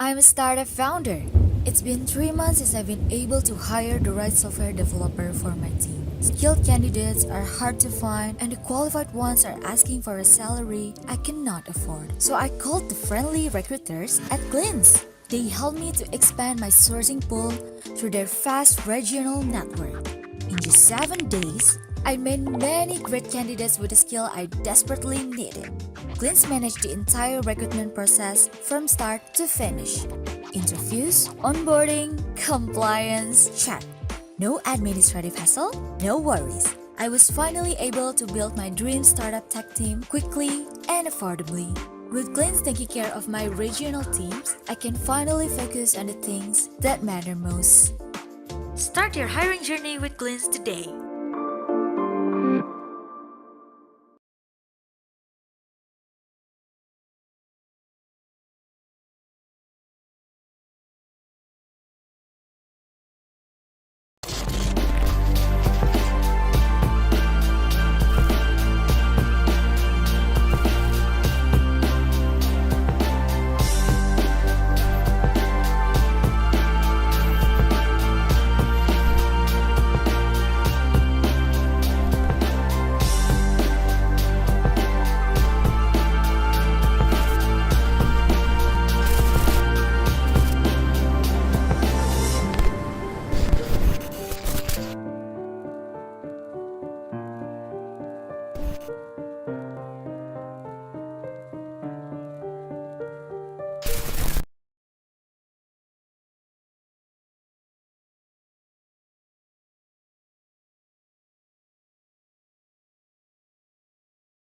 I'm a startup founder. It's been 3 months since I've been able to hire the right software developer for my team. Skilled candidates are hard to find and the qualified ones are asking for a salary I cannot afford. So I called the friendly recruiters at Glints. They helped me to expand my sourcing pool through their fast regional network. In just 7 days, I made many great candidates with the skill I desperately needed. Glints managed the entire recruitment process from start to finish. Interviews, onboarding, compliance, check. No administrative hassle, no worries. I was finally able to build my dream startup tech team quickly and affordably. With Glints taking care of my regional teams, I can finally focus on the things that matter most. Start your hiring journey with Glints today.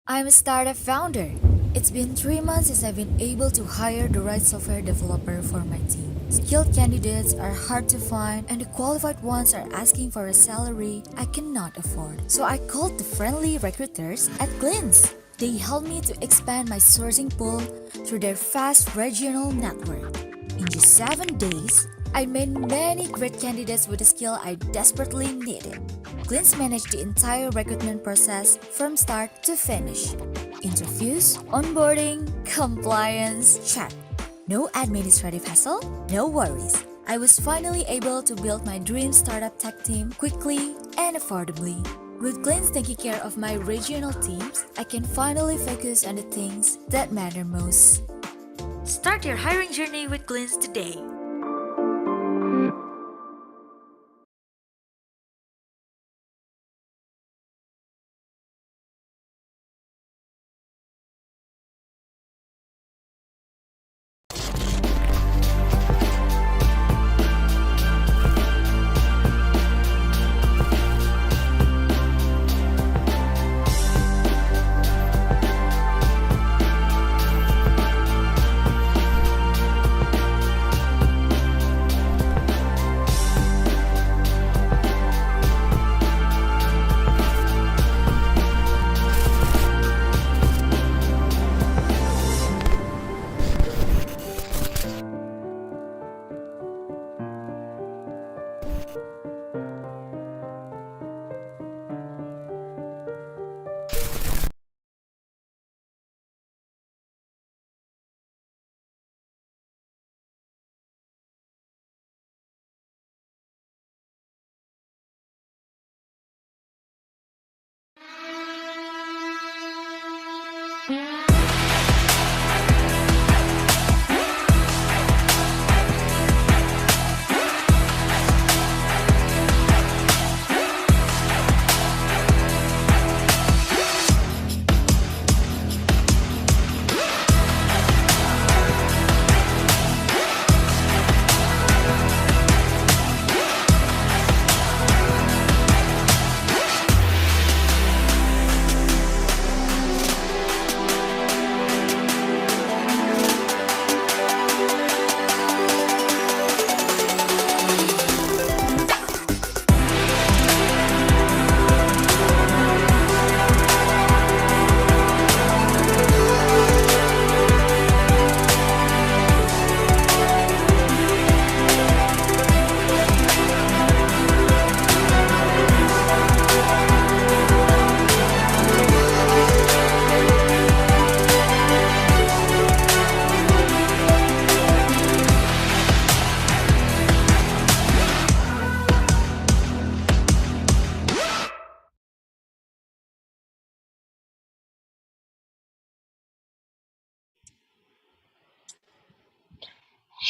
I'm a startup founder. It's been 3 months since I've been able to hire the right software developer for my team. Skilled candidates are hard to find and the qualified ones are asking for a salary I cannot afford. So I called the friendly recruiters at Glints. They helped me to expand my sourcing pool through their fast regional network. In just 7 days, I made many great candidates with the skill I desperately needed. Glints managed the entire recruitment process from start to finish. Interviews, onboarding, compliance, check. No administrative hassle, no worries. I was finally able to build my dream startup tech team quickly and affordably. With Glints taking care of my regional teams, I can finally focus on the things that matter most. Start your hiring journey with Glints today.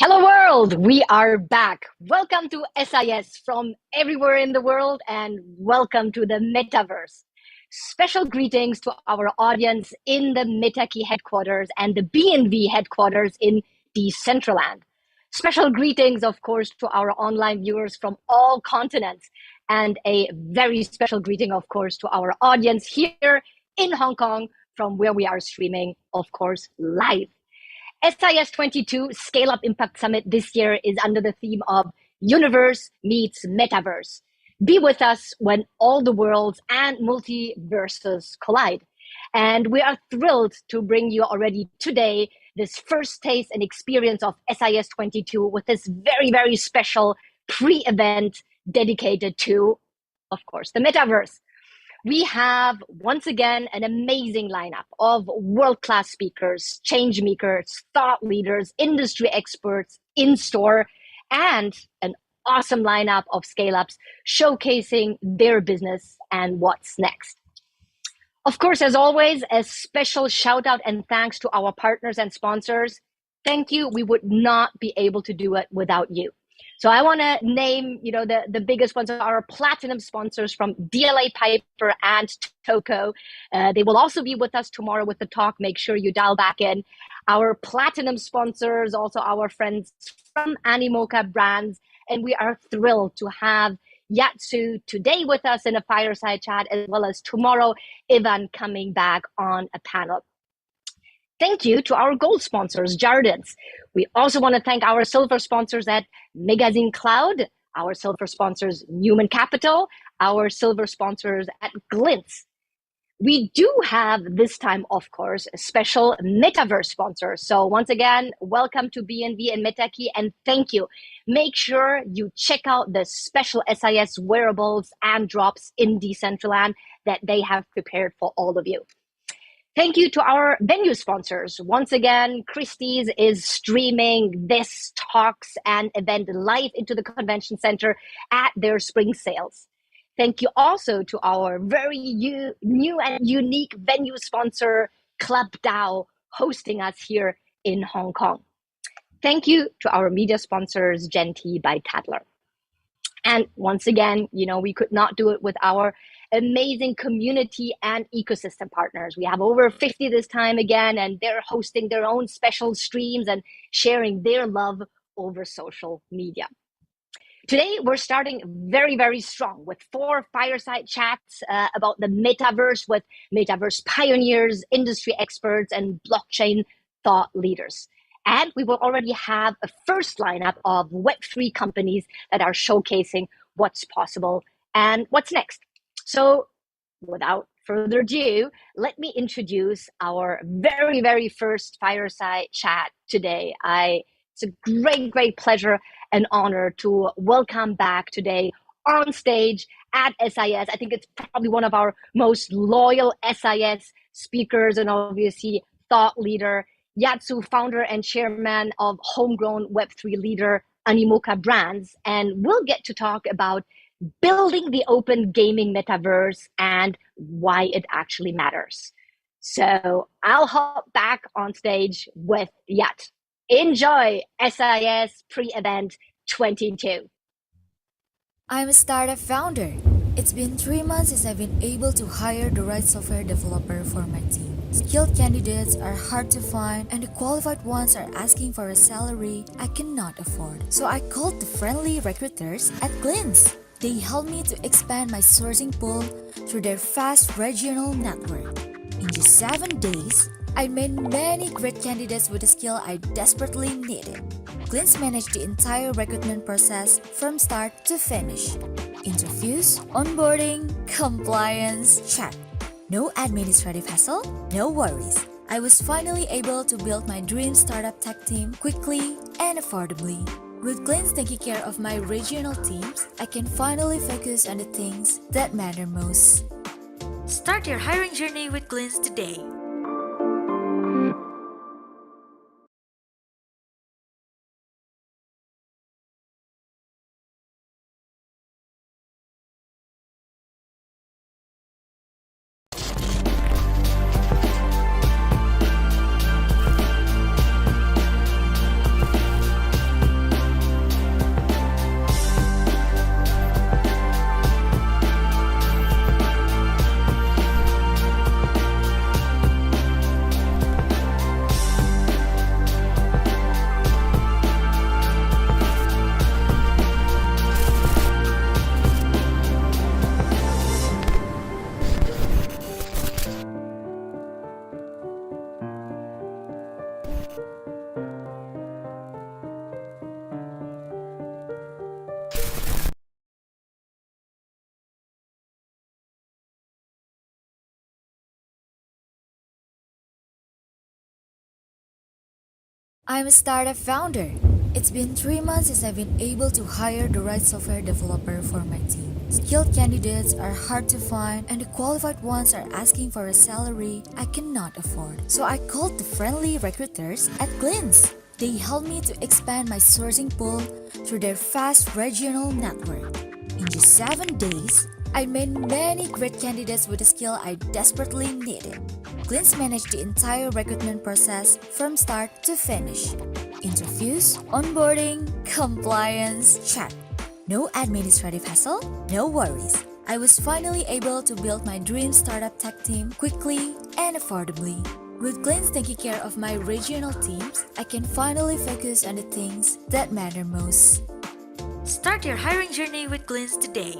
Hello world, we are back. Welcome to SIS from everywhere in the world and welcome to the Metaverse. Special greetings to our audience in the Metaki headquarters and the BNV headquarters in Decentraland. Special greetings, of course, to our online viewers from all continents and a very special greeting, of course, to our audience here in Hong Kong from where we are streaming, of course, live. SIS 22 Scaleup Impact Summit this year is under the theme of Universe meets Metaverse. Be with us when all the worlds and multiverses collide. And we are thrilled to bring you already today this first taste and experience of SIS 22 with this very, very special pre-event dedicated to, of course, the Metaverse. We have, once again, an amazing lineup of world-class speakers, change makers, thought leaders, industry experts in store, and an awesome lineup of scale-ups showcasing their business and what's next. Of course, as always, a special shout out and thanks to our partners and sponsors. Thank you. We would not be able to do it without you. So I want to name, the biggest ones, our platinum sponsors from DLA Piper and Toco. They will also be with us tomorrow with the talk. Make sure you dial back in. Our platinum sponsors, also our friends from Animoca brands. And we are thrilled to have Yat Siu today with us in a fireside chat, as well as tomorrow, Ivan coming back on a panel. Thank you to our gold sponsors, Jardins. We also want to thank our silver sponsors at Magazine Cloud, our silver sponsors, Newman Capital, our silver sponsors at Glints. We do have this time, of course, a special Metaverse sponsor. So once again, welcome to BNV and Metaki, and thank you. Make sure you check out the special SIS wearables and drops in Decentraland that they have prepared for all of you. Thank you to our venue sponsors. Once again, Christie's is streaming this talks and event live into the convention center at their spring sales. Thank you also to our very new and unique venue sponsor, Club DAO, hosting us here in Hong Kong. Thank you to our media sponsors, Genti by Tadler. And once again, we could not do it with our amazing community and ecosystem partners. We have over 50 this time again, and they're hosting their own special streams and sharing their love over social media. Today, we're starting very, very strong with 4 fireside chats about the Metaverse with Metaverse pioneers, industry experts, and blockchain thought leaders. And we will already have a first lineup of Web3 companies that are showcasing what's possible and what's next. So without further ado, let me introduce our very, very first fireside chat today. It's a great, great pleasure and honor to welcome back today on stage at SIS. I think it's probably one of our most loyal SIS speakers and obviously thought leader, Yat Siu, founder and chairman of homegrown Web3 leader Animoca brands. And we'll get to talk about building the open gaming metaverse and why it actually matters. So I'll hop back on stage with Yat. Enjoy SIS pre-event 22. I'm a startup founder. It's been 3 months since I've been able to hire the right software developer for my team. Skilled candidates are hard to find, and the qualified ones are asking for a salary I cannot afford. So I called the friendly recruiters at Glints. They helped me to expand my sourcing pool through their fast regional network. In just 7 days, I made many great candidates with the skill I desperately needed. Glints managed the entire recruitment process from start to finish. Interviews, onboarding, compliance, check. No administrative hassle, no worries. I was finally able to build my dream startup tech team quickly and affordably. With Glints taking care of my regional teams, I can finally focus on the things that matter most. Start your hiring journey with Glints today. I'm a startup founder. It's been 3 months since I've been able to hire the right software developer for my team. Skilled candidates are hard to find, and the qualified ones are asking for a salary I cannot afford. So I called the friendly recruiters at Glints. They helped me to expand my sourcing pool through their fast regional network. In just 7 days, I made many great candidates with the skill I desperately needed. Glints managed the entire recruitment process from start to finish. Interviews, onboarding, compliance, check. No administrative hassle, no worries. I was finally able to build my dream startup tech team quickly and affordably. With Glints taking care of my regional teams, I can finally focus on the things that matter most. Start your hiring journey with Glints today.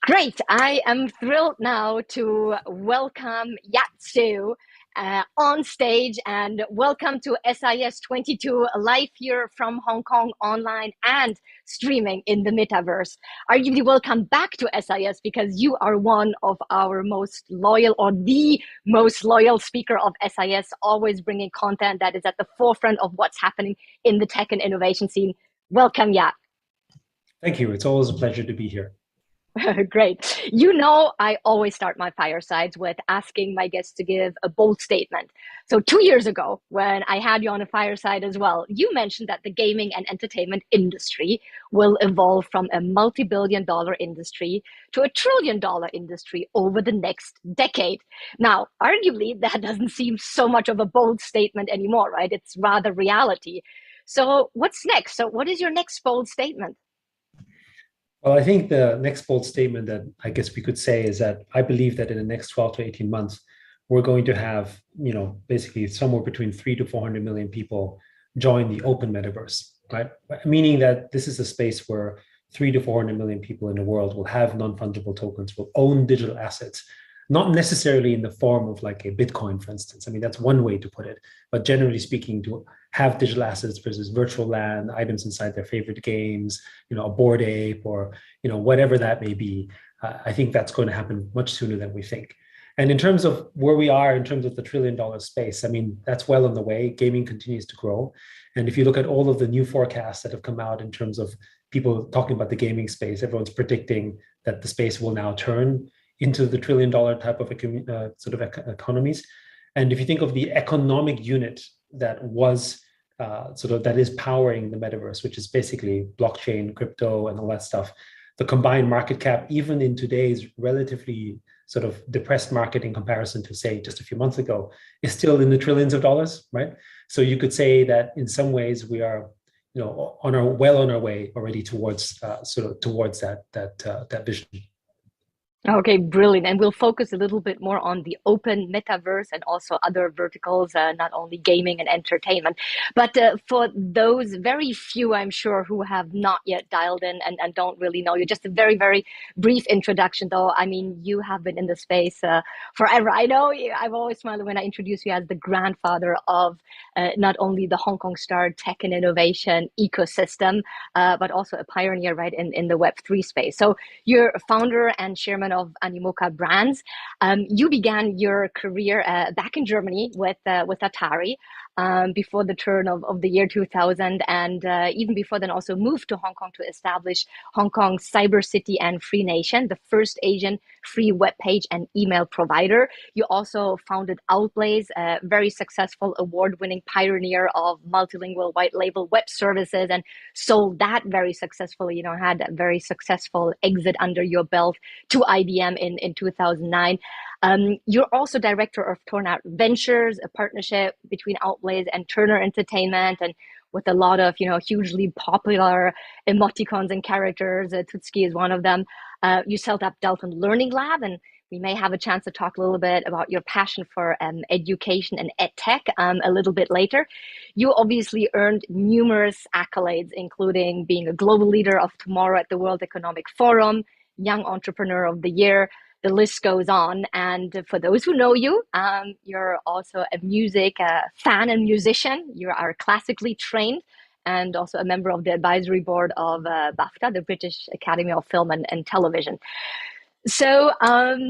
Great. I am thrilled now to welcome Yat Siu on stage, and welcome to SIS 22 live here from Hong Kong online and streaming in the metaverse. Arguably, welcome back to SIS because you are one of our most loyal, or the most loyal speaker of SIS, always bringing content that is at the forefront of what's happening in the tech and innovation scene. Welcome, Yat. Thank you. It's always a pleasure to be here. Great. You know, I always start my firesides with asking my guests to give a bold statement. So, 2 years ago, when I had you on a fireside as well, you mentioned that the gaming and entertainment industry will evolve from a multi billion-dollar industry to $1 trillion industry over the next decade. Now, arguably, that doesn't seem so much of a bold statement anymore, right? It's rather reality. So, what's next? So, what is your next bold statement? Well, I think the next bold statement that I guess we could say is that I believe that in the next 12 to 18 months, we're going to have, basically somewhere between 3 to 400 million people join the open metaverse, right? Meaning that this is a space where 3 to 400 million people in the world will have non-fungible tokens, will own digital assets, not necessarily in the form of like a Bitcoin, for instance. I mean, that's one way to put it, but generally speaking, to have digital assets versus virtual land, items inside their favorite games, a Bored Ape, or whatever that may be. I think that's going to happen much sooner than we think. And in terms of where we are in terms of the $1 trillion space, I mean, that's well on the way. Gaming continues to grow. And if you look at all of the new forecasts that have come out in terms of people talking about the gaming space, everyone's predicting that the space will now turn into the $1 trillion type of economies. And if you think of the economic unit that was that is powering the metaverse, which is basically blockchain, crypto, and all that stuff, the combined market cap, even in today's relatively sort of depressed market in comparison to, say, just a few months ago, is still in the trillions of dollars, right? So you could say that in some ways we are, on our way already towards towards that vision. Okay, brilliant. And we'll focus a little bit more on the open metaverse and also other verticals, not only gaming and entertainment. But for those very few, I'm sure, who have not yet dialed in and don't really know you, just a very, very brief introduction, though. I mean, you have been in the space forever. I know I've always smiled when I introduce you as the grandfather of not only the Hong Kong star tech and innovation ecosystem, but also a pioneer, right, in the Web3 space. So you're a founder and chairman of Animoca Brands. You began your career back in Germany with Atari before the turn of the year 2000, and even before then also moved to Hong Kong to establish Hong Kong's Cyber City and Free Nation, the first Asian free web page and email provider. You also founded Outblaze, a very successful award-winning pioneer of multilingual white label web services, and sold that very successfully, had a very successful exit under your belt to IBM in 2009. You're also director of Tornout Ventures, a partnership between Outblaze and Turner Entertainment, and with a lot of, hugely popular emoticons and characters. Tutski is one of them. You set up Delta Learning Lab, and we may have a chance to talk a little bit about your passion for education and ed tech a little bit later. You obviously earned numerous accolades, including being a global leader of tomorrow at the World Economic Forum, Young Entrepreneur of the Year. The list goes on. And for those who know you, you're also a music fan and musician. You are classically trained and also a member of the advisory board of BAFTA, the British Academy of Film and Television. So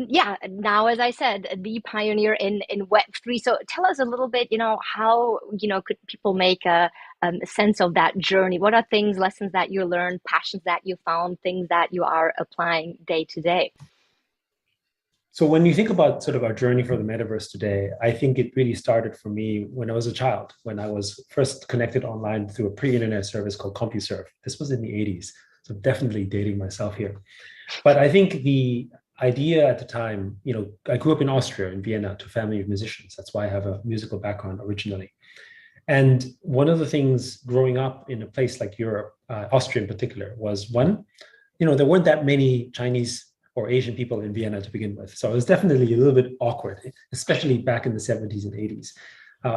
yeah, now as I said, the pioneer in Web3. So tell us a little bit, how could people make a sense of that journey? What are things, lessons that you learned, passions that you found, things that you are applying day to day? So when you think about sort of our journey for the metaverse today, I think it really started for me when I was a child, when I was first connected online through a pre-internet service called CompuServe. This was in the 80s, so definitely dating myself here. But I think the idea at the time, I grew up in Austria, in Vienna, to a family of musicians. That's why I have a musical background originally. And one of the things growing up in a place like Europe, Austria in particular, was one, there weren't that many Chinese or Asian people in Vienna to begin with. So it was definitely a little bit awkward, especially back in the 70s and 80s.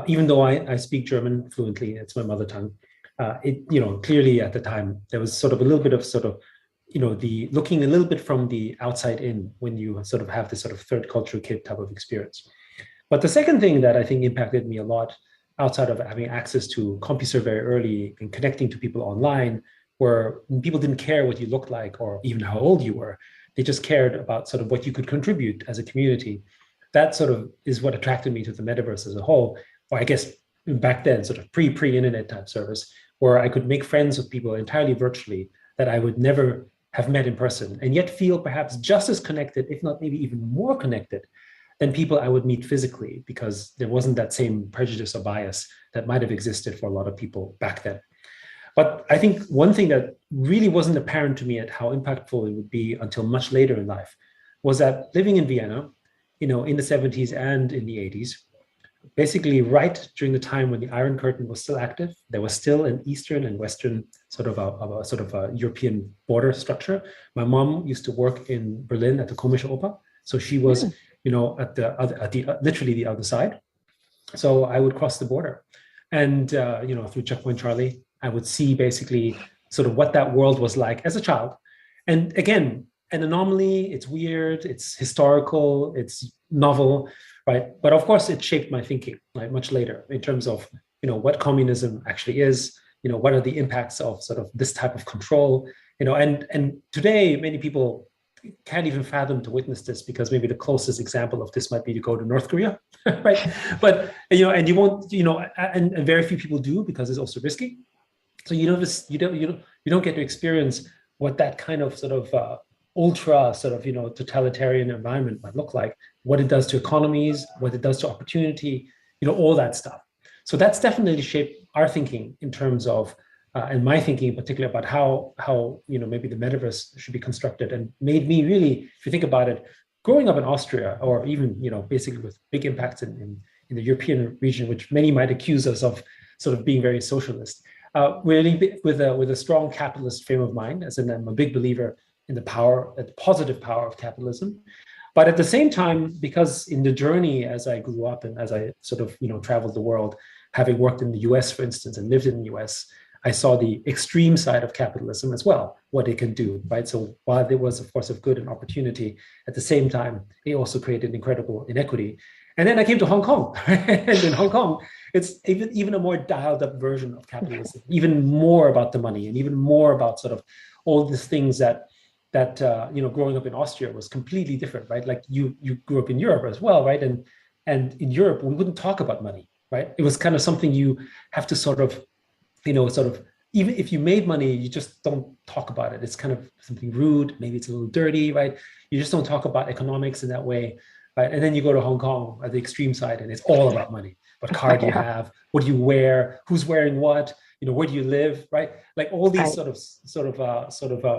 Even though I speak German fluently, it's my mother tongue, clearly at the time, there was sort of a little bit of the looking a little bit from the outside in when you sort of have this sort of third culture kid type of experience. But the second thing that I think impacted me a lot outside of having access to CompuServe very early and connecting to people online, where people didn't care what you looked like or even how old you were. They just cared about sort of what you could contribute as a community. That sort of is what attracted me to the metaverse as a whole, or I guess back then, sort of pre-internet type service, where I could make friends with people entirely virtually that I would never have met in person, and yet feel perhaps just as connected, if not maybe even more connected than people I would meet physically, because there wasn't that same prejudice or bias that might have existed for a lot of people back then. But I think one thing that really wasn't apparent to me at how impactful it would be until much later in life was that living in Vienna, in the 70s and in the 80s, basically right during the time when the Iron Curtain was still active, there was still an Eastern and Western sort of a European border structure. My mom used to work in Berlin at the Komische Oper, so she was, at the literally the other side. So I would cross the border, and through Checkpoint Charlie, I would see basically sort of what that world was like as a child. And again, an anomaly, it's weird, it's historical, it's novel, right? But of course, it shaped my thinking, like much later in terms of, what communism actually is, what are the impacts of sort of this type of control, and today many people can't even fathom to witness this, because maybe the closest example of this might be to go to North Korea, right? But, and you won't, and very few people do, because it's also risky. So you don't get to experience what that kind of sort of ultra sort of totalitarian environment might look like, what it does to economies, what it does to opportunity, all that stuff. So that's definitely shaped our thinking in terms of, and my thinking in particular about how maybe the metaverse should be constructed, and made me really, if you think about it, growing up in Austria, or even basically with big impacts in the European region, which many might accuse us of sort of being very socialist. Really with a strong capitalist frame of mind, as in I'm a big believer in the power, the positive power of capitalism. But at the same time, because in the journey as I grew up and as I sort of traveled the world, having worked in the US, for instance, and lived in the US, I saw the extreme side of capitalism as well, what it can do, right? So while there was a force of good and opportunity, at the same time, it also created incredible inequity. And then I came to Hong Kong, and in Hong Kong, it's even a more dialed up version of capitalism, even more about the money and even more about sort of all these things that growing up in Austria was completely different, right? Like you grew up in Europe as well, right? And in Europe, we wouldn't talk about money, right? It was kind of something you have to sort of even if you made money, you just don't talk about it. It's kind of something rude, maybe it's a little dirty, right? You just don't talk about economics in that way. Right? And then you go to Hong Kong at the extreme side, and it's all about money. What car do you have? What do you wear? Who's wearing what? Where do you live? Right? Like all these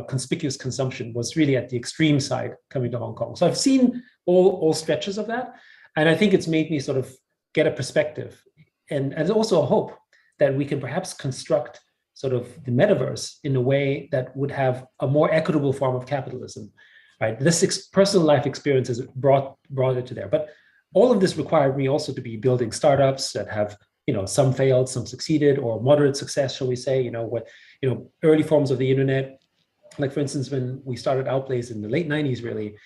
conspicuous consumption was really at the extreme side coming to Hong Kong. So I've seen all stretches of that, and I think it's made me sort of get a perspective and also a hope that we can perhaps construct sort of the metaverse in a way that would have a more equitable form of capitalism. Right, this personal life experience has brought it to there. But all of this required me also to be building startups that have, some failed, some succeeded, or moderate success, shall we say? Early forms of the internet, like for instance, when we started Outplays in the late '90s, really,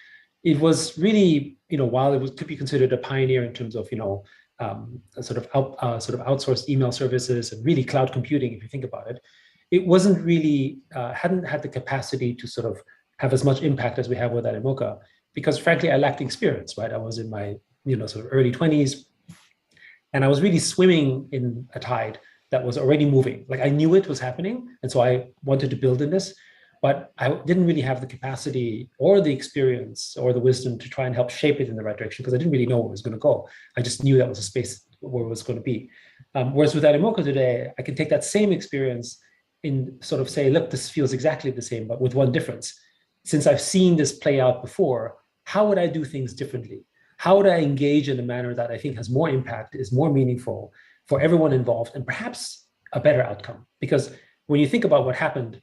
it was really, while it could be considered a pioneer in terms of, sort of outsourced email services and really cloud computing, if you think about it, it wasn't really hadn't had the capacity to sort of have as much impact as we have with Animoca, because frankly, I lacked experience, right? I was in my, sort of early 20s, and I was really swimming in a tide that was already moving. Like I knew it was happening, and so I wanted to build in this, but I didn't really have the capacity or the experience or the wisdom to try and help shape it in the right direction, because I didn't really know where it was going to go. I just knew that was a space where it was going to be. Whereas with Animoca today, I can take that same experience and sort of say, look, this feels exactly the same, but with one difference. Since I've seen this play out before, how would I do things differently? How would I engage in a manner that I think has more impact, is more meaningful for everyone involved, and perhaps a better outcome? Because when you think about what happened,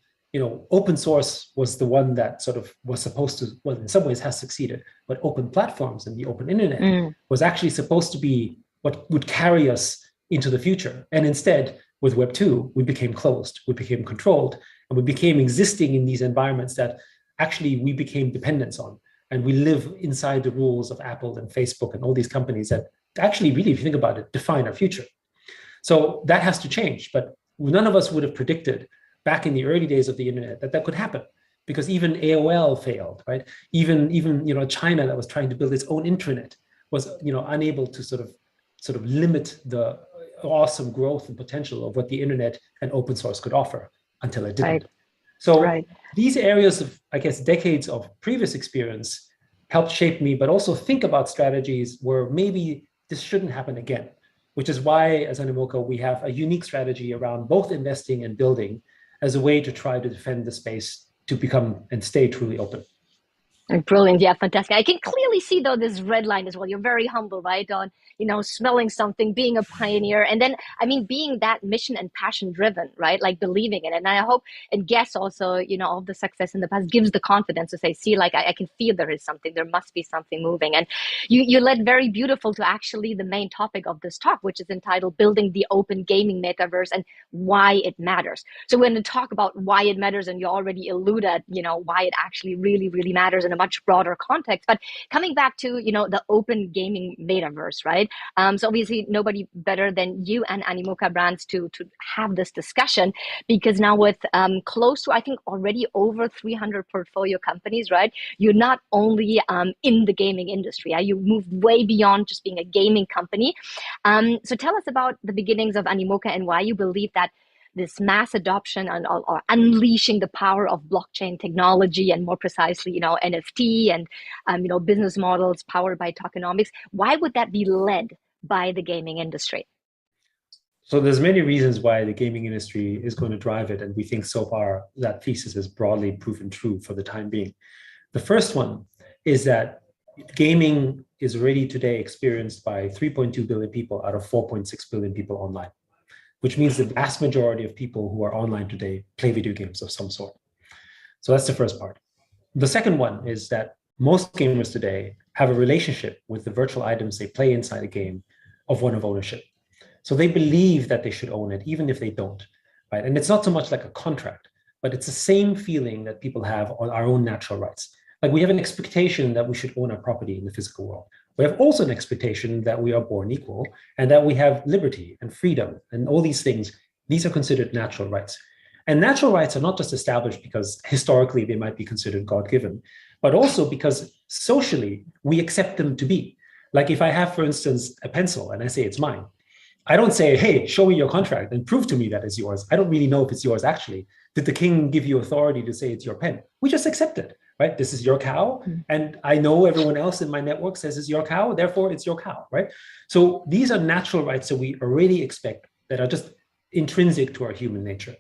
open source was the one that sort of was supposed to, well, in some ways has succeeded, but open platforms and the open internet was actually supposed to be what would carry us into the future. And instead, with Web 2, we became closed, we became controlled, and we became existing in these environments that actually we became dependents on. And we live inside the rules of Apple and Facebook and all these companies that actually, really, if you think about it, define our future. So that has to change. But none of us would have predicted back in the early days of the internet that could happen, because even AOL failed, right? Even China, that was trying to build its own intranet, was unable to sort of limit the awesome growth and potential of what the internet and open source could offer until it didn't. Right. So these areas of, I guess, decades of previous experience helped shape me, but also think about strategies where maybe this shouldn't happen again, which is why, as Animoca, we have a unique strategy around both investing and building as a way to try to defend the space to become and stay truly open. Brilliant. Yeah, fantastic. I can clearly see, though, this red line as well. You're very humble, right? On, smelling something, being a pioneer, and then, being that mission and passion driven, right? Like believing in it. And I hope and guess also, all the success in the past gives the confidence to say, see, like I can feel there is something, there must be something moving. And you led very beautiful to actually the main topic of this talk, which is entitled Building the Open Gaming Metaverse and Why It Matters. So we're going to talk about why it matters, and you already alluded, why it actually really, really matters in a much broader context. But coming back to, the open gaming metaverse, right? So obviously nobody better than you and Animoca brands to have this discussion, because now with close to, I think, already over 300 portfolio companies, right? You're not only in the gaming industry, you moved way beyond just being a gaming company. So tell us about the beginnings of Animoca and why you believe that this mass adoption and or unleashing the power of blockchain technology, and more precisely, NFT and business models powered by tokenomics. Why would that be led by the gaming industry? So there's many reasons why the gaming industry is going to drive it, and we think so far that thesis is broadly proven true for the time being. The first one is that gaming is already today experienced by 3.2 billion people out of 4.6 billion people online, which means the vast majority of people who are online today play video games of some sort. So that's the first part. The second one is that most gamers today have a relationship with the virtual items they play inside a game of one of ownership. So they believe that they should own it, even if they don't, right? And it's not so much like a contract, but it's the same feeling that people have on our own natural rights. Like we have an expectation that we should own our property in the physical world. We have also an expectation that we are born equal and that we have liberty and freedom and all these things. These are considered natural rights. And natural rights are not just established because historically they might be considered God-given, but also because socially we accept them to be. Like if I have, for instance, a pencil and I say it's mine, I don't say, hey, show me your contract and prove to me that it's yours. I don't really know if it's yours actually. Did the king give you authority to say it's your pen? We just accept it, right? This is your cow. And I know everyone else in my network says it's your cow, therefore it's your cow, right? So these are natural rights that we already expect that are just intrinsic to our human nature.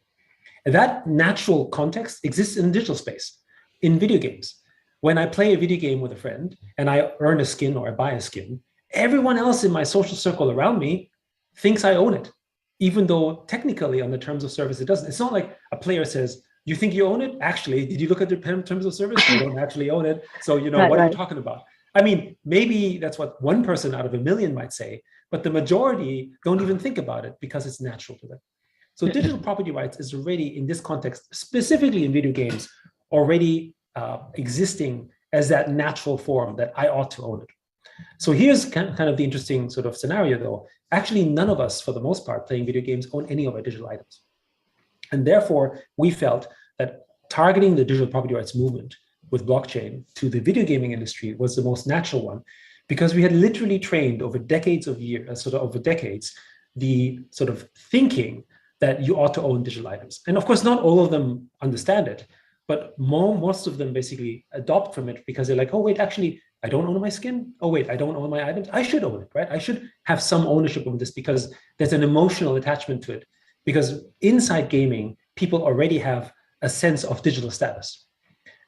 And that natural context exists in digital space, in video games. When I play a video game with a friend and I earn a skin or I buy a skin, everyone else in my social circle around me thinks I own it, even though technically on the terms of service, it doesn't. It's not like a player says, you think you own it? Actually, did you look at the terms of service? You don't actually own it. So, what are you talking about? I mean, maybe that's what one person out of a million might say, but the majority don't even think about it because it's natural to them. So digital property rights is already in this context, specifically in video games, already existing as that natural form that I ought to own it. So here's kind of the interesting sort of scenario though. Actually, none of us, for the most part, playing video games own any of our digital items. And therefore, we felt that targeting the digital property rights movement with blockchain to the video gaming industry was the most natural one, because we had literally trained over decades of years, the sort of thinking that you ought to own digital items. And of course, not all of them understand it, but most of them basically adopt from it because they're like, oh, wait, actually, I don't own my skin. Oh, wait, I don't own my items. I should own it, right? I should have some ownership of this because there's an emotional attachment to it. Because inside gaming, people already have a sense of digital status.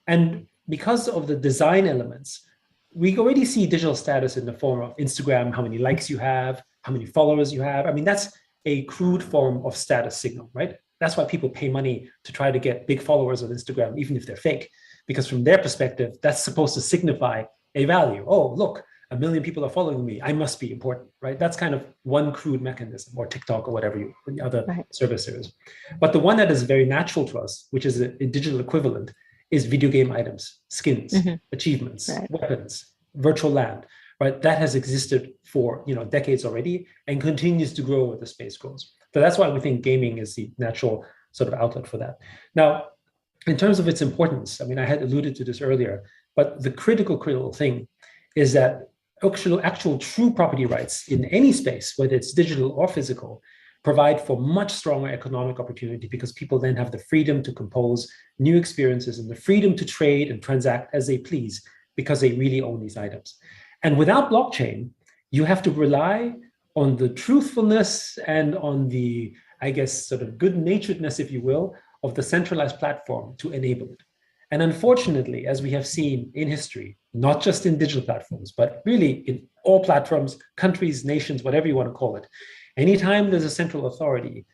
And because of the design elements, we already see digital status in the form of Instagram, how many likes you have, how many followers you have. I mean, that's a crude form of status signal, right? That's why people pay money to try to get big followers on Instagram, even if they're fake, because from their perspective, that's supposed to signify a value. Oh, look, 1 million people are following me. I must be important, right? That's kind of one crude mechanism, or TikTok or whatever the other service is. But the one that is very natural to us, which is a digital equivalent, is video game items, skins, achievements, weapons, virtual land, right? That has existed for decades already and continues to grow as the space grows. So that's why we think gaming is the natural sort of outlet for that. Now, in terms of its importance, I mean, I had alluded to this earlier, but the critical thing is that actual true property rights in any space, whether it's digital or physical, provide for much stronger economic opportunity because people then have the freedom to compose new experiences and the freedom to trade and transact as they please because they really own these items. And without blockchain, you have to rely on the truthfulness and on the, I guess, sort of good-naturedness, if you will, of the centralized platform to enable it. And unfortunately, as we have seen in history, not just in digital platforms, but really in all platforms, countries, nations, whatever you want to call it, anytime there's a central authority,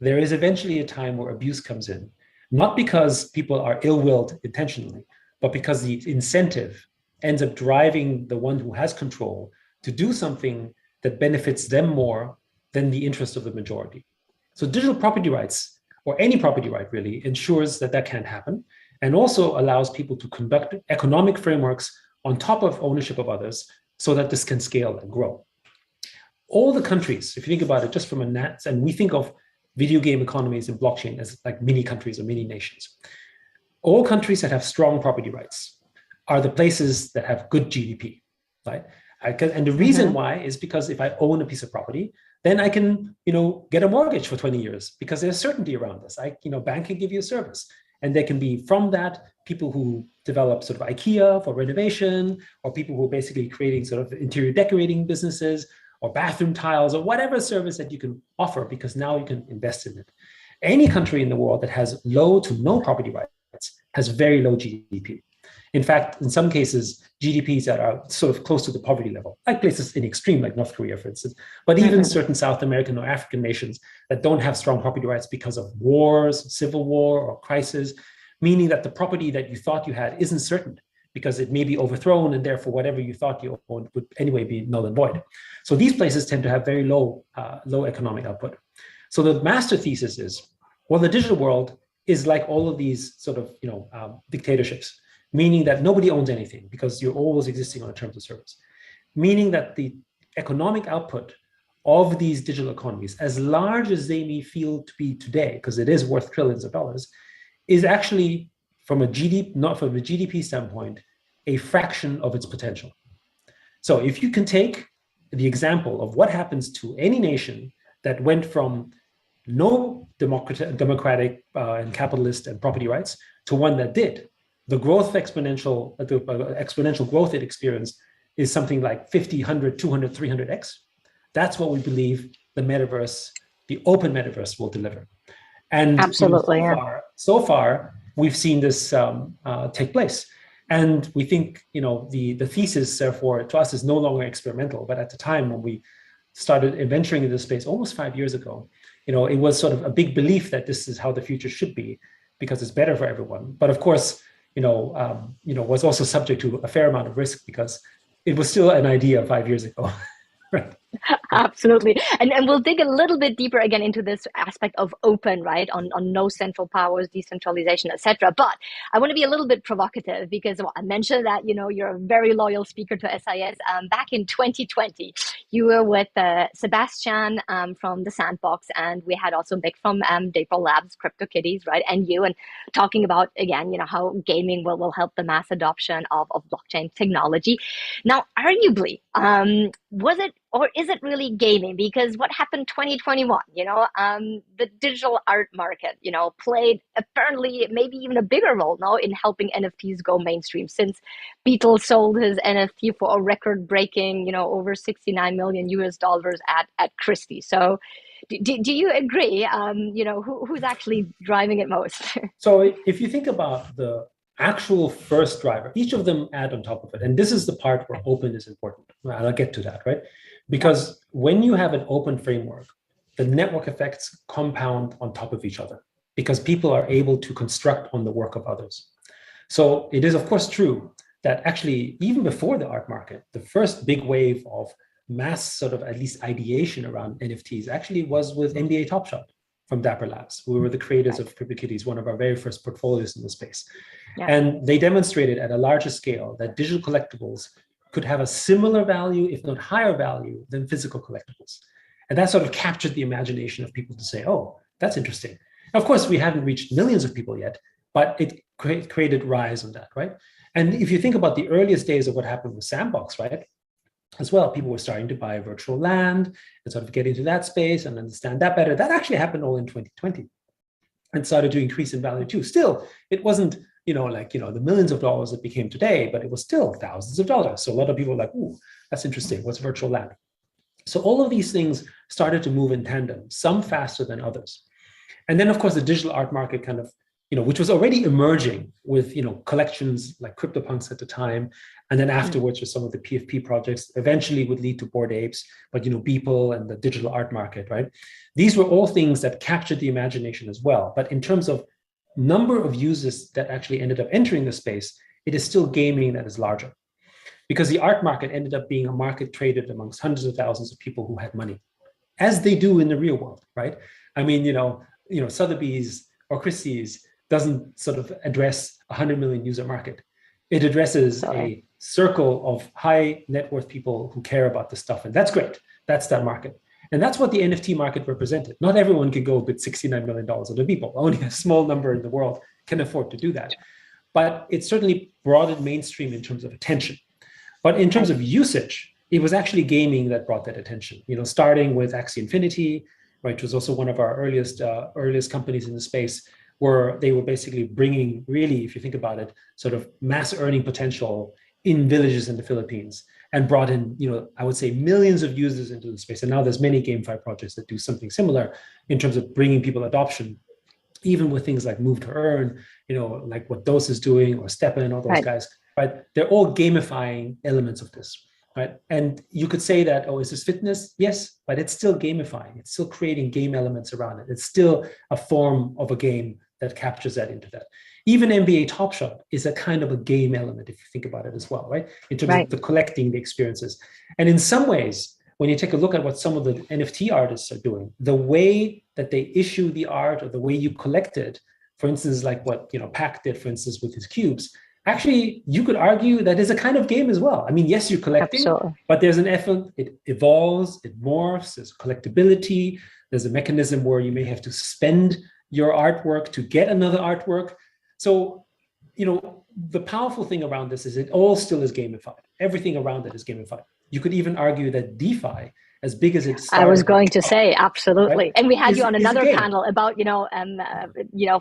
there is eventually a time where abuse comes in, not because people are ill-willed intentionally, but because the incentive ends up driving the one who has control to do something that benefits them more than the interest of the majority. So digital property rights, or any property right really, ensures that that can't happen, and also allows people to conduct economic frameworks on top of ownership of others so that this can scale and grow. All the countries, if you think about it just from a net, and we think of video game economies and blockchain as like mini countries or mini nations, all countries that have strong property rights are the places that have good GDP, right? And the reason why is because if I own a piece of property, then I can, get a mortgage for 20 years because there's certainty around this. Bank can give you a service. And there can be from that people who develop sort of IKEA for renovation, or people who are basically creating sort of interior decorating businesses or bathroom tiles or whatever service that you can offer, because now you can invest in it. Any country in the world that has low to no property rights has very low GDP. In fact, in some cases, GDPs that are sort of close to the poverty level, like places in extreme, like North Korea, for instance, but even certain South American or African nations that don't have strong property rights because of wars, civil war, or crisis, meaning that the property that you thought you had isn't certain because it may be overthrown, and therefore whatever you thought you owned would anyway be null and void. So these places tend to have very low economic output. So the master thesis is, well, the digital world is like all of these sort of dictatorships, meaning that nobody owns anything because you're always existing on a terms of service, meaning that the economic output of these digital economies, as large as they may feel to be today, because it is worth trillions of dollars, is actually from a GDP standpoint, a fraction of its potential. So if you can take the example of what happens to any nation that went from no democratic and capitalist and property rights to one that did, the exponential growth it experienced is something like 50, 100, 200, 300x. That's what we believe the metaverse, the open metaverse, will deliver. And absolutely, so far, we've seen this take place. And we think, the thesis, therefore, to us is no longer experimental. But at the time when we started venturing into the space almost 5 years ago, it was sort of a big belief that this is how the future should be because it's better for everyone. But of course, was also subject to a fair amount of risk because it was still an idea 5 years ago. Right. Absolutely. And we'll dig a little bit deeper again into this aspect of open, right? On no central powers, decentralization, etc. But I want to be a little bit provocative because I mentioned that, you're a very loyal speaker to SIS. Back in 2020, you were with Sebastian from the Sandbox, and we had also Mick from Dapper Labs, CryptoKitties, right? And you, and talking about, again, how gaming will help the mass adoption of blockchain technology. Now, arguably, was it or is it really gaming? Because what happened 2021, the digital art market, played apparently maybe even a bigger role now in helping NFTs go mainstream, since Beetle sold his NFT for a record breaking, over 69 million US dollars at Christie. So do you agree? Who's actually driving it most? So if you think about the actual first driver, each of them add on top of it. And this is the part where open is important. I'll get to that, right? Because when you have an open framework, the network effects compound on top of each other because people are able to construct on the work of others. So it is, of course, true that actually, even before the art market, the first big wave of mass sort of at least ideation around NFTs actually was with NBA Top Shot from Dapper Labs. We were the creators of CryptoKitties, one of our very first portfolios in the space. Yeah. And they demonstrated at a larger scale that digital collectibles could have a similar value, if not higher value, than physical collectibles. And that sort of captured the imagination of people to say, oh, that's interesting. Of course, we haven't reached millions of people yet, but it created rise on that, right? And if you think about the earliest days of what happened with Sandbox, right? As well, people were starting to buy virtual land and sort of get into that space and understand that better. That actually happened all in 2020 and started to increase in value too. Still, it wasn't, the millions of dollars it became today, but it was still thousands of dollars. So a lot of people were like, ooh, that's interesting. What's virtual land? So all of these things started to move in tandem, some faster than others. And then, of course, the digital art market kind of, which was already emerging with, collections like CryptoPunks at the time. And then afterwards with some of the PFP projects, eventually would lead to Bored Apes, but, Beeple and the digital art market, right? These were all things that captured the imagination as well. But in terms of number of users that actually ended up entering the space, it is still gaming that is larger. Because the art market ended up being a market traded amongst hundreds of thousands of people who had money, as they do in the real world, right? I mean, Sotheby's or Christie's doesn't sort of address a 100 million user market. It addresses a circle of high net worth people who care about this stuff. And that's great. That's that market. And that's what the NFT market represented. Not everyone can go with $69 million of the people. Only a small number in the world can afford to do that. But it certainly broadened mainstream in terms of attention. But in terms of usage, it was actually gaming that brought that attention. Starting with Axie Infinity, right, which was also one of our earliest companies in the space, where they were basically bringing, really, if you think about it, sort of mass earning potential in villages in the Philippines, and brought in, I would say, millions of users into the space. And now there's many GameFi projects that do something similar in terms of bringing people adoption, even with things like Move to Earn, like what Dose is doing, or Steppen, all those guys, right? They're all gamifying elements of this, right? And you could say that, oh, is this fitness? Yes, but it's still gamifying. It's still creating game elements around it. It's still a form of a game that captures that into that. Even NBA Top Shot is a kind of a game element, if you think about it as well, right? In terms of the collecting, the experiences. And in some ways, when you take a look at what some of the NFT artists are doing, the way that they issue the art or the way you collect it, for instance, like what Pac did, for instance, with his cubes, actually, you could argue that is a kind of game as well. I mean, yes, you're collecting, but there's an effort, it evolves, it morphs, there's collectability, there's a mechanism where you may have to spend your artwork to get another artwork. So, the powerful thing around this is it all still is gamified. Everything around it is gamified. You could even argue that DeFi, as big as it started, I was going to say, absolutely. Right? And we had you on another panel about,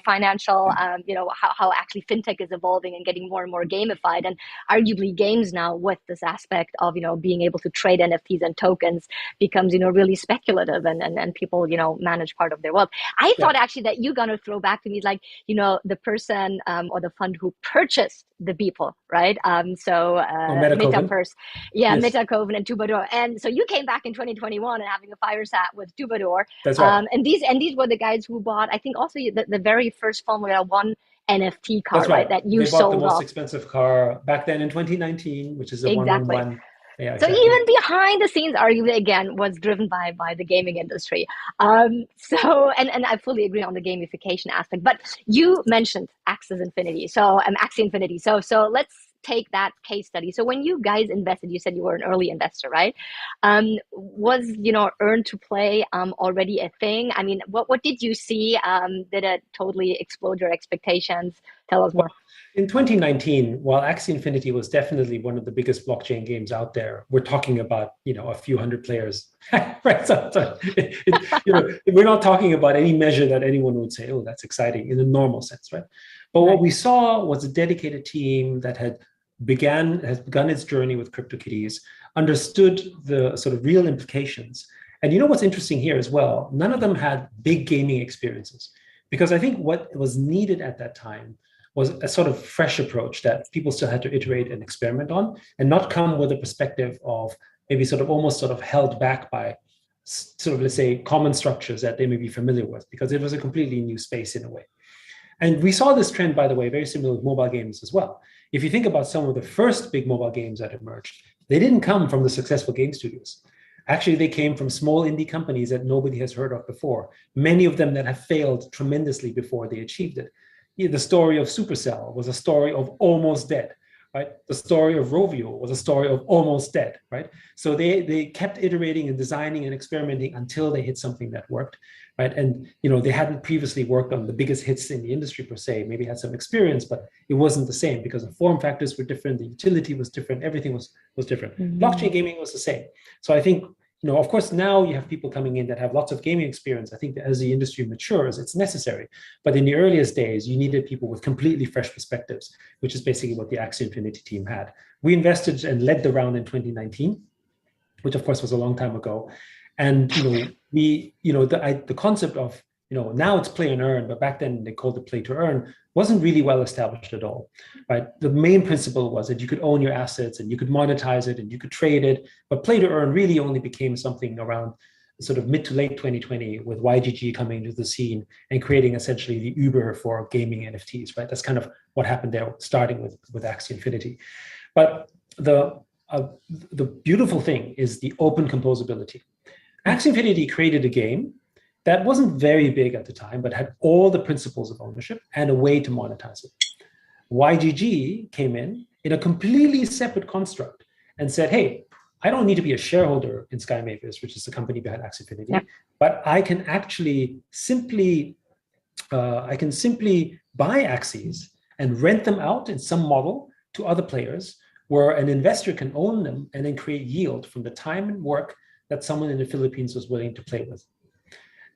financial, how actually fintech is evolving and getting more and more gamified. And arguably games now with this aspect of, being able to trade NFTs and tokens becomes, really speculative and people, manage part of their wealth. I thought actually that you're going to throw back to me like, the person or the fund who purchased the people, right? Metaverse, Metacoven and Tubadour. And so you came back in 2021 and having a fireside with Tubadour. That's right. And these were the guys who bought, I think, also the very first Formula One NFT car, That's right? That you they bought sold the most off. expensive car back then in 2019, which is a 111. Yeah, exactly. So even behind the scenes, arguably again, was driven by the gaming industry. And I fully agree on the gamification aspect. But you mentioned Axie Infinity. So Axie Infinity. So let's take that case study. So when you guys invested, you said you were an early investor, right? Was earn to play already a thing? I mean, what did you see? Did it totally explode your expectations? Tell us more. In 2019, while Axie Infinity was definitely one of the biggest blockchain games out there, we're talking about a few hundred players, right? We're not talking about any measure that anyone would say, "Oh, that's exciting" in a normal sense, right? But what we saw was a dedicated team that has begun its journey with CryptoKitties, understood the sort of real implications. And what's interesting here as well? None of them had big gaming experiences, because I think what was needed at that time was a sort of fresh approach that people still had to iterate and experiment on, and not come with a perspective of maybe almost held back by let's say, common structures that they may be familiar with, because it was a completely new space in a way. And we saw this trend, by the way, very similar with mobile games as well. If you think about some of the first big mobile games that emerged, they didn't come from the successful game studios. Actually, they came from small indie companies that nobody has heard of before, many of them that have failed tremendously before they achieved it. The story of Supercell was a story of almost dead, right? The story of Rovio was a story of almost dead, right? So they kept iterating and designing and experimenting until they hit something that worked, right? And they hadn't previously worked on the biggest hits in the industry per se, maybe had some experience, but it wasn't the same because the form factors were different, the utility was different, everything was different. Mm-hmm. Blockchain gaming was the same. So I think of course, now you have people coming in that have lots of gaming experience. I think that as the industry matures, it's necessary. But in the earliest days, you needed people with completely fresh perspectives, which is basically what the Axie Infinity team had. We invested and led the round in 2019, which of course was a long time ago. And the concept of now it's play and earn, but back then they called it play to earn, wasn't really well established at all, right? The main principle was that you could own your assets and you could monetize it and you could trade it, but play to earn really only became something around sort of mid to late 2020 with YGG coming into the scene and creating essentially the Uber for gaming NFTs, right? That's kind of what happened there, starting with Axie Infinity. But the beautiful thing is the open composability. Axie Infinity created a game that wasn't very big at the time, but had all the principles of ownership and a way to monetize it. YGG came in a completely separate construct and said, hey, I don't need to be a shareholder in SkyMavis, which is the company behind Axie Infinity, but I can actually simply buy Axies and rent them out in some model to other players where an investor can own them and then create yield from the time and work that someone in the Philippines was willing to play with.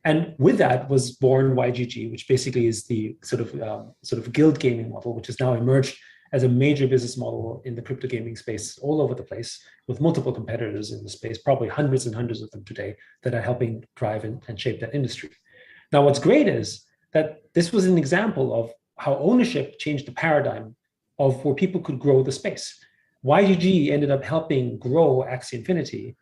And with that was born YGG, which basically is the sort of guild gaming model, which has now emerged as a major business model in the crypto gaming space all over the place, with multiple competitors in the space, probably hundreds and hundreds of them today that are helping drive and shape that industry. Now, what's great is that this was an example of how ownership changed the paradigm of where people could grow the space. YGG ended up helping grow Axie Infinity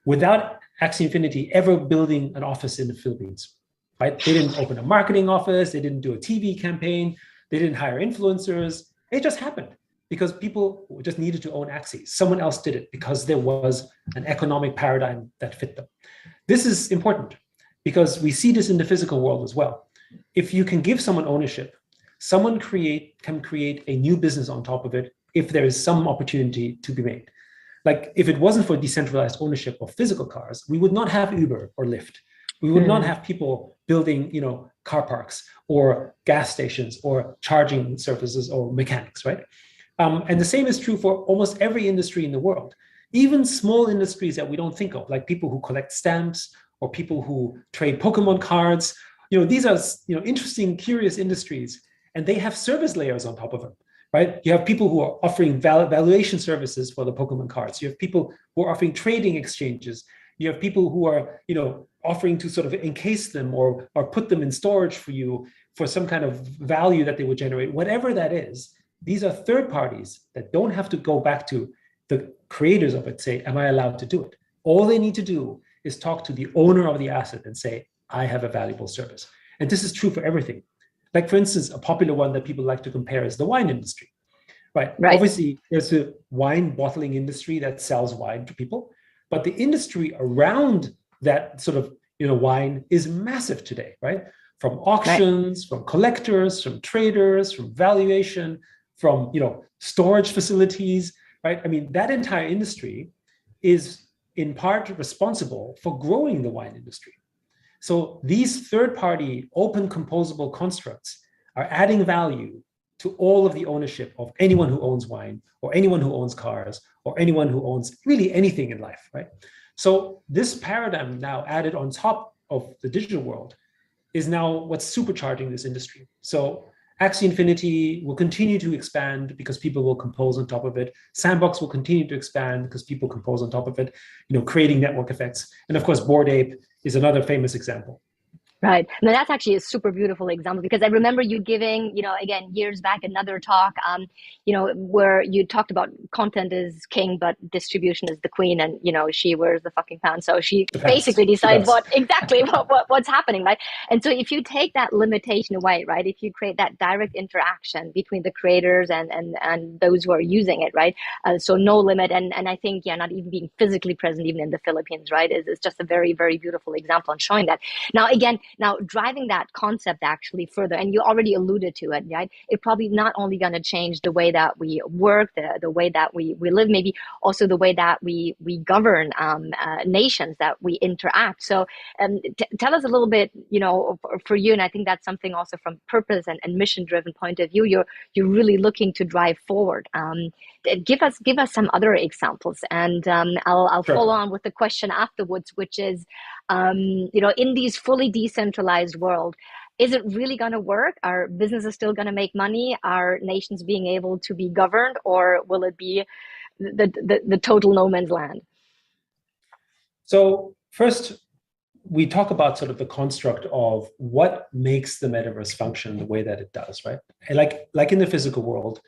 without Axie Infinity ever building an office in the Philippines. right? They didn't open a marketing office. They didn't do a TV campaign. They didn't hire influencers. It just happened because people just needed to own Axes. Someone else did it because there was an economic paradigm that fit them. This is important because we see this in the physical world as well. If you can give someone ownership, someone can create a new business on top of it if there is some opportunity to be made. Like if it wasn't for decentralized ownership of physical cars, we would not have Uber or Lyft. We would not have people building, car parks or gas stations or charging services or mechanics, right? And the same is true for almost every industry in the world, even small industries that we don't think of, like people who collect stamps or people who trade Pokemon cards. These are interesting, curious industries, and they have service layers on top of them, right? You have people who are offering valuation services for the Pokemon cards. You have people who are offering trading exchanges. You have people who are, offering to sort of encase them or put them in storage for you for some kind of value that they would generate. Whatever that is, these are third parties that don't have to go back to the creators of it, say, am I allowed to do it? All they need to do is talk to the owner of the asset and say, I have a valuable service. And this is true for everything. Like, for instance, a popular one that people like to compare is the wine industry, right? Obviously, there's a wine bottling industry that sells wine to people, but the industry around that sort of, wine is massive today, right? From auctions, from collectors, from traders, from valuation, from, storage facilities, right? I mean, that entire industry is in part responsible for growing the wine industry. So these third-party open composable constructs are adding value to all of the ownership of anyone who owns wine or anyone who owns cars or anyone who owns really anything in life, right? So this paradigm now added on top of the digital world is now what's supercharging this industry. So Axie Infinity will continue to expand because people will compose on top of it. Sandbox will continue to expand because people compose on top of it, creating network effects. And of course, Bored Ape is another famous example. Right. Now that's actually a super beautiful example because I remember you giving, again, years back, another talk, where you talked about content is king, but distribution is the queen. And, she wears the fucking pants. So she basically decides what's happening, right? And so if you take that limitation away, right, if you create that direct interaction between the creators and those who are using it, right? So no limit. And I think, not even being physically present, even in the Philippines, right, is just a very, very beautiful example on showing that. Now, driving that concept actually further, and you already alluded to it, right? It probably not only going to change the way that we work, the way that we live, maybe also the way that we govern nations, that we interact. So tell us a little bit, for you, and I think that's something also from purpose and mission-driven point of view, you're really looking to drive forward. Give us some other examples, and I'll follow on with the question afterwards, which is, in these fully decentralized world, is it really going to work? Are businesses still going to make money? Are nations being able to be governed, or will it be the total no man's land? So first, we talk about sort of the construct of what makes the metaverse function the way that it does, right? And like in the physical world,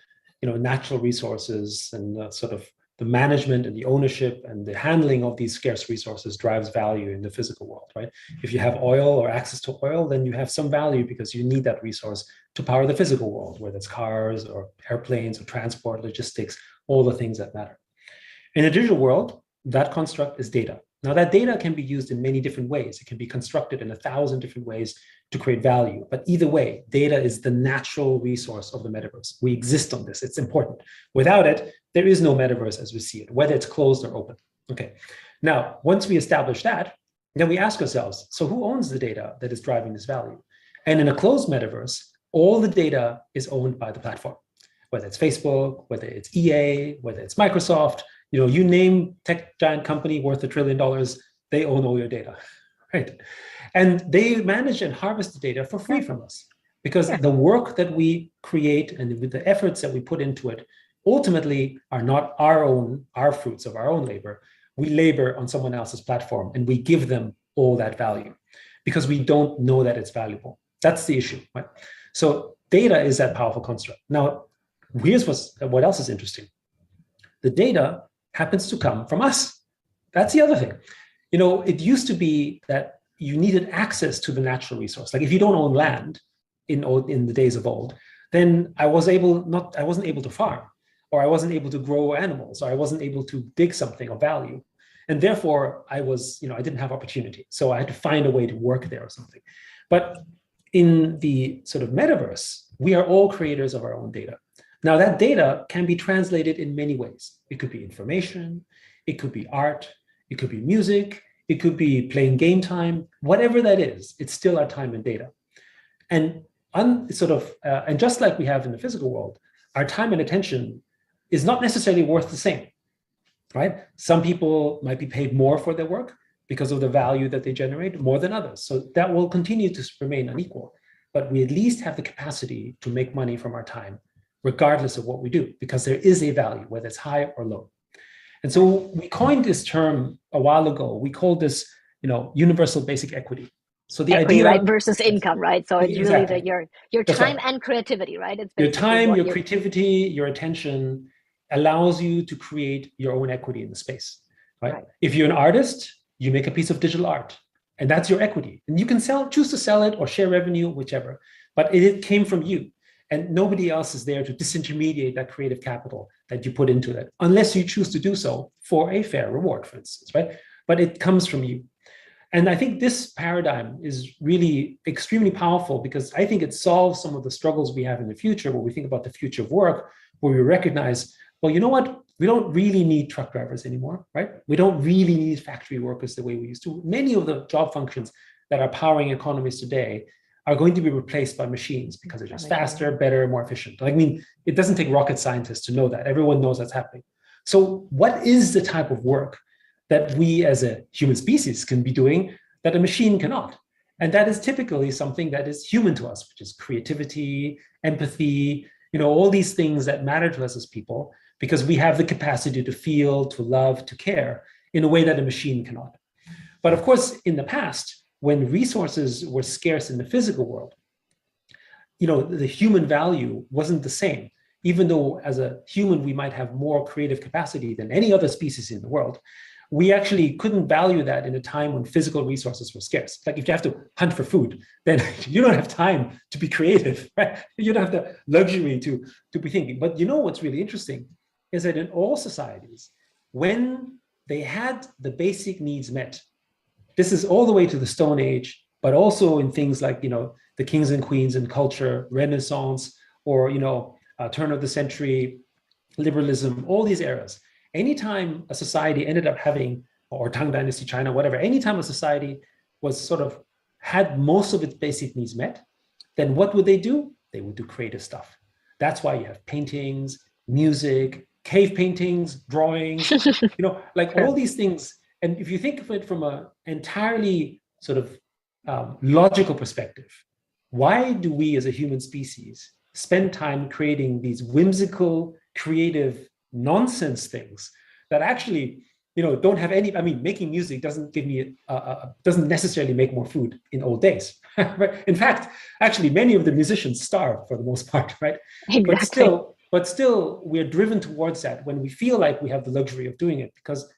natural resources and sort of the management and the ownership and the handling of these scarce resources drives value in the physical world, right? If you have oil or access to oil, then you have some value because you need that resource to power the physical world, whether it's cars or airplanes or transport, logistics, all the things that matter. In the digital world, that construct is data. Now, that data can be used in many different ways. It can be constructed in 1,000 different ways to create value. But either way, data is the natural resource of the metaverse. We exist on this. It's important. Without it, there is no metaverse as we see it, whether it's closed or open. Okay. Now, once we establish that, then we ask ourselves, so who owns the data that is driving this value? And in a closed metaverse, all the data is owned by the platform, whether it's Facebook, whether it's EA, whether it's Microsoft, you name tech giant company worth $1 trillion, they own all your data, right? And they manage and harvest the data for free from us because the work that we create and with the efforts that we put into it ultimately are not our fruits of our own labor. We labor on someone else's platform and we give them all that value because we don't know that it's valuable. That's the issue, right? So data is that powerful construct. Now, here's what else is interesting. The data happens to come from us. That's the other thing. It used to be that you needed access to the natural resource. Like if you don't own land in the days of old, then I wasn't able to farm, or I wasn't able to grow animals, or I wasn't able to dig something of value. And therefore I didn't have opportunity. So I had to find a way to work there or something. But in the sort of metaverse, we are all creators of our own data. Now that data can be translated in many ways. It could be information, it could be art, it could be music, it could be playing game time, whatever that is, it's still our time and data. And and just like we have in the physical world, our time and attention is not necessarily worth the same, right? Some people might be paid more for their work because of the value that they generate more than others. So that will continue to remain unequal, but we at least have the capacity to make money from our time, regardless of what we do, because there is a value, whether it's high or low. And so we coined this term a while ago. We called this, universal basic equity. So the equity, idea, right, versus income, right? So it's exactly, really your time and creativity, right? It's your time, your you... creativity, your attention allows you to create your own equity in the space, right? If you're an artist, you make a piece of digital art, and that's your equity. And you can choose to sell it or share revenue, whichever, but it came from you. And nobody else is there to disintermediate that creative capital that you put into it, unless you choose to do so for a fair reward, for instance, right? But it comes from you. And I think this paradigm is really extremely powerful, because I think it solves some of the struggles we have in the future, where we think about the future of work, where we recognize, well, you know what? We don't really need truck drivers anymore, right? We don't really need factory workers the way we used to. Many of the job functions that are powering economies today are going to be replaced by machines, because they're just faster, better, more efficient. I mean, it doesn't take rocket scientists to know that. Everyone knows that's happening. So what is the type of work that we as a human species can be doing that a machine cannot? And that is typically something that is human to us, which is creativity, empathy, all these things that matter to us as people, because we have the capacity to feel, to love, to care in a way that a machine cannot. But of course, in the past, when resources were scarce in the physical world, the human value wasn't the same. Even though as a human, we might have more creative capacity than any other species in the world, we actually couldn't value that in a time when physical resources were scarce. Like if you have to hunt for food, then you don't have time to be creative, right? You don't have the luxury to be thinking. But what's really interesting is that in all societies, when they had the basic needs met, this is all the way to the Stone Age, but also in things like, the kings and queens and culture, Renaissance, or, turn of the century, liberalism, all these eras. Anytime a society ended up having, or Tang Dynasty China, whatever, anytime a society was had most of its basic needs met, then what would they do? They would do creative stuff. That's why you have paintings, music, cave paintings, drawings, all these things. And if you think of it from an entirely logical perspective, why do we as a human species spend time creating these whimsical, creative, nonsense things that actually, don't have any? I mean, making music doesn't give me doesn't necessarily make more food in old days. Right? In fact, actually, many of the musicians starve for the most part, right? Exactly. But still, we're driven towards that when we feel like we have the luxury of doing it, because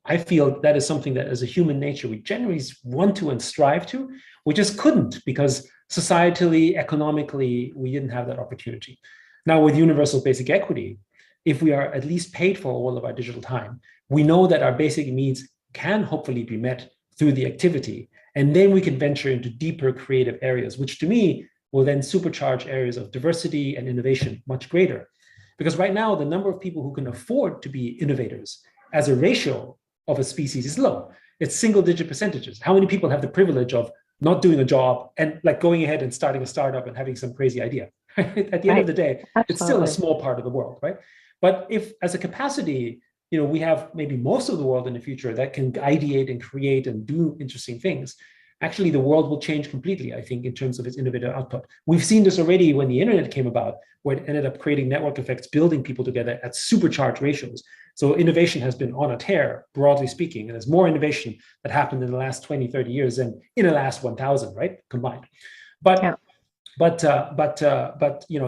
I feel that is something that as a human nature, we generally want to and strive to. We just couldn't, because societally, economically, we didn't have that opportunity. Now with universal basic equity, if we are at least paid for all of our digital time, we know that our basic needs can hopefully be met through the activity. And then we can venture into deeper creative areas, which to me will then supercharge areas of diversity and innovation much greater. Because right now, the number of people who can afford to be innovators as a ratio of a species is low. It's single-digit percentages. How many people have the privilege of not doing a job and going ahead and starting a startup and having some crazy idea? At the end of the day, Absolutely. It's still a small part of the world, right? But if as a capacity, we have maybe most of the world in the future that can ideate and create and do interesting things, actually the world will change completely, I think, in terms of its innovative output. We've seen this already when the internet came about, where it ended up creating network effects, building people together at supercharged ratios. So innovation has been on a tear, broadly speaking, and there's more innovation that happened in the last 20, 30 years than in the last 1,000, right, combined. But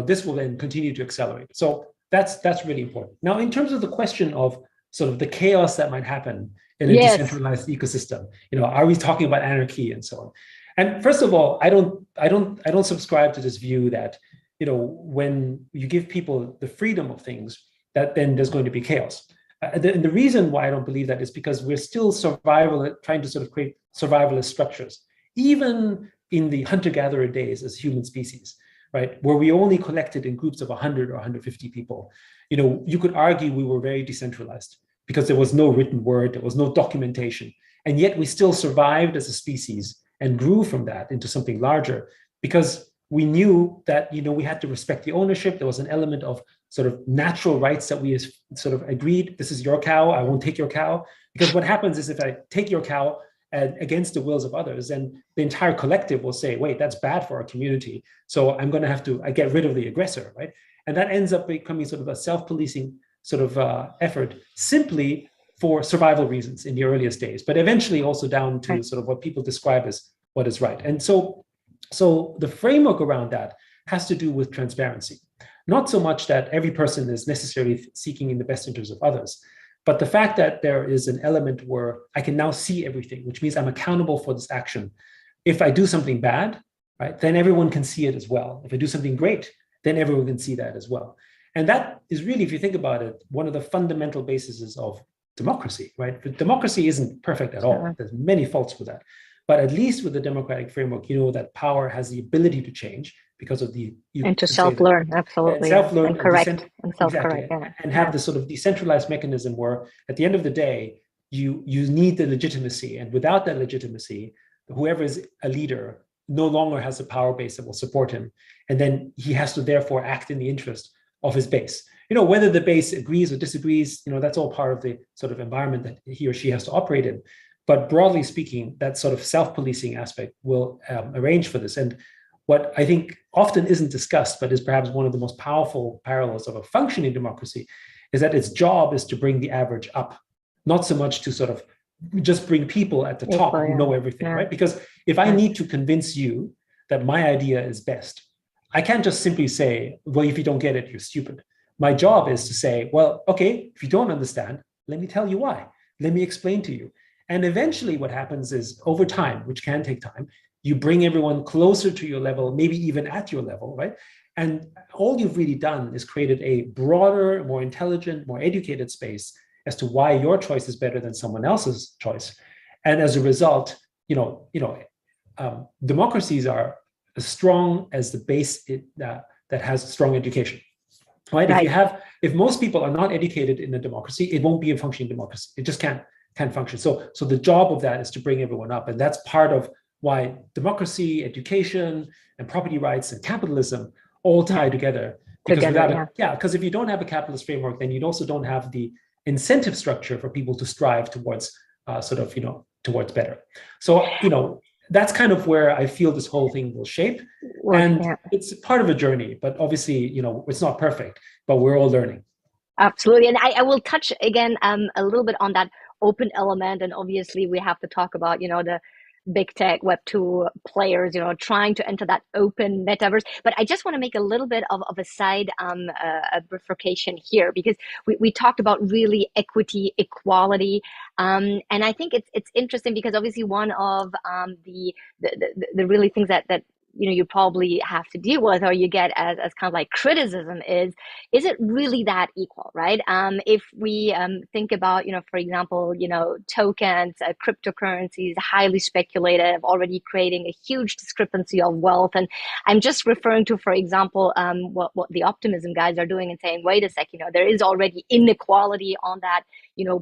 this will then continue to accelerate. So that's really important. Now, in terms of the question of the chaos that might happen in a Yes. decentralized ecosystem? Are we talking about anarchy and so on? And first of all, I don't subscribe to this view that, when you give people the freedom of things, that then there's going to be chaos. The reason why I don't believe that is because we're still trying to sort of create survivalist structures, even in the hunter-gatherer days as human species, right? Where we only collected in groups of 100 or 150 people. You could argue we were very decentralized because there was no written word, there was no documentation, and yet we still survived as a species and grew from that into something larger because we knew that, we had to respect the ownership. There was an element of sort of natural rights that we sort of agreed, this is your cow, I won't take your cow. Because what happens is if I take your cow against the wills of others, then the entire collective will say, wait, that's bad for our community. So I'm going to have to get rid of the aggressor, right? And that ends up becoming sort of a self-policing sort of effort simply for survival reasons in the earliest days, but eventually also down to sort of what people describe as what is right. And so the framework around that has to do with transparency. Not so much that every person is necessarily seeking in the best interest of others, but the fact that there is an element where I can now see everything, which means I'm accountable for this action. If I do something bad, right, then everyone can see it as well. If I do something great, then everyone can see that as well. And that is really, if you think about it, one of the fundamental bases of democracy, right? But democracy isn't perfect at all. There's many faults with that. But at least with the democratic framework, that power has the ability to change because of and to self-learn, absolutely, self-learn and correct and self-correct, exactly. And have this sort of decentralized mechanism where, at the end of the day, you need the legitimacy, and without that legitimacy, whoever is a leader no longer has a power base that will support him, and then he has to therefore act in the interest of his base. Whether the base agrees or disagrees, that's all part of the sort of environment that he or she has to operate in. But broadly speaking, that sort of self-policing aspect will arrange for this. And what I think often isn't discussed, but is perhaps one of the most powerful parallels of a functioning democracy, is that its job is to bring the average up, not so much to sort of just bring people at the top who know everything, right? Because if I need to convince you that my idea is best, I can't just simply say, well, if you don't get it, you're stupid. My job is to say, well, okay, if you don't understand, let me tell you why. Let me explain to you. And eventually what happens is, over time, which can take time, you bring everyone closer to your level, maybe even at your level, right? And all you've really done is created a broader, more intelligent, more educated space as to why your choice is better than someone else's choice. And as a result, democracies are as strong as the base that has strong education, right? If most people are not educated in a democracy, it won't be a functioning democracy. It just can't function. So the job of that is to bring everyone up. And that's part of why democracy, education, and property rights and capitalism all tie together. Because because if you don't have a capitalist framework, then you also don't have the incentive structure for people to strive towards towards better. So, that's kind of where I feel this whole thing will shape. It's part of a journey, but obviously, it's not perfect, but we're all learning. Absolutely. And I will touch again a little bit on that open element. And obviously we have to talk about, the big tech Web2 players, trying to enter that open metaverse. But I just want to make a little bit of a side a bifurcation here, because we talked about really equity, equality. And I think it's interesting because obviously one of the really things that you probably have to deal with, or you get as kind of like criticism is it really that equal, right? If we think about, for example, tokens, cryptocurrencies, highly speculative, already creating a huge discrepancy of wealth. And I'm just referring to, for example, what the optimism guys are doing and saying, wait a sec, there is already inequality on that,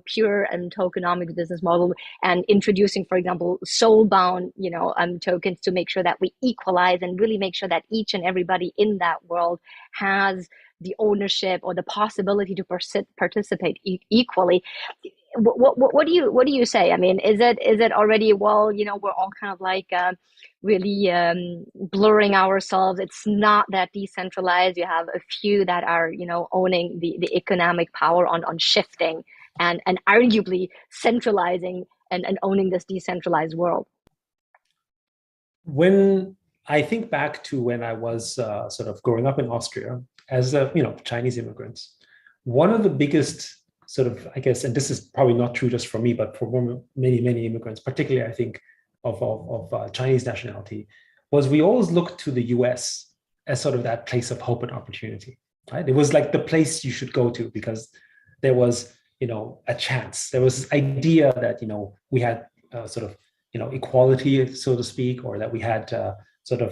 pure and tokenomics business model, and introducing, for example, soul-bound, tokens to make sure that we equalize and really make sure that each and everybody in that world has the ownership or the possibility to participate equally. What do you say? I mean, is it already, well, we're all kind of like really blurring ourselves. It's not that decentralized. You have a few that are, owning the economic power on shifting and arguably centralizing and owning this decentralized world. When I think back to when I was sort of growing up in Austria as Chinese immigrants, one of the biggest sort of, I guess, and this is probably not true just for me, but for many immigrants, particularly I think of Chinese nationality, was we always looked to the US as sort of that place of hope and opportunity, right? It was like the place you should go to because there was, a chance. There was this idea that, we had sort of, equality, so to speak, or that we had sort of,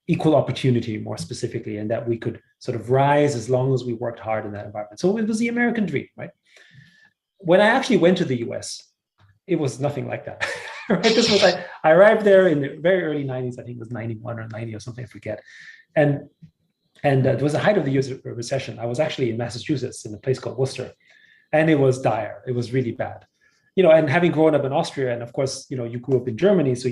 equal opportunity more specifically, and that we could sort of rise as long as we worked hard in that environment. So it was the American dream, right? When I actually went to the US, it was nothing like that. Right? This was like, I arrived there in the very early 90s, I think it was 91 or 90 or something, I forget. And it was the height of the US recession. I was actually in Massachusetts in a place called Worcester, and it was dire. It was really bad. And having grown up in Austria, and of course, you grew up in Germany, so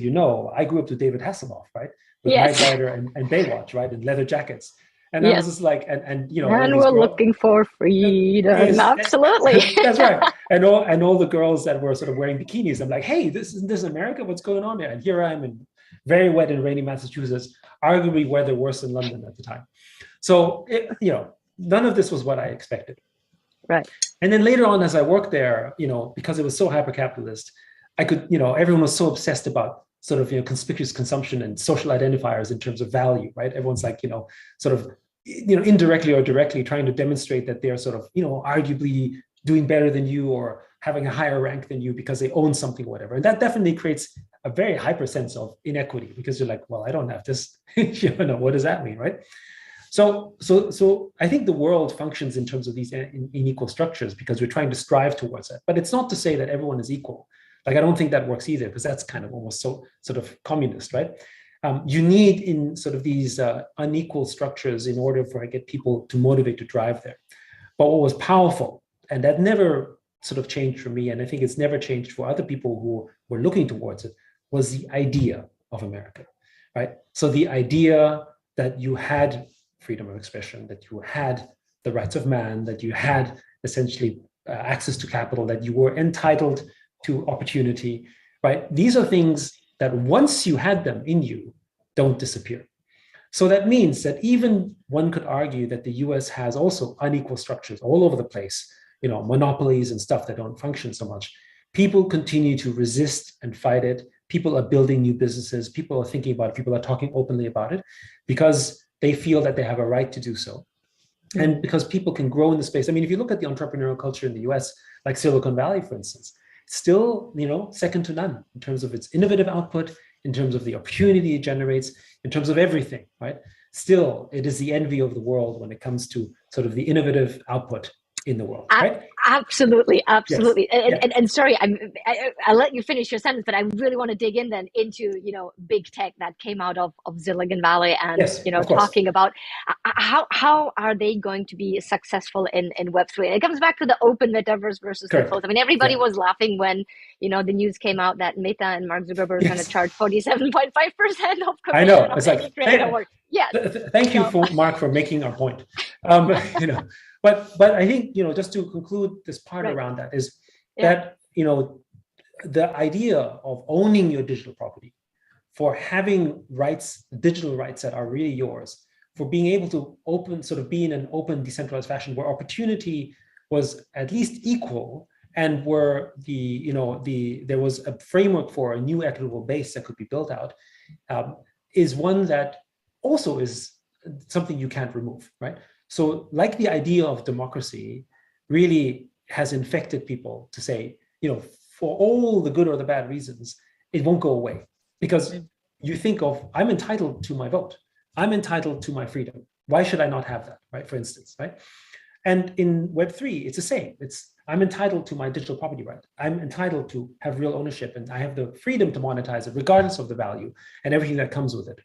I grew up to David Hasselhoff, right? With Yes. Knight Rider and Baywatch, right? And leather jackets. And Yes. I was just like, and we're looking for freedom. Yes, absolutely. That's right. And all the girls that were sort of wearing bikinis, I'm like, hey, this is America. What's going on there? And here I am in very wet and rainy Massachusetts, arguably weather worse than London at the time. So none of this was what I expected. Right. And then later on, as I worked there, because it was so hyper-capitalist, I could, everyone was so obsessed about sort of, conspicuous consumption and social identifiers in terms of value, right? Everyone's like, sort of, indirectly or directly trying to demonstrate that they're sort of, arguably doing better than you or having a higher rank than you because they own something or whatever. And that definitely creates a very hyper sense of inequity because you're like, well, I don't have this, what does that mean, right? So I think the world functions in terms of these unequal structures because we're trying to strive towards it. But it's not to say that everyone is equal. Like, I don't think that works either because that's kind of almost so sort of communist, right? You need in sort of these unequal structures in order for get people to motivate to drive there. But what was powerful, and that never sort of changed for me, and I think it's never changed for other people who were looking towards it, was the idea of America, right? So the idea that you had freedom of expression, that you had the rights of man, that you had essentially access to capital, that you were entitled to opportunity, right? These are things that once you had them in you, don't disappear. So that means that even one could argue that the US has also unequal structures all over the place, monopolies and stuff that don't function so much. People continue to resist and fight it. People are building new businesses. People are thinking about it. People are talking openly about it because they feel that they have a right to do so. And because people can grow in the space. I mean, if you look at the entrepreneurial culture in the US, like Silicon Valley, for instance, still, second to none in terms of its innovative output, in terms of the opportunity it generates, in terms of everything, right? Still, it is the envy of the world when it comes to sort of the innovative output in the world, right? Absolutely. Yes. And sorry, I'll let you finish your sentence, but I really want to dig in then into, big tech that came out of Silicon Valley and, Yes, talking about how are they going to be successful in Web3? And it comes back to the open metaverse versus the closed. I mean, everybody was laughing when, the news came out that Meta and Mark Zuckerberg are going to charge 47.5% of commission. I know. Of it's like, thank you, Mark, for making our point. But I think, just to conclude this part around that is that, the idea of owning your digital property, for having rights, digital rights that are really yours, for being able to be in an open, decentralized fashion where opportunity was at least equal and where there was a framework for a new equitable base that could be built out, is one that also is something you can't remove, right? So like the idea of democracy really has infected people to say, for all the good or the bad reasons, it won't go away because you think of, I'm entitled to my vote. I'm entitled to my freedom. Why should I not have that, right? For instance, right? And in Web3, it's the same. I'm entitled to my digital property right. I'm entitled to have real ownership and I have the freedom to monetize it regardless of the value and everything that comes with it.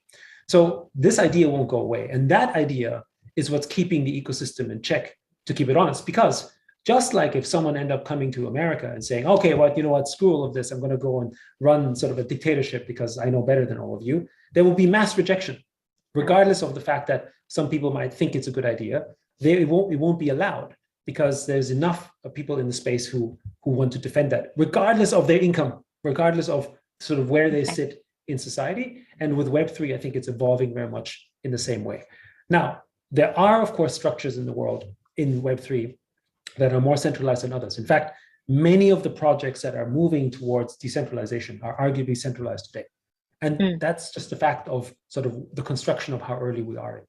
So this idea won't go away. And that idea is what's keeping the ecosystem in check, to keep it honest. Because just like if someone end up coming to America and saying, okay, well, you know what, screw all of this, I'm going to go and run sort of a dictatorship because I know better than all of you, there will be mass rejection, regardless of the fact that some people might think it's a good idea. It won't be allowed because there's enough of people in the space who want to defend that, regardless of their income, regardless of sort of where they sit in society. And with Web3, I think it's evolving very much in the same way. Now, there are, of course, structures in the world in Web3 that are more centralized than others. In fact, many of the projects that are moving towards decentralization are arguably centralized today. And that's just a fact of sort of the construction of how early we are in.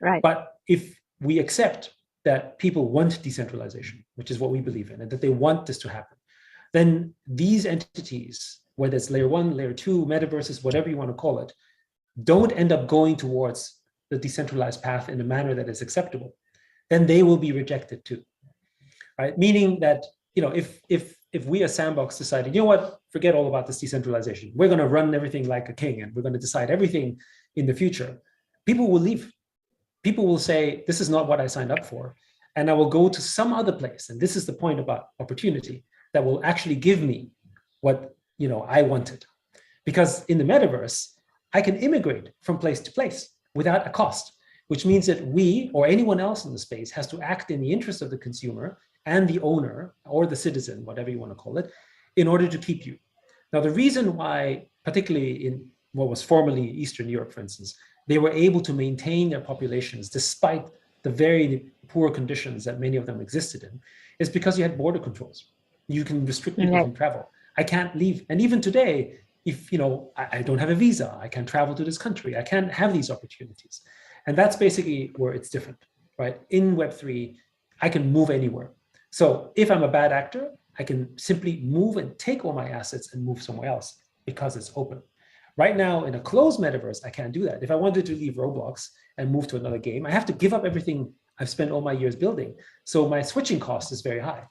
Right. But if we accept that people want decentralization, which is what we believe in, and that they want this to happen, then these entities, whether it's layer 1, layer 2, metaverses, whatever you want to call it, don't end up going towards the decentralized path in a manner that is acceptable, then they will be rejected too. Right? Meaning that, if we as Sandbox decided, forget all about this decentralization, we're going to run everything like a king and we're going to decide everything in the future, people will leave. People will say, this is not what I signed up for, and I will go to some other place. And this is the point about opportunity, that will actually give me what I wanted. Because in the metaverse, I can immigrate from place to place without a cost, which means that we or anyone else in the space has to act in the interest of the consumer and the owner or the citizen, whatever you want to call it, in order to keep you. Now, the reason why, particularly in what was formerly Eastern Europe, for instance, they were able to maintain their populations despite the very poor conditions that many of them existed in, is because you had border controls. You can restrict people from travel. I can't leave. And even today, if I don't have a visa, I can't travel to this country, I can't have these opportunities. And that's basically where it's different, right? In Web3, I can move anywhere. So if I'm a bad actor, I can simply move and take all my assets and move somewhere else because it's open. Right now, in a closed metaverse, I can't do that. If I wanted to leave Roblox and move to another game, I have to give up everything I've spent all my years building. So my switching cost is very high.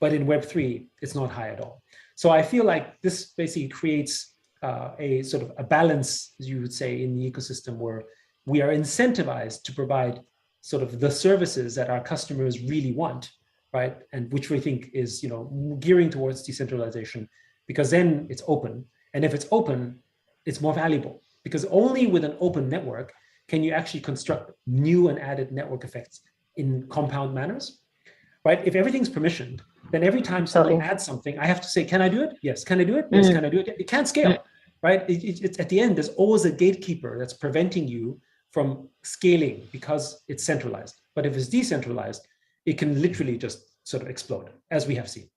But in Web3, it's not high at all. So I feel like this basically creates a sort of a balance, as you would say, in the ecosystem where we are incentivized to provide sort of the services that our customers really want, right? And which we think is, gearing towards decentralization, because then it's open. And if it's open, it's more valuable, because only with an open network can you actually construct new and added network effects in compound manners, right? If everything's permissioned, then every time someone adds something, I have to say, can I do it? Yes. Can I do it? Yes. Can I do it? It can't scale, right? It's at the end, there's always a gatekeeper that's preventing you from scaling because it's centralized. But if it's decentralized, it can literally just sort of explode, as we have seen.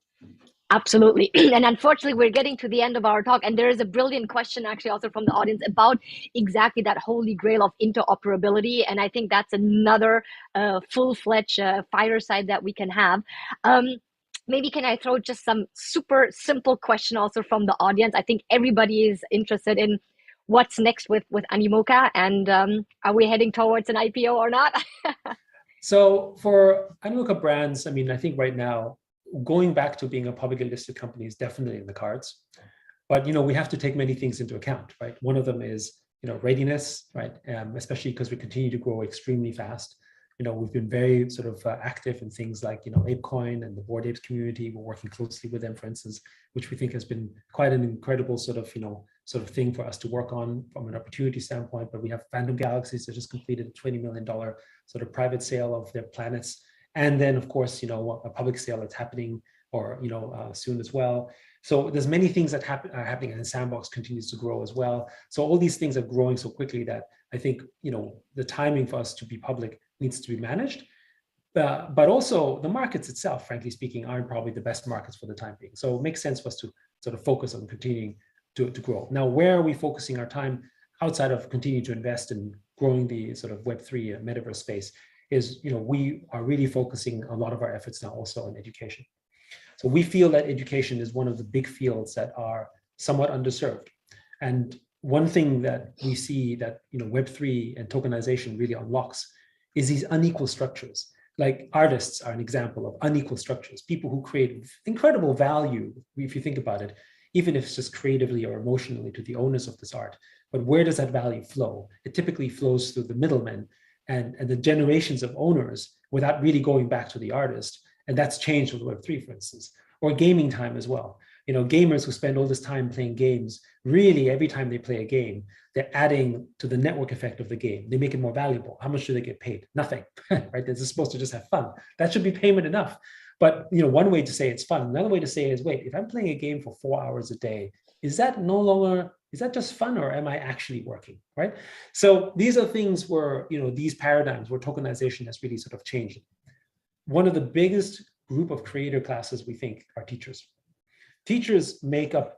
Absolutely. And unfortunately, we're getting to the end of our talk. And there is a brilliant question actually also from the audience about exactly that holy grail of interoperability. And I think that's another full-fledged fireside that we can have. Maybe can I throw just some super simple question also from the audience? I think everybody is interested in what's next with Animoca, and are we heading towards an IPO or not? So for Animoca brands, I think right now, going back to being a publicly listed company is definitely in the cards. But we have to take many things into account, right? One of them is readiness, right? Especially because we continue to grow extremely fast. We've been very sort of active in things like ApeCoin and the Bored Apes community. We're working closely with them, for instance, which we think has been quite an incredible sort of thing for us to work on from an opportunity standpoint. But we have Phantom Galaxies that just completed a $20 million sort of private sale of their planets. And then, of course, a public sale that's happening or soon as well. So there's many things that are happening, and Sandbox continues to grow as well. So all these things are growing so quickly that I think the timing for us to be public needs to be managed. But also the markets itself, frankly speaking, aren't probably the best markets for the time being. So it makes sense for us to sort of focus on continuing to grow. Now, where are we focusing our time outside of continuing to invest in growing the sort of Web3 metaverse space? Is we are really focusing a lot of our efforts now also on education. So we feel that education is one of the big fields that are somewhat underserved. And one thing that we see that Web3 and tokenization really unlocks is these unequal structures. Like artists are an example of unequal structures, people who create incredible value, if you think about it, even if it's just creatively or emotionally to the owners of this art. But where does that value flow? It typically flows through the middlemen and the generations of owners without really going back to the artist. And that's changed with Web3, for instance, or gaming time as well. Gamers who spend all this time playing games, really every time they play a game, they're adding to the network effect of the game. They make it more valuable. How much do they get paid? Nothing, right? They're supposed to just have fun. That should be payment enough. But one way to say it's fun, another way to say is, wait, if I'm playing a game for 4 hours a day, is that just fun, or am I actually working, right? So these are things where, these paradigms where tokenization has really sort of changed. One of the biggest group of creator classes we think are teachers. Teachers make up,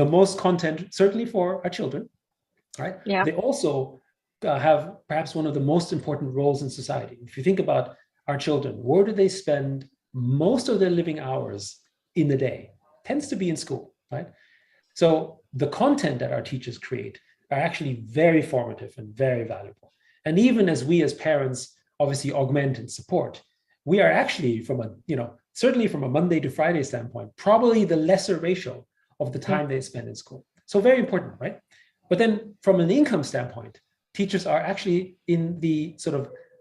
the most content, certainly for our children, right? Yeah. They also have perhaps one of the most important roles in society. If you think about our children, where do they spend most of their living hours in the day? Tends to be in school, right? So the content that our teachers create are actually very formative and very valuable. And even as we as parents obviously augment and support, we are actually certainly from a Monday to Friday standpoint, probably the lesser ratio of the time they spend in school. So very important, right? But then from an income standpoint, teachers are actually in the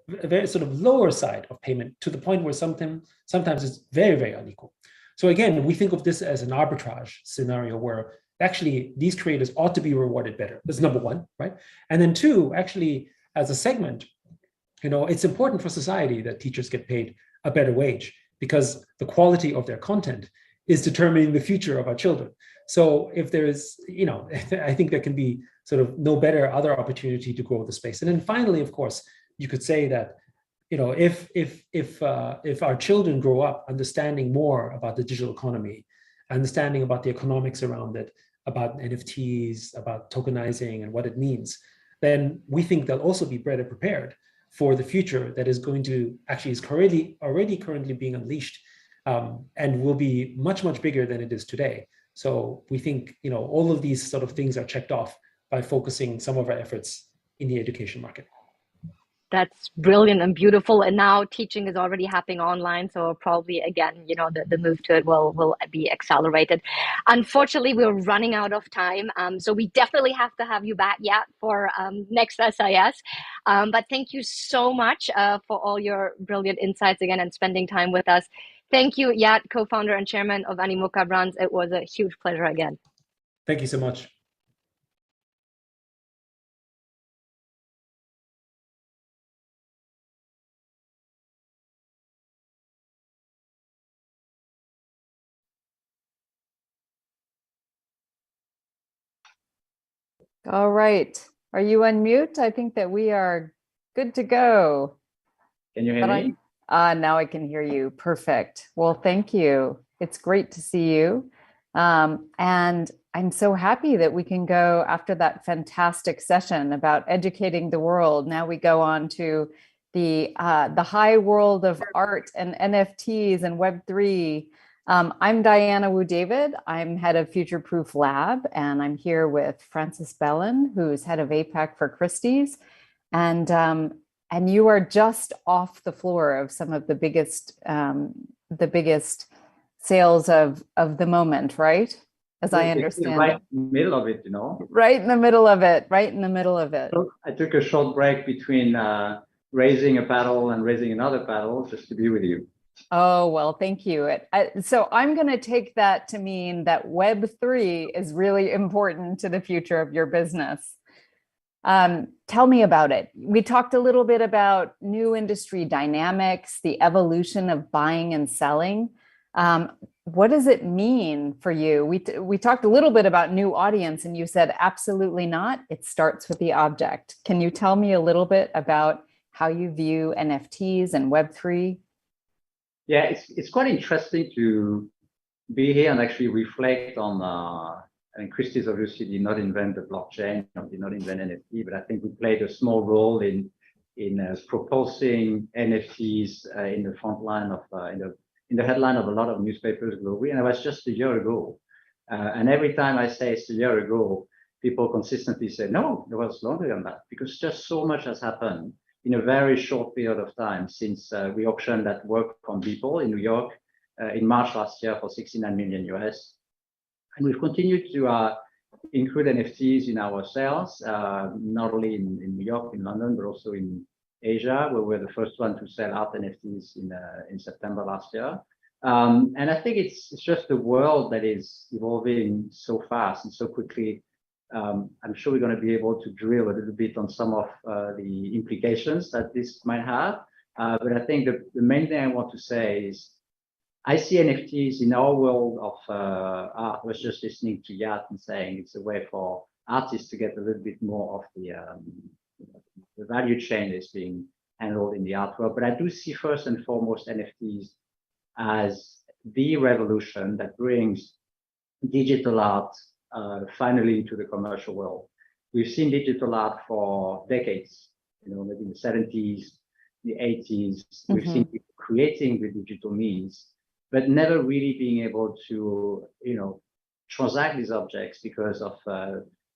very lower side of payment, to the point where sometimes it's very, very unequal. So again, we think of this as an arbitrage scenario where actually these creators ought to be rewarded better. That's number one, right? And then two, actually, as a segment, it's important for society that teachers get paid a better wage, because the quality of their content is determining the future of our children. So if there is, I think there can be no better other opportunity to grow the space. And then finally, of course, you could say that, if our children grow up understanding more about the digital economy, understanding about the economics around it, about NFTs, about tokenizing and what it means, then we think they'll also be better prepared for the future that is going to is already currently being unleashed, and will be much, much bigger than it is today. So we think, all of these sort of things are checked off by focusing some of our efforts in the education market. That's brilliant and beautiful. And now teaching is already happening online. So probably, again, the move to it will be accelerated. Unfortunately, we're running out of time. So we definitely have to have you back, Yat, for next SIS. But thank you so much for all your brilliant insights again and spending time with us. Thank you, Yat, co-founder and chairman of Animoca Brands. It was a huge pleasure again. Thank you so much. All right. Are you on mute? I think that we are good to go. Can you hear me? Now I can hear you. Perfect. Well, thank you. It's great to see you. And I'm so happy that we can go after that fantastic session about educating the world. Now we go on to the high world of art and NFTs and Web3. I'm Diana Wu David. I'm head of Future Proof Lab, and I'm here with Francis Bellin, who's head of APAC for Christie's. And you are just off the floor of some of the biggest sales of the moment, right? As I understand. Right in the middle of it, Right in the middle of it, right in the middle of it. So I took a short break between raising a paddle and raising another paddle just to be with you. Oh, well, thank you. So I'm going to take that to mean that Web3 is really important to the future of your business. Tell me about it. We talked a little bit about new industry dynamics, the evolution of buying and selling. What does it mean for you? We talked a little bit about new audience, and you said absolutely not. It starts with the object. Can you tell me a little bit about how you view NFTs and Web3? Yeah, it's quite interesting to be here and actually reflect on. I mean, Christie's obviously did not invent the blockchain, did not invent NFT, but I think we played a small role in propulsing NFTs in the front line of in the headline of a lot of newspapers globally. And it was just a year ago. And every time I say it's a year ago, people consistently say, no, it was longer than that, because just so much has happened in a very short period of time since we auctioned that work from Beeple in New York in March last year for $69 million US. And we've continued to include NFTs in our sales, not only in New York, in London, but also in Asia, where we're the first one to sell art NFTs in September last year. And I think it's just the world that is evolving so fast and so quickly. I'm sure we're going to be able to drill a little bit on some of the implications that this might have. But I think the main thing I want to say is I see NFTs in our world of art. I was just listening to Yat and saying it's a way for artists to get a little bit more of the value chain that's being handled in the art world. But I do see first and foremost NFTs as the revolution that brings digital art finally into the commercial world. We've seen digital art for decades, maybe in the 70s, the 80s. We've seen people creating with digital means, but never really being able to, transact these objects because of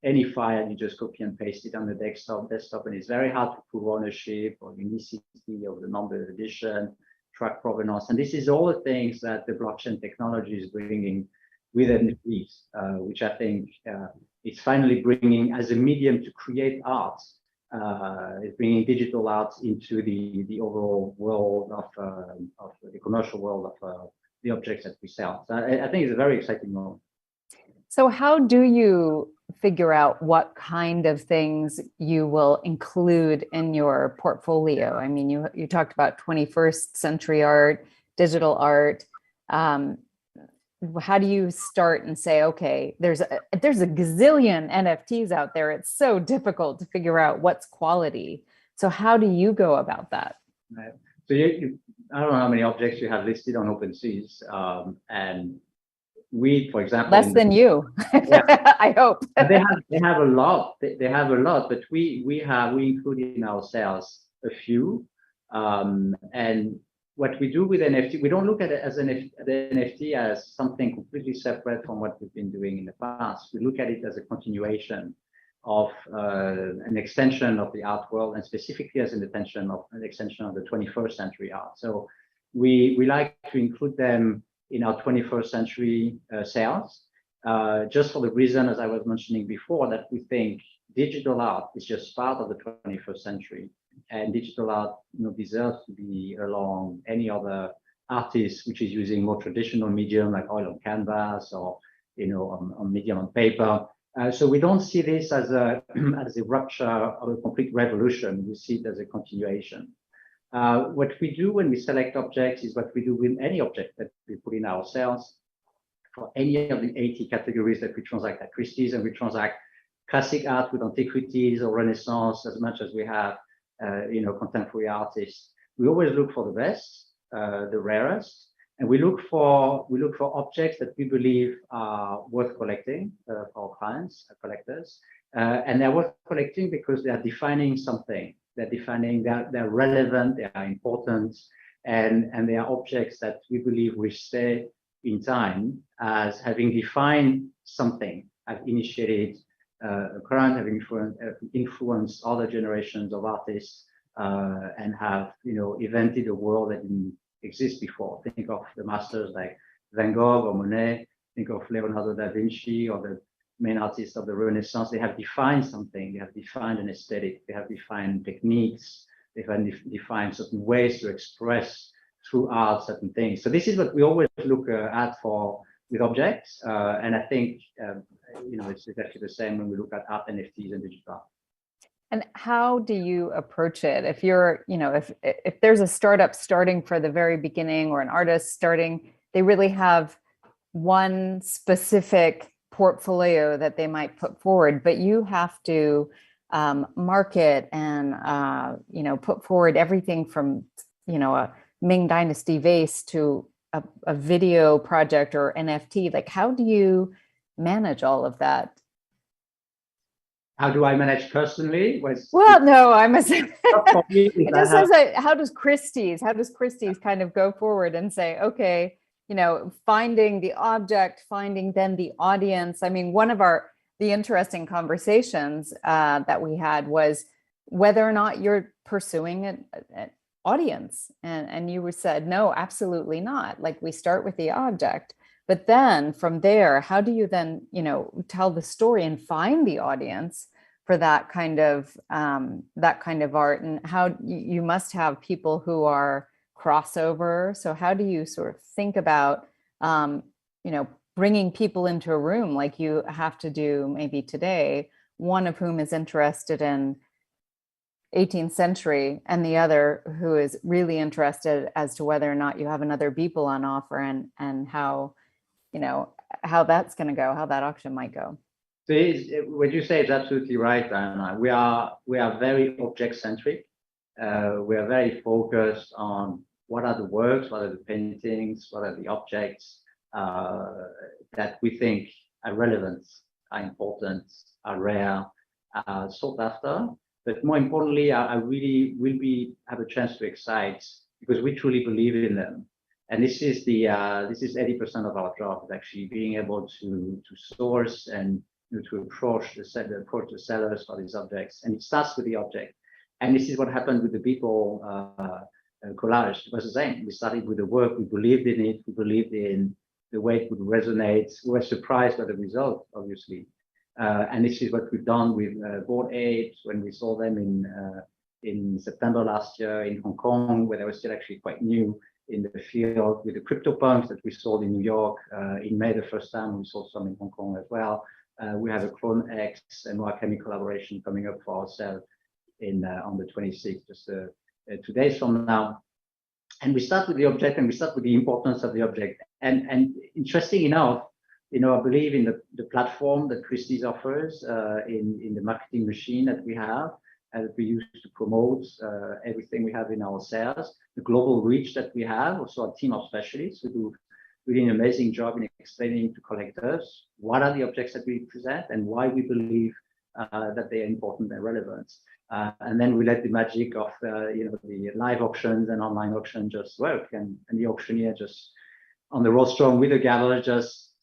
any file. You just copy and paste it on the desktop, and it's very hard to prove ownership or unicity of the number of edition, track provenance. And this is all the things that the blockchain technology is bringing with NFTs, which I think is finally bringing as a medium to create art. It's bringing digital art into the overall world of the commercial world of the objects that we sell. So I think it's a very exciting moment. So how do you figure out what kind of things you will include in your portfolio? I mean, you talked about 21st century art, digital art. How do you start and say, okay, there's a gazillion NFTs out there. It's so difficult to figure out what's quality. So how do you go about that? Right. So I don't know how many objects you have listed on OpenSeas, and we, for example, less than you. Yeah. I hope. They have a lot. They have a lot, but we include in ourselves a few, and what we do with NFT, we don't look at it as the NFT as something completely separate from what we've been doing in the past. We look at it as a continuation of an extension of the art world, and specifically as an extension of the 21st century art. So we like to include them in our 21st century sales, just for the reason, as I was mentioning before, that we think digital art is just part of the 21st century. And digital art, deserves to be along any other artist which is using more traditional medium like oil on canvas or on medium on paper. So we don't see this as a rupture or a complete revolution. We see it as a continuation. What we do when we select objects is what we do with any object that we put in our sales. For any of the 80 categories that we transact at Christie's, and we transact classic art with antiquities or Renaissance as much as we have contemporary artists. We always look for the best, the rarest, and we look for objects that we believe are worth collecting for our clients, collectors, and they're worth collecting because they are defining something. They're relevant, they are important, and they are objects that we believe will stay in time as having defined something, have initiated a current, having influenced other generations of artists, and have invented a world that didn't exist before. Think of the masters like Van Gogh or Monet. Think of Leonardo da Vinci or the main artists of the Renaissance. They have defined something. They have defined an aesthetic. They have defined techniques. They have defined certain ways to express through art certain things. So this is what we always look at with objects, and I think it's exactly the same when we look at art, NFTs, and digital art. And how do you approach it? If you're, if there's a startup starting for the very beginning, or an artist starting, they really have one specific portfolio that they might put forward, but you have to market and put forward everything from a Ming Dynasty vase to a video project or NFT. Like, how do you manage all of that? How do I manage personally? Well, no, I'm a. It just says, how does Christie's kind of go forward and say, okay, finding the object, finding then the audience. I mean, one of the interesting conversations that we had was whether or not you're pursuing an audience, and you said no, absolutely not. Like, we start with the object, but then from there, how do you then tell the story and find the audience for that kind of art? And how you must have people who are crossover. So how do you sort of think about bringing people into a room like you have to do maybe today, one of whom is interested in 18th century and the other who is really interested as to whether or not you have another Beeple on offer, and how that's going to go, how that auction might go. So what you say is absolutely right, Diana. We are very object centric. We are very focused on what are the works, what are the paintings, what are the objects that we think are relevant, are important, are rare, are sought after. But more importantly, I really will have a chance to excite because we truly believe in them. And this is 80% of our job, is actually being able to source and to approach the sellers for these objects. And it starts with the object. And this is what happened with the people collage. It was the same. We started with the work, we believed in it, we believed in the way it would resonate. We were surprised by the result, obviously. And this is what we've done with Bored Apes when we saw them in September last year in Hong Kong, where they were still actually quite new in the field, with the CryptoPunks that we sold in New York in May the first time. We sold some in Hong Kong as well. We have a Clone X and Murakami collaboration coming up for ourselves on the 26th, just 2 days from now. And we start with the object, and we start with the importance of the object. And interesting enough, I believe in the platform that Christie offers, in the marketing machine that we have, and that we use to promote everything we have in our sales, the global reach that we have, also a team of specialists who do really an amazing job in explaining to collectors what are the objects that we present and why we believe that they are important and relevant. And then we let the magic of the live auctions and online auction just work, and the auctioneer just on the rostrum with a gavel, just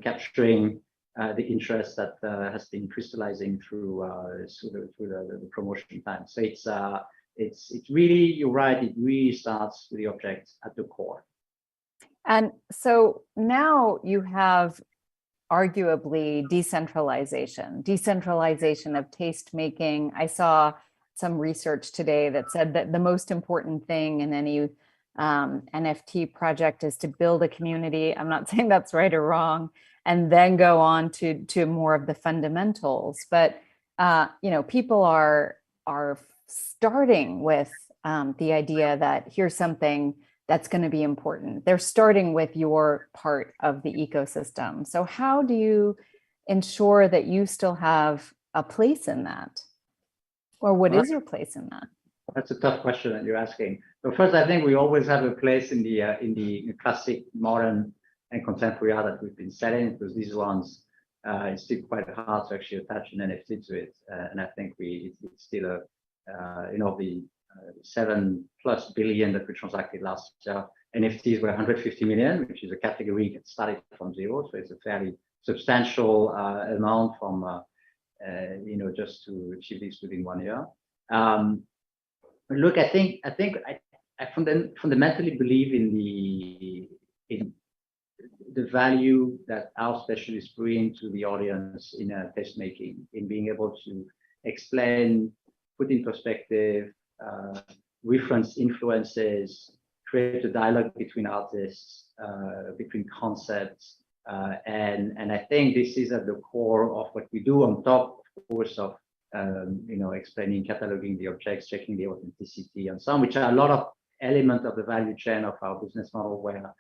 capturing the interest that has been crystallizing through the promotion time. So it's really, you're right, it really starts with the object at the core. And so now you have arguably decentralization of taste making. I saw some research today that said that the most important thing in any NFT project is to build a community. I'm not saying that's right or wrong, and then go on to more of the fundamentals. But people are starting with the idea that here's something that's going to be important. They're starting with your part of the ecosystem. So how do you ensure that you still have a place in that? Or what is your place in that? That's a tough question that you're asking. But first, I think we always have a place in the classic, modern, and contemporary art that we've been selling, because these ones, it's still quite hard to actually attach an NFT to it. And I think it's still the 7+ billion that we transacted last year. NFTs were 150 million, which is a category that started from zero. So it's a fairly substantial amount from, just to achieve this within 1 year. But look, I think I fundamentally believe in the value that our specialists bring to the audience in test making, in being able to explain, put in perspective, reference influences, create a dialogue between artists, between concepts, and I think this is at the core of what we do, on top, of course, of explaining, cataloging the objects, checking the authenticity, and so on, which are a lot of elements of the value chain of our business model, where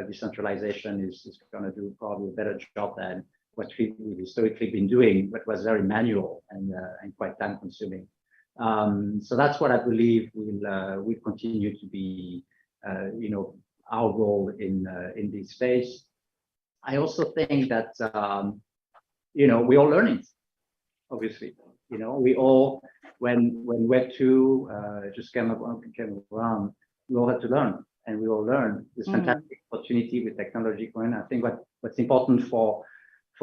decentralization is going to do probably a better job than what we've historically been doing, but was very manual and quite time consuming. So that's what I believe will continue to be, our role in this space. I also think that, we all learning, obviously. We all, when Web 2 just came around, we all had to learn, and we all learned this fantastic opportunity with technology going. I think what's important for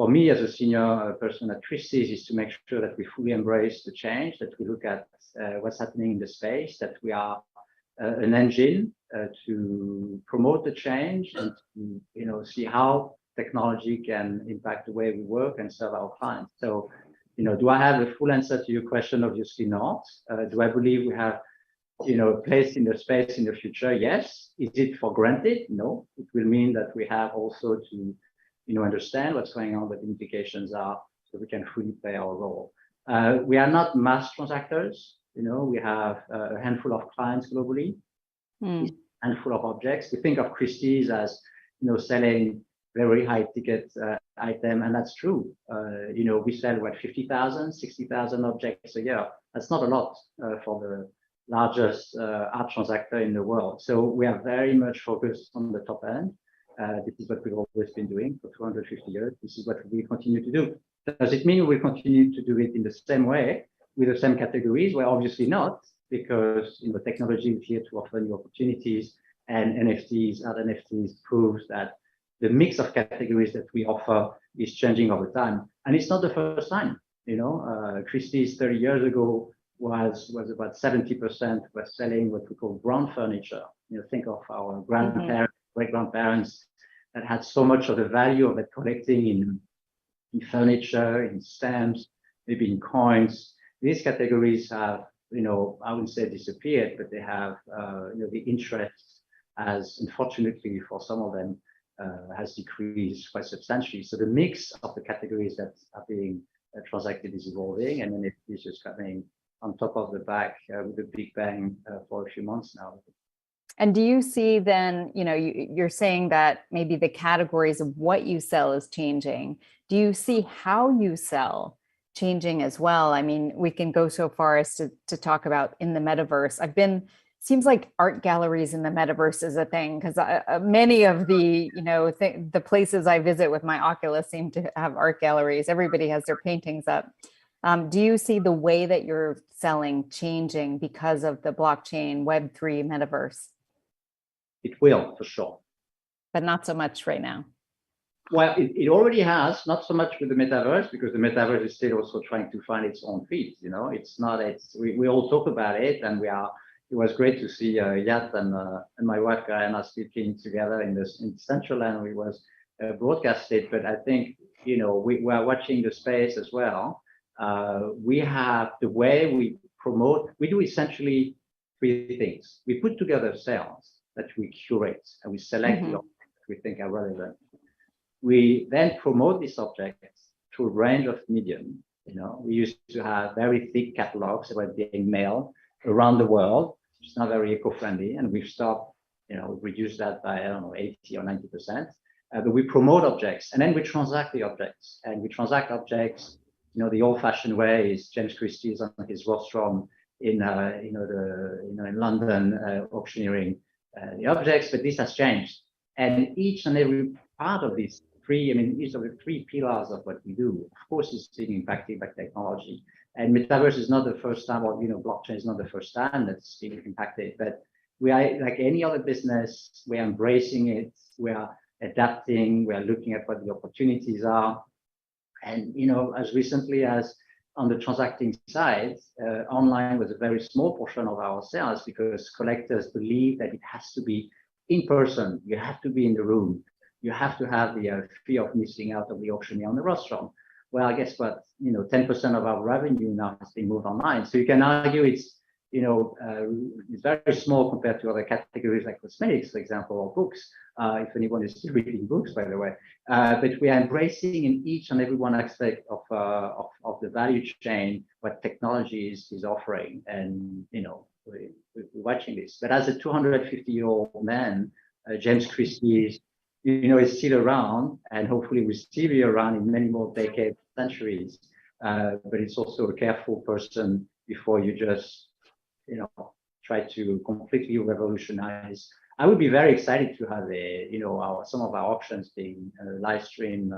me as a senior person at Christie is to make sure that we fully embrace the change, that we look at what's happening in the space, that we are an engine to promote the change, and to, see how technology can impact the way we work and serve our clients. So, do I have a full answer to your question? Obviously not. Do I believe we have, a place in the space in the future? Yes. Is it for granted? No. It will mean that we have also to, understand what's going on, what the implications are, so we can fully play our role. We are not mass transactors. We have a handful of clients globally, a handful of objects. We think of Christie's as, selling very high ticket item, and that's true. We sell 50,000, 60,000 objects a year. That's not a lot for largest art transactor in the world. So we are very much focused on the top end. This is what we've always been doing for 250 years. This is what we continue to do. Does it mean we continue to do it in the same way with the same categories? Well, obviously not, because technology is here to offer new opportunities, and other NFTs proves that the mix of categories that we offer is changing over time. And it's not the first time. Christie's 30 years ago was about 70% was selling what we call ground furniture. Think of our grandparents, great-grandparents that had so much of the value of that collecting in furniture, in stamps, maybe in coins. These categories have, I wouldn't say disappeared, but they have, the interest has, unfortunately for some of them, has decreased quite substantially. So the mix of the categories that are being transacted is evolving, and then it is just coming on top of the back with a big bang for a few months now. And do you see then, you're saying that maybe the categories of what you sell is changing. Do you see how you sell changing as well? I mean, we can go so far as to talk about in the metaverse. Seems like art galleries in the metaverse is a thing, because many of the, the places I visit with my Oculus seem to have art galleries. Everybody has their paintings up. Do you see the way that you're selling changing because of the blockchain Web3 metaverse? It will, for sure. But not so much right now. Well, it already has, not so much with the metaverse, because the metaverse is still also trying to find its own feet. We all talk about it, and it was great to see Yat and my wife Diana speaking together in Decentralization. It was broadcasted, but I think we are watching the space as well. We have the way we promote. We do essentially three things. We put together sales that we curate, and we select the objects that we think are relevant. We then promote these objects through a range of medium. We used to have very thick catalogs that were being mailed around the world, which is not very eco-friendly, and we've stopped, reduced that by, 80 or 90%. But we promote objects, and then we transact the objects. And we transact objects, the old-fashioned way is James Christie is on his rostrum in London, auctioneering the objects, but this has changed. And each and every part of these each of the three pillars of what we do, of course, is being impacted by technology. And Metaverse is not the first time, or blockchain is not the first time that's being impacted. But we are, like any other business, we are embracing it, we are adapting, we are looking at what the opportunities are. And as recently as on the transacting side, online was a very small portion of our sales, because collectors believe that it has to be in person. You have to be in the room. You have to have the fear of missing out of the auctioneer on the rostrum. Well, guess what? 10% of our revenue now has been moved online. So you can argue it's very small compared to other categories like cosmetics, for example, or books. If anyone is still reading books, by the way. But we are embracing in each and every one aspect of the value chain what technology is offering, and we're watching this. But as a 250-year-old man, James Christie is still around, and hopefully will still be around in many more decades, centuries. But it's also a careful person before you just try to completely revolutionize. I would be very excited to have some of our options being live streamed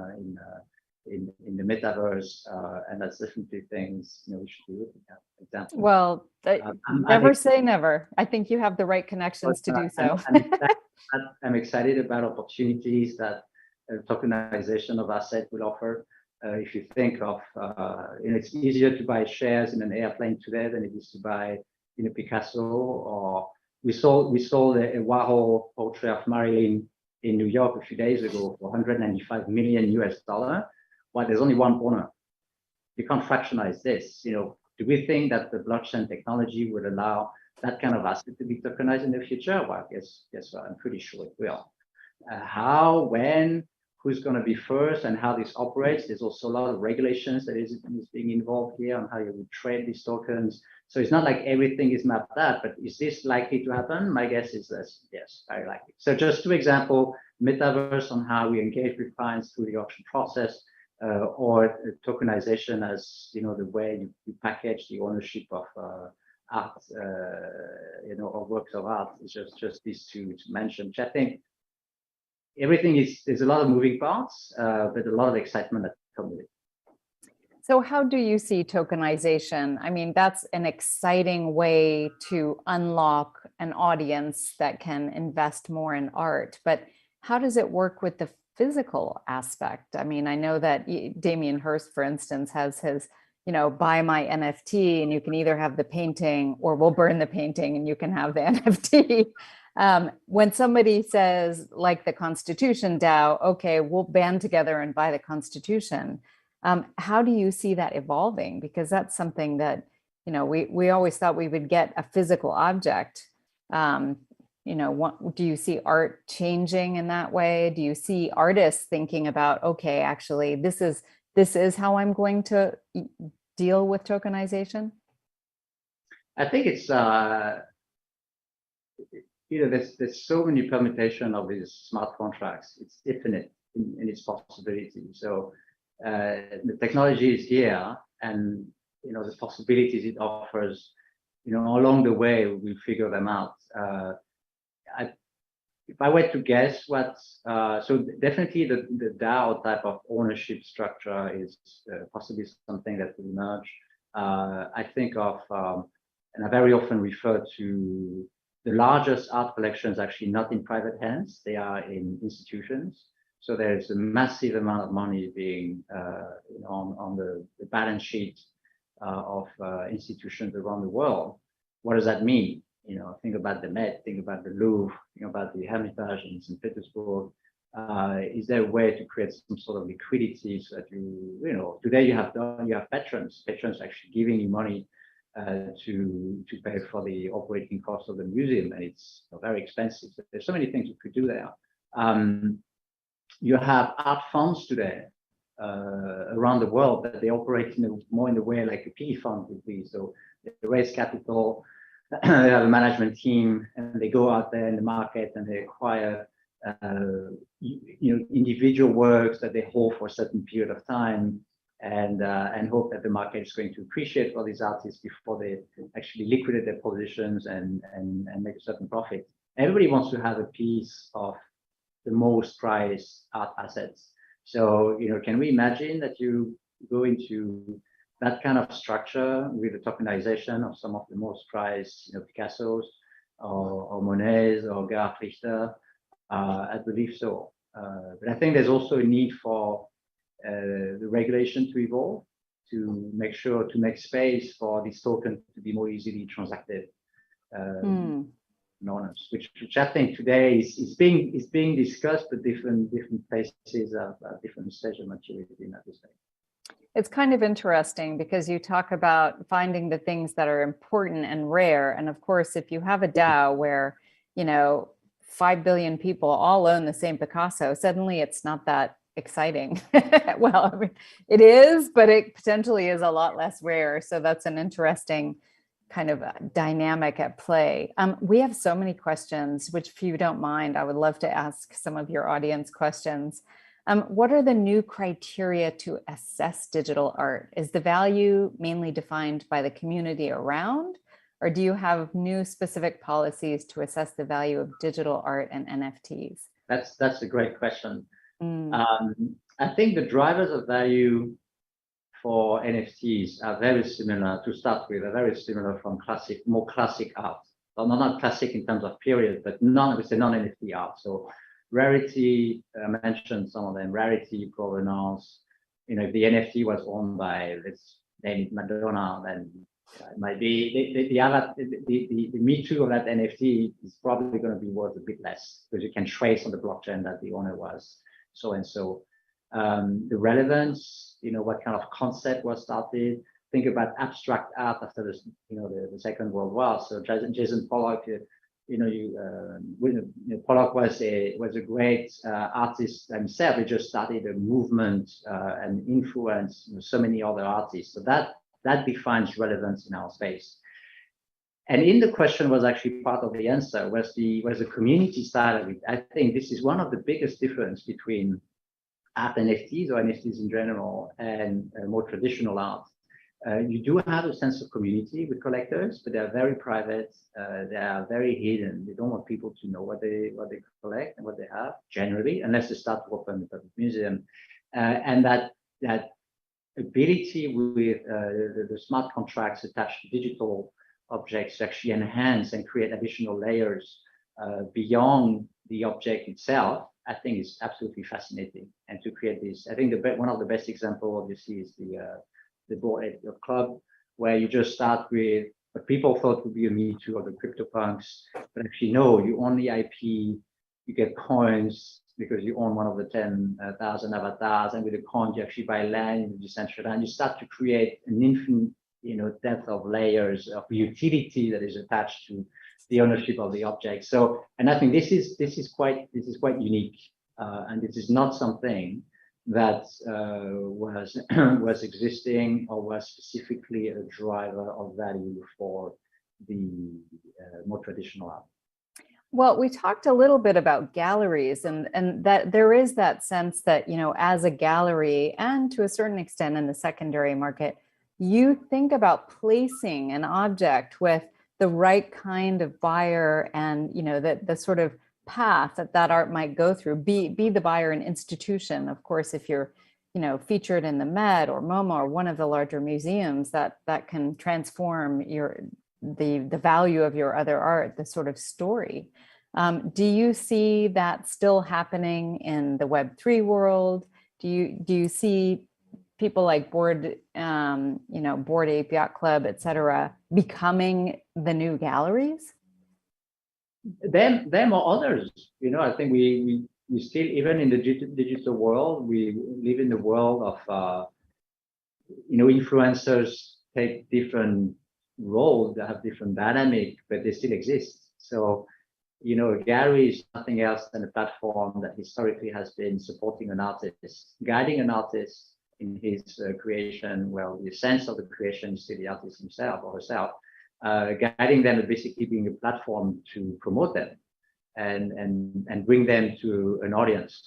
in the metaverse, and that's definitely things we should be looking at. Example. Well, never say never. I think you have the right connections to do so. I'm excited about opportunities that tokenization of asset will offer. If you think of, it's easier to buy shares in an airplane today than it is to buy in a Picasso, or we sold a Warhol portrait of Marilyn in New York a few days ago for $195 million US. Well, there's only one owner. You can't fractionize this. Do we think that the blockchain technology would allow that kind of asset to be tokenized in the future? Well, yes, I'm pretty sure it will. How, when, who's going to be first, and how this operates? There's also a lot of regulations that is being involved here on how you would trade these tokens. So it's not like everything is mapped out, but is this likely to happen? My guess is yes, very likely. So just two examples: Metaverse on how we engage with clients through the auction process, or tokenization as the way you package the ownership of art, or works of art. It's just these two to mention, which I think there's a lot of moving parts, but a lot of excitement that comes with it. So how do you see tokenization? I mean, that's an exciting way to unlock an audience that can invest more in art, but how does it work with the physical aspect? I mean, I know that Damien Hirst, for instance, has his, buy my NFT and you can either have the painting or we'll burn the painting and you can have the NFT. When somebody says, like the Constitution DAO, okay, we'll band together and buy the Constitution. How do you see that evolving? Because that's something that, we always thought we would get a physical object. Do you see art changing in that way? Do you see artists thinking about, okay, actually, this is how I'm going to deal with tokenization? I think it's there's so many permutations of these smart contracts. It's infinite in its possibilities. So the technology is here, and the possibilities it offers, along the way we'll figure them out. If I were to guess so definitely the DAO type of ownership structure is possibly something that will emerge. I think of, and I very often refer to the largest art collections actually not in private hands, they are in institutions. So there's a massive amount of money being on the balance sheet of institutions around the world. What does that mean? Think about the Met, think about the Louvre, think about the Hermitage in St. Petersburg. Is there a way to create some sort of liquidity so that today you have patrons actually giving you money to pay for the operating cost of the museum, and it's very expensive. So there's so many things you could do there. You have art funds today around the world, but they operate more in the way like a PE fund would be. So they raise capital, they have a management team, and they go out there in the market and they acquire individual works that they hold for a certain period of time, and hope that the market is going to appreciate all these artists before they actually liquidate their positions and make a certain profit. Everybody wants to have a piece of the most prized art assets. So, can we imagine that you go into that kind of structure with the tokenization of some of the most prized, Picassos or Monets or Gerhard Richter? I believe so. But I think there's also a need for the regulation to evolve to make space for this token to be more easily transacted. Owners, which I think today is being discussed at different places at different stages of maturity in that respect. It's kind of interesting because you talk about finding the things that are important and rare, and of course, if you have a DAO where 5 billion people all own the same Picasso, suddenly it's not that exciting. Well, I mean, it is, but it potentially is a lot less rare. So that's an interesting kind of dynamic at play. We have so many questions, which if you don't mind, I would love to ask some of your audience questions. What are the new criteria to assess digital art? Is the value mainly defined by the community around, or do you have new specific policies to assess the value of digital art and NFTs? That's a great question. I think the drivers of value for NFTs are very similar to start with, are very similar from more classic art. Well, not classic in terms of period, but non-NFT art. So rarity, I mentioned some of them, rarity, provenance. If the NFT was owned by, let's name it Madonna, then it might be the Me Too of that NFT is probably going to be worth a bit less because you can trace on the blockchain that the owner was so and so. The relevance, what kind of concept was started. Think about abstract art after the Second World War. So Jason Pollock, Pollock was a great artist himself. He just started a movement and influenced so many other artists. So that defines relevance in our space. And in the question was actually part of the answer, was the community side of it. I think this is one of the biggest difference between art NFTs or NFTs in general and more traditional art. You do have a sense of community with collectors, but they are very private. They are very hidden. They don't want people to know what they collect and what they have generally, unless they start to open a public museum. And that ability with the smart contracts attached to digital objects to actually enhance and create additional layers beyond the object itself, I think is absolutely fascinating. And to create this, I think one of the best examples obviously is the Bored Ape Club, where you just start with what people thought would be a Me Too or the CryptoPunks, but actually no, you own the IP, you get coins because you own one of the 10,000 avatars, and with the coins you actually buy land in the decentralization, and you start to create an infinite, depth of layers of utility that is attached to the ownership of the object. So, and I think this is quite unique, and this is not something that was existing or was specifically a driver of value for the more traditional art. Well, we talked a little bit about galleries, and that there is that sense that, as a gallery, and to a certain extent in the secondary market, you think about placing an object with the right kind of buyer, and the sort of path that art might go through, be the buyer an institution. Of course, if you're featured in the Met or MoMA or one of the larger museums, that can transform the value of your other art, the sort of story. Do you see that still happening in the Web3 world? Do you see people like Bored Ape Yacht Club, et cetera, becoming the new galleries? Them or others, I think we still, even in the digital world, we live in the world of, influencers take different roles, they have different dynamic, but they still exist. So, a gallery is nothing else than a platform that historically has been supporting an artist, guiding an artist in his creation. Well, the essence of the creation is still the artist himself or herself. Guiding them and basically being a platform to promote them and bring them to an audience.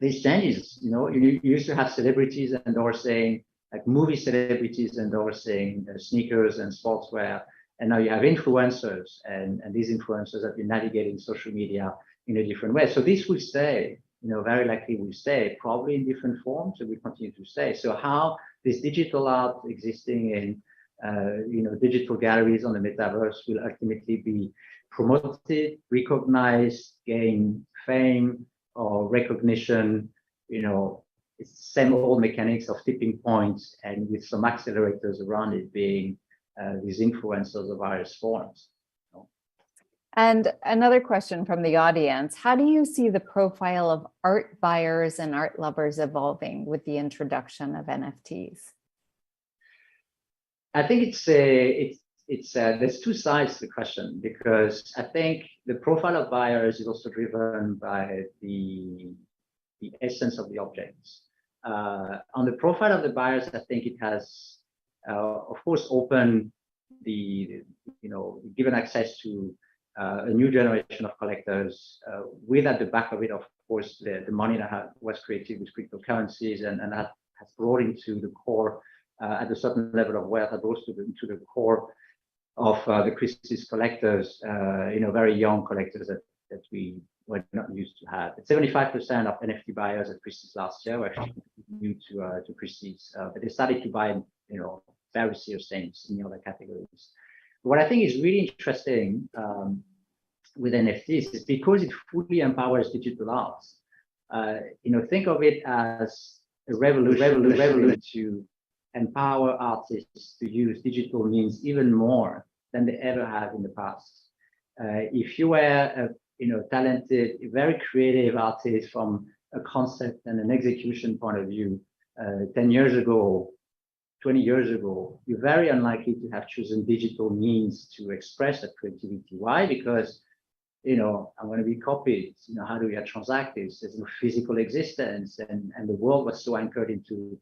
These changes, you used to have celebrities endorsing, like movie celebrities endorsing sneakers and sportswear, and now you have influencers, and these influencers have been navigating social media in a different way. So this will stay, very likely will stay, probably in different forms, and will continue to stay. So how this digital art existing in digital galleries on the metaverse will ultimately be promoted, recognized, gain fame or recognition. It's the same old mechanics of tipping points, and with some accelerators around it being these influencers of various forms. And another question from the audience: how do you see the profile of art buyers and art lovers evolving with the introduction of NFTs? I think there's two sides to the question, because I think the profile of buyers is also driven by the essence of the objects. On the profile of the buyers, I think it has, of course, opened given access to a new generation of collectors, with at the back of it, of course, the money that was created with cryptocurrencies, and that has brought into the core. At a certain level of wealth, that goes to the core of the Christie's collectors, very young collectors that we were not used to have. 75% of NFT buyers at Christie's last year were actually new to Christie's, but they started to buy, very serious things in the other categories. What I think is really interesting with NFTs is because it fully empowers digital arts. Think of it as a revolution to empower artists to use digital means even more than they ever have in the past. If you were a talented, very creative artist from a concept and an execution point of view, 10 years ago, 20 years ago, you're very unlikely to have chosen digital means to express that creativity. Why? Because I'm going to be copied. How do we transact this? There's no physical existence, and the world was so anchored into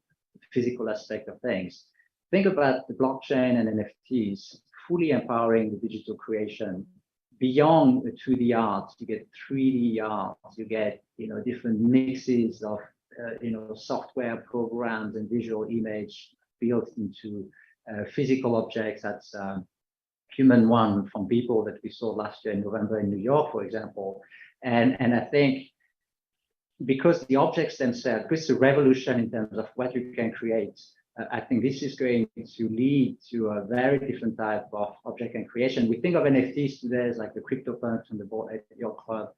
physical aspect of things. Think about the blockchain and NFTs fully empowering the digital creation beyond the 2D art. You get 3D art, you get different mixes of software programs and visual image built into physical objects. That's Human One from People that we saw last year in November in New York, for example. And I think because the objects themselves, because it's a revolution in terms of what you can create, I think this is going to lead to a very different type of object and creation. We think of NFTs today as like the CryptoPunks and the Bored Ape Yacht Club,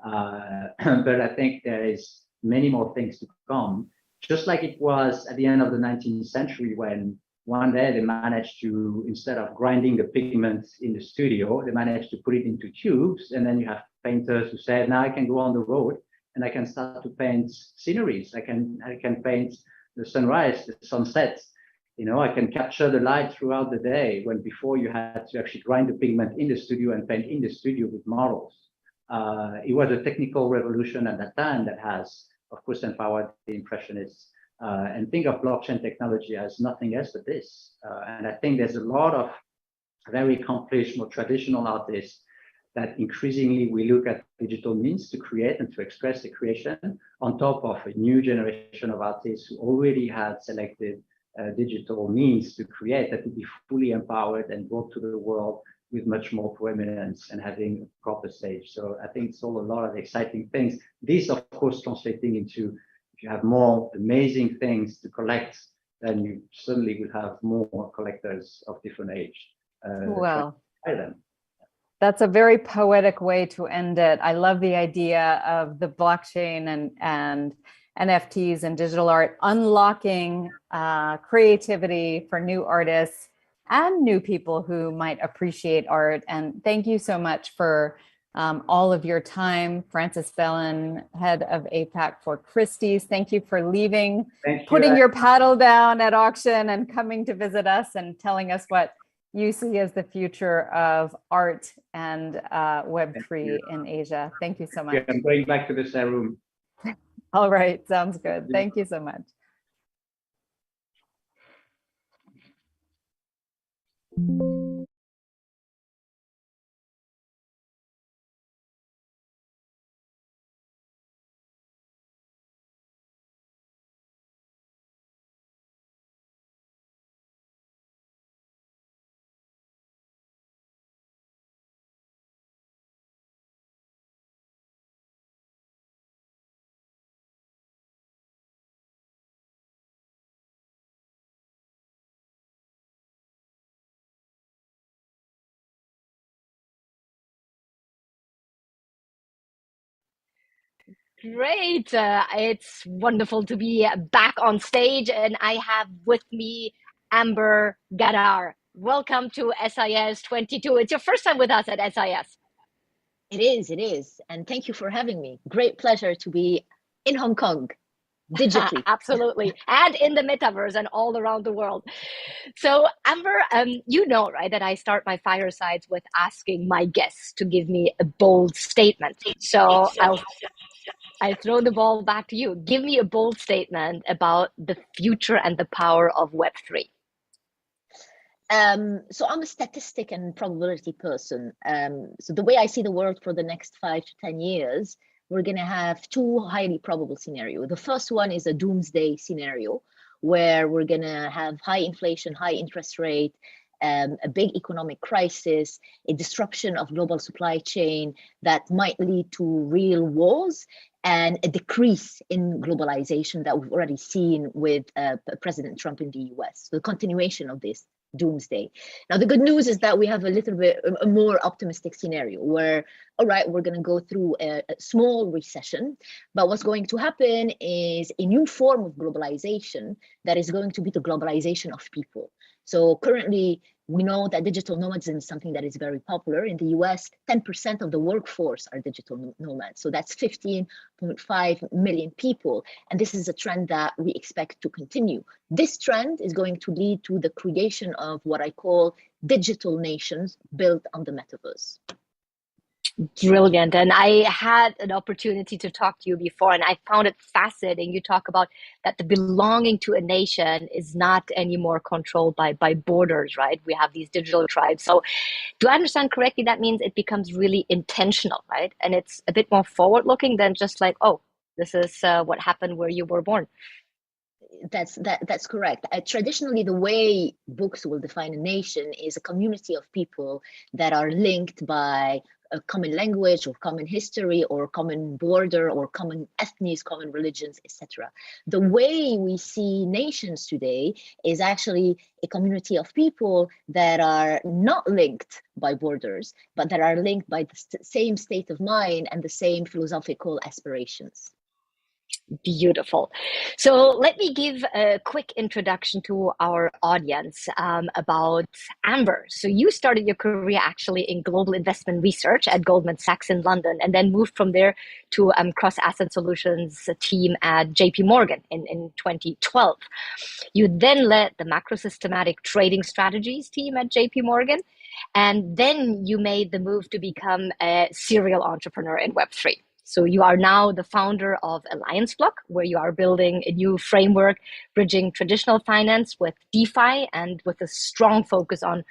but I think there is many more things to come. Just like it was at the end of the 19th century when one day they managed to, instead of grinding the pigment in the studio, they managed to put it into tubes, and then you have painters who say, now I can go on the road and I can start to paint sceneries. I can paint the sunrise, the sunset. You know, I can capture the light throughout the day when before you had to actually grind the pigment in the studio and paint in the studio with models. It was a technical revolution at that time that has, of course, empowered the Impressionists. And think of blockchain technology as nothing else but this. And I think there's a lot of very accomplished, more traditional artists that increasingly we look at digital means to create and to express the creation on top of a new generation of artists who already had selected digital means to create that would be fully empowered and brought to the world with much more prominence and having a proper stage. So I think it's all a lot of exciting things. These, of course, translating into, if you have more amazing things to collect, then you suddenly will have more collectors of different age. Well, that's a very poetic way to end it. I love the idea of the blockchain and NFTs and digital art unlocking creativity for new artists and new people who might appreciate art. And thank you so much for all of your time. Francis Bellin, head of APAC for Christie's. Thank you for leaving, putting your paddle down at auction and coming to visit us and telling us what you see as the future of art and Web3 in Asia. Thank you so much. I'm going back to the room. All right, sounds good. Thank you so much. Great. It's wonderful to be back on stage, and I have with me Amber Gadar. Welcome to SIS 22. It's your first time with us at SIS. It is. And thank you for having me. Great pleasure to be in Hong Kong, digitally. Absolutely. And in the metaverse and all around the world. So Amber, you know, right, that I start my firesides with asking my guests to give me a bold statement. So I throw the ball back to you. Give me a bold statement about the future and the power of Web3. So I'm a statistic and probability person. So the way I see the world for the next 5 to 10 years, we're going to have two highly probable scenarios. The first one is a doomsday scenario, where we're going to have high inflation, high interest rate, a big economic crisis, a disruption of global supply chain that might lead to real wars, and a decrease in globalization that we've already seen with President Trump in the US. So the continuation of this doomsday. Now, the good news is that we have a little bit a more optimistic scenario where, all right, we're going to go through a small recession, but what's going to happen is a new form of globalization that is going to be the globalization of people. So currently, we know that digital nomadism is something that is very popular. In the US, 10% of the workforce are digital nomads. So that's 15.5 million people. And this is a trend that we expect to continue. This trend is going to lead to the creation of what I call digital nations built on the metaverse. Brilliant. And I had an opportunity to talk to you before, and I found it fascinating. You talk about that the belonging to a nation is not anymore controlled by borders, right? We have these digital tribes. So do I understand correctly? That means it becomes really intentional, right? And it's a bit more forward looking than just like, oh, this is what happened where you were born. That's correct. Traditionally, the way books will define a nation is a community of people that are linked by a common language or common history or common border or common ethnies, common religions, etc. The way we see nations today is actually a community of people that are not linked by borders, but that are linked by the same state of mind and the same philosophical aspirations. Beautiful. So let me give a quick introduction to our audience about Amber. So you started your career actually in global investment research at Goldman Sachs in London, and then moved from there to cross-asset solutions team at JP Morgan in 2012. You then led the macro systematic trading strategies team at JP Morgan, and then you made the move to become a serial entrepreneur in Web3. So you are now the founder of Alliance Block, where you are building a new framework, bridging traditional finance with DeFi and with a strong focus on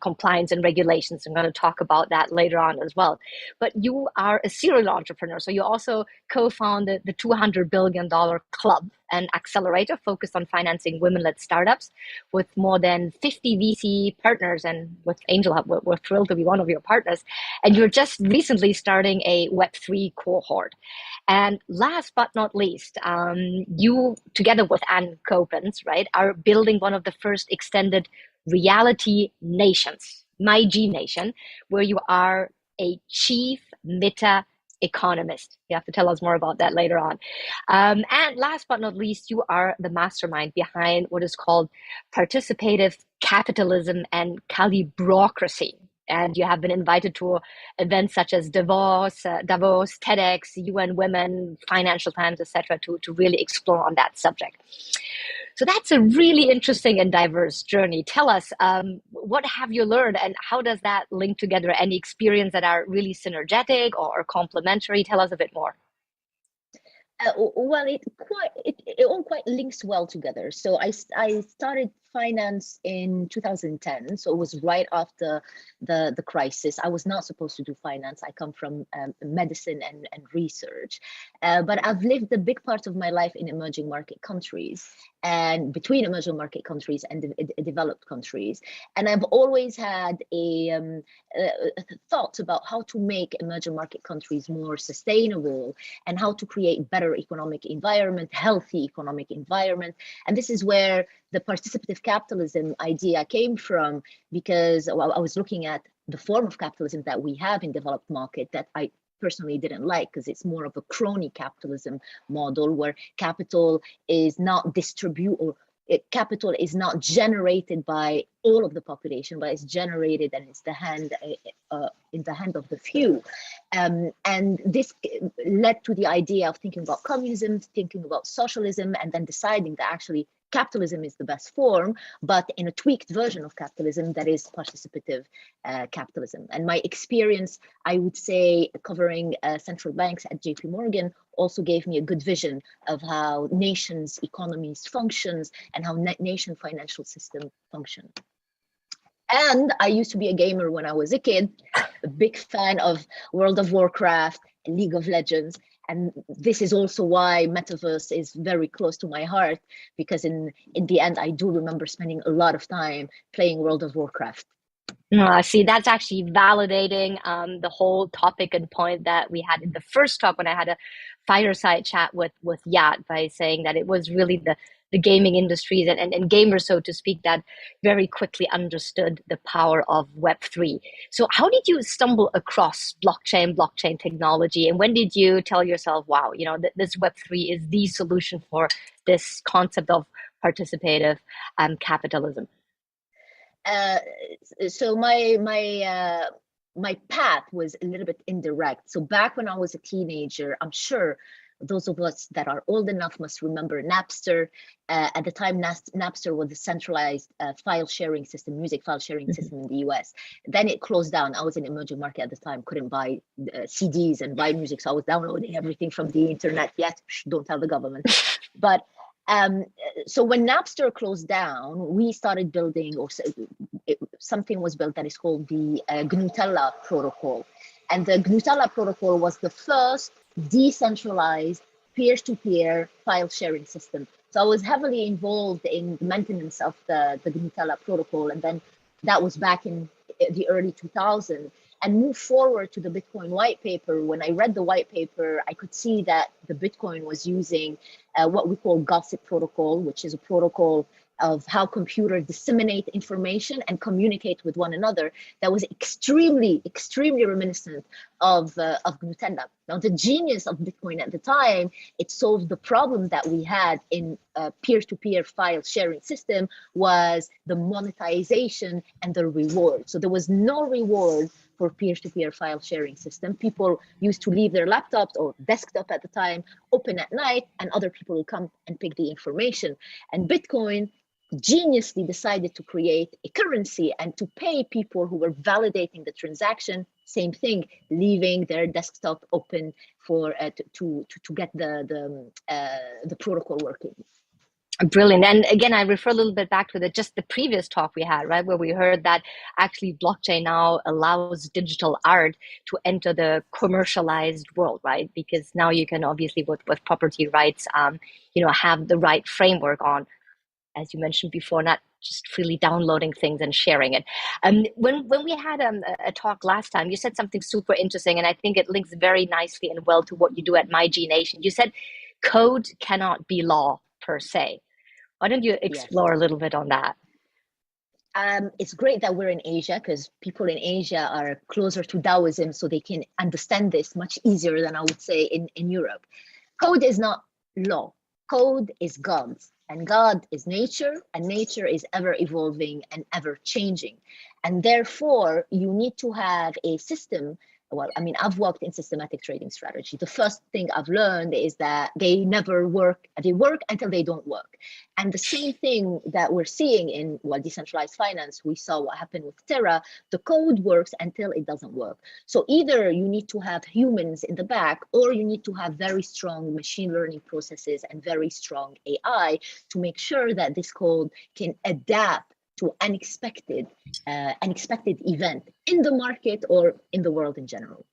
compliance and regulations. I'm going to talk about that later on as well. But you are a serial entrepreneur. So you also co-founded the $200 billion club, an accelerator focused on financing women-led startups with more than 50 VC partners. And with Angel Hub, we're thrilled to be one of your partners. And you're just recently starting a Web3 cohort. And last but not least, you, together with Ann Copens, right, are building one of the first extended reality nations, My G Nation, where you are a chief meta economist. You have to tell us more about that later on. And last but not least, you are the mastermind behind what is called participative capitalism and Calibrocracy. And you have been invited to events such as Davos, TEDx, UN Women, Financial Times, etc., to really explore on that subject. So that's a really interesting and diverse journey. Tell us, what have you learned and how does that link together? Any experience that are really synergetic or complementary? Tell us a bit more. Well, it all quite links well together. So I started finance in 2010, so it was right after the crisis. I was not supposed to do finance. I come from medicine and research, but I've lived a big part of my life in emerging market countries and between emerging market countries and developed countries. And I've always had a thought about how to make emerging market countries more sustainable and how to create better economic environment, healthy economic environment. And this is where the participative capitalism idea came from, because I was looking at the form of capitalism that we have in developed market that I personally didn't like, because it's more of a crony capitalism model where capital is not capital is not generated by all of the population, but it's generated and it's in the hand of the few. And this led to the idea of thinking about communism, thinking about socialism, and then deciding that actually capitalism is the best form, but in a tweaked version of capitalism that is participative capitalism. And my experience, I would say, covering central banks at JP Morgan also gave me a good vision of how nations' economies functions and how nation financial system function. And I used to be a gamer when I was a kid, a big fan of World of Warcraft and League of Legends. And this is also why Metaverse is very close to my heart, because in the end, I do remember spending a lot of time playing World of Warcraft. See, that's actually validating the whole topic and point that we had in the first talk when I had a fireside chat with Yat, by saying that it was really the gaming industries and gamers, so to speak, that very quickly understood the power of Web3. So how did you stumble across blockchain technology? And when did you tell yourself, wow, this Web3 is the solution for this concept of participative capitalism? So my path was a little bit indirect. So back when I was a teenager, I'm sure those of us that are old enough must remember Napster. At the time, Napster was a centralized file sharing system, music file sharing system in the US. Then it closed down. I was in emerging market at the time, couldn't buy CDs and buy music. So I was downloading everything from the internet. Yet, don't tell the government. But so when Napster closed down, we started building, something was built that is called the GNUtella protocol. And the GNUtella protocol was the first decentralized peer-to-peer file sharing system So I was heavily involved in maintenance of the Nutella protocol. And then that was back in the early 2000s. And move forward to the Bitcoin white paper. When I read the white paper, I could see that the Bitcoin was using what we call gossip protocol, which is a protocol of how computers disseminate information and communicate with one another. That was extremely, extremely reminiscent of Nutella. Now, the genius of Bitcoin at the time, it solved the problem that we had in a peer-to-peer file sharing system, was the monetization and the reward. So there was no reward for peer-to-peer file sharing system. People used to leave their laptops or desktop at the time open at night, and other people will come and pick the information. And Bitcoin geniusly decided to create a currency and to pay people who were validating the transaction, same thing, leaving their desktop open for to get the protocol working. Brilliant. And again, I refer a little bit back to just the previous talk we had, right, where we heard that actually blockchain now allows digital art to enter the commercialized world, right? Because now you can obviously, with property rights, have the right framework on, as you mentioned before, not just freely downloading things and sharing it. When we had a talk last time, you said something super interesting, and I think it links very nicely and well to what you do at MyGNation. You said code cannot be law per se. Why don't you explore a little bit on that? It's great that we're in Asia, because people in Asia are closer to Taoism, so they can understand this much easier than I would say in Europe. Code is not law. Code is God, and God is nature, and nature is ever evolving and ever changing. And therefore, you need to have a system. Well, I mean, I've worked in systematic trading strategy. The first thing I've learned is that they never work. They work until they don't work. And the same thing that we're seeing in decentralized finance, we saw what happened with Terra. The code works until it doesn't work. So either you need to have humans in the back, or you need to have very strong machine learning processes and very strong AI to make sure that this code can adapt to unexpected event in the market or in the world in general.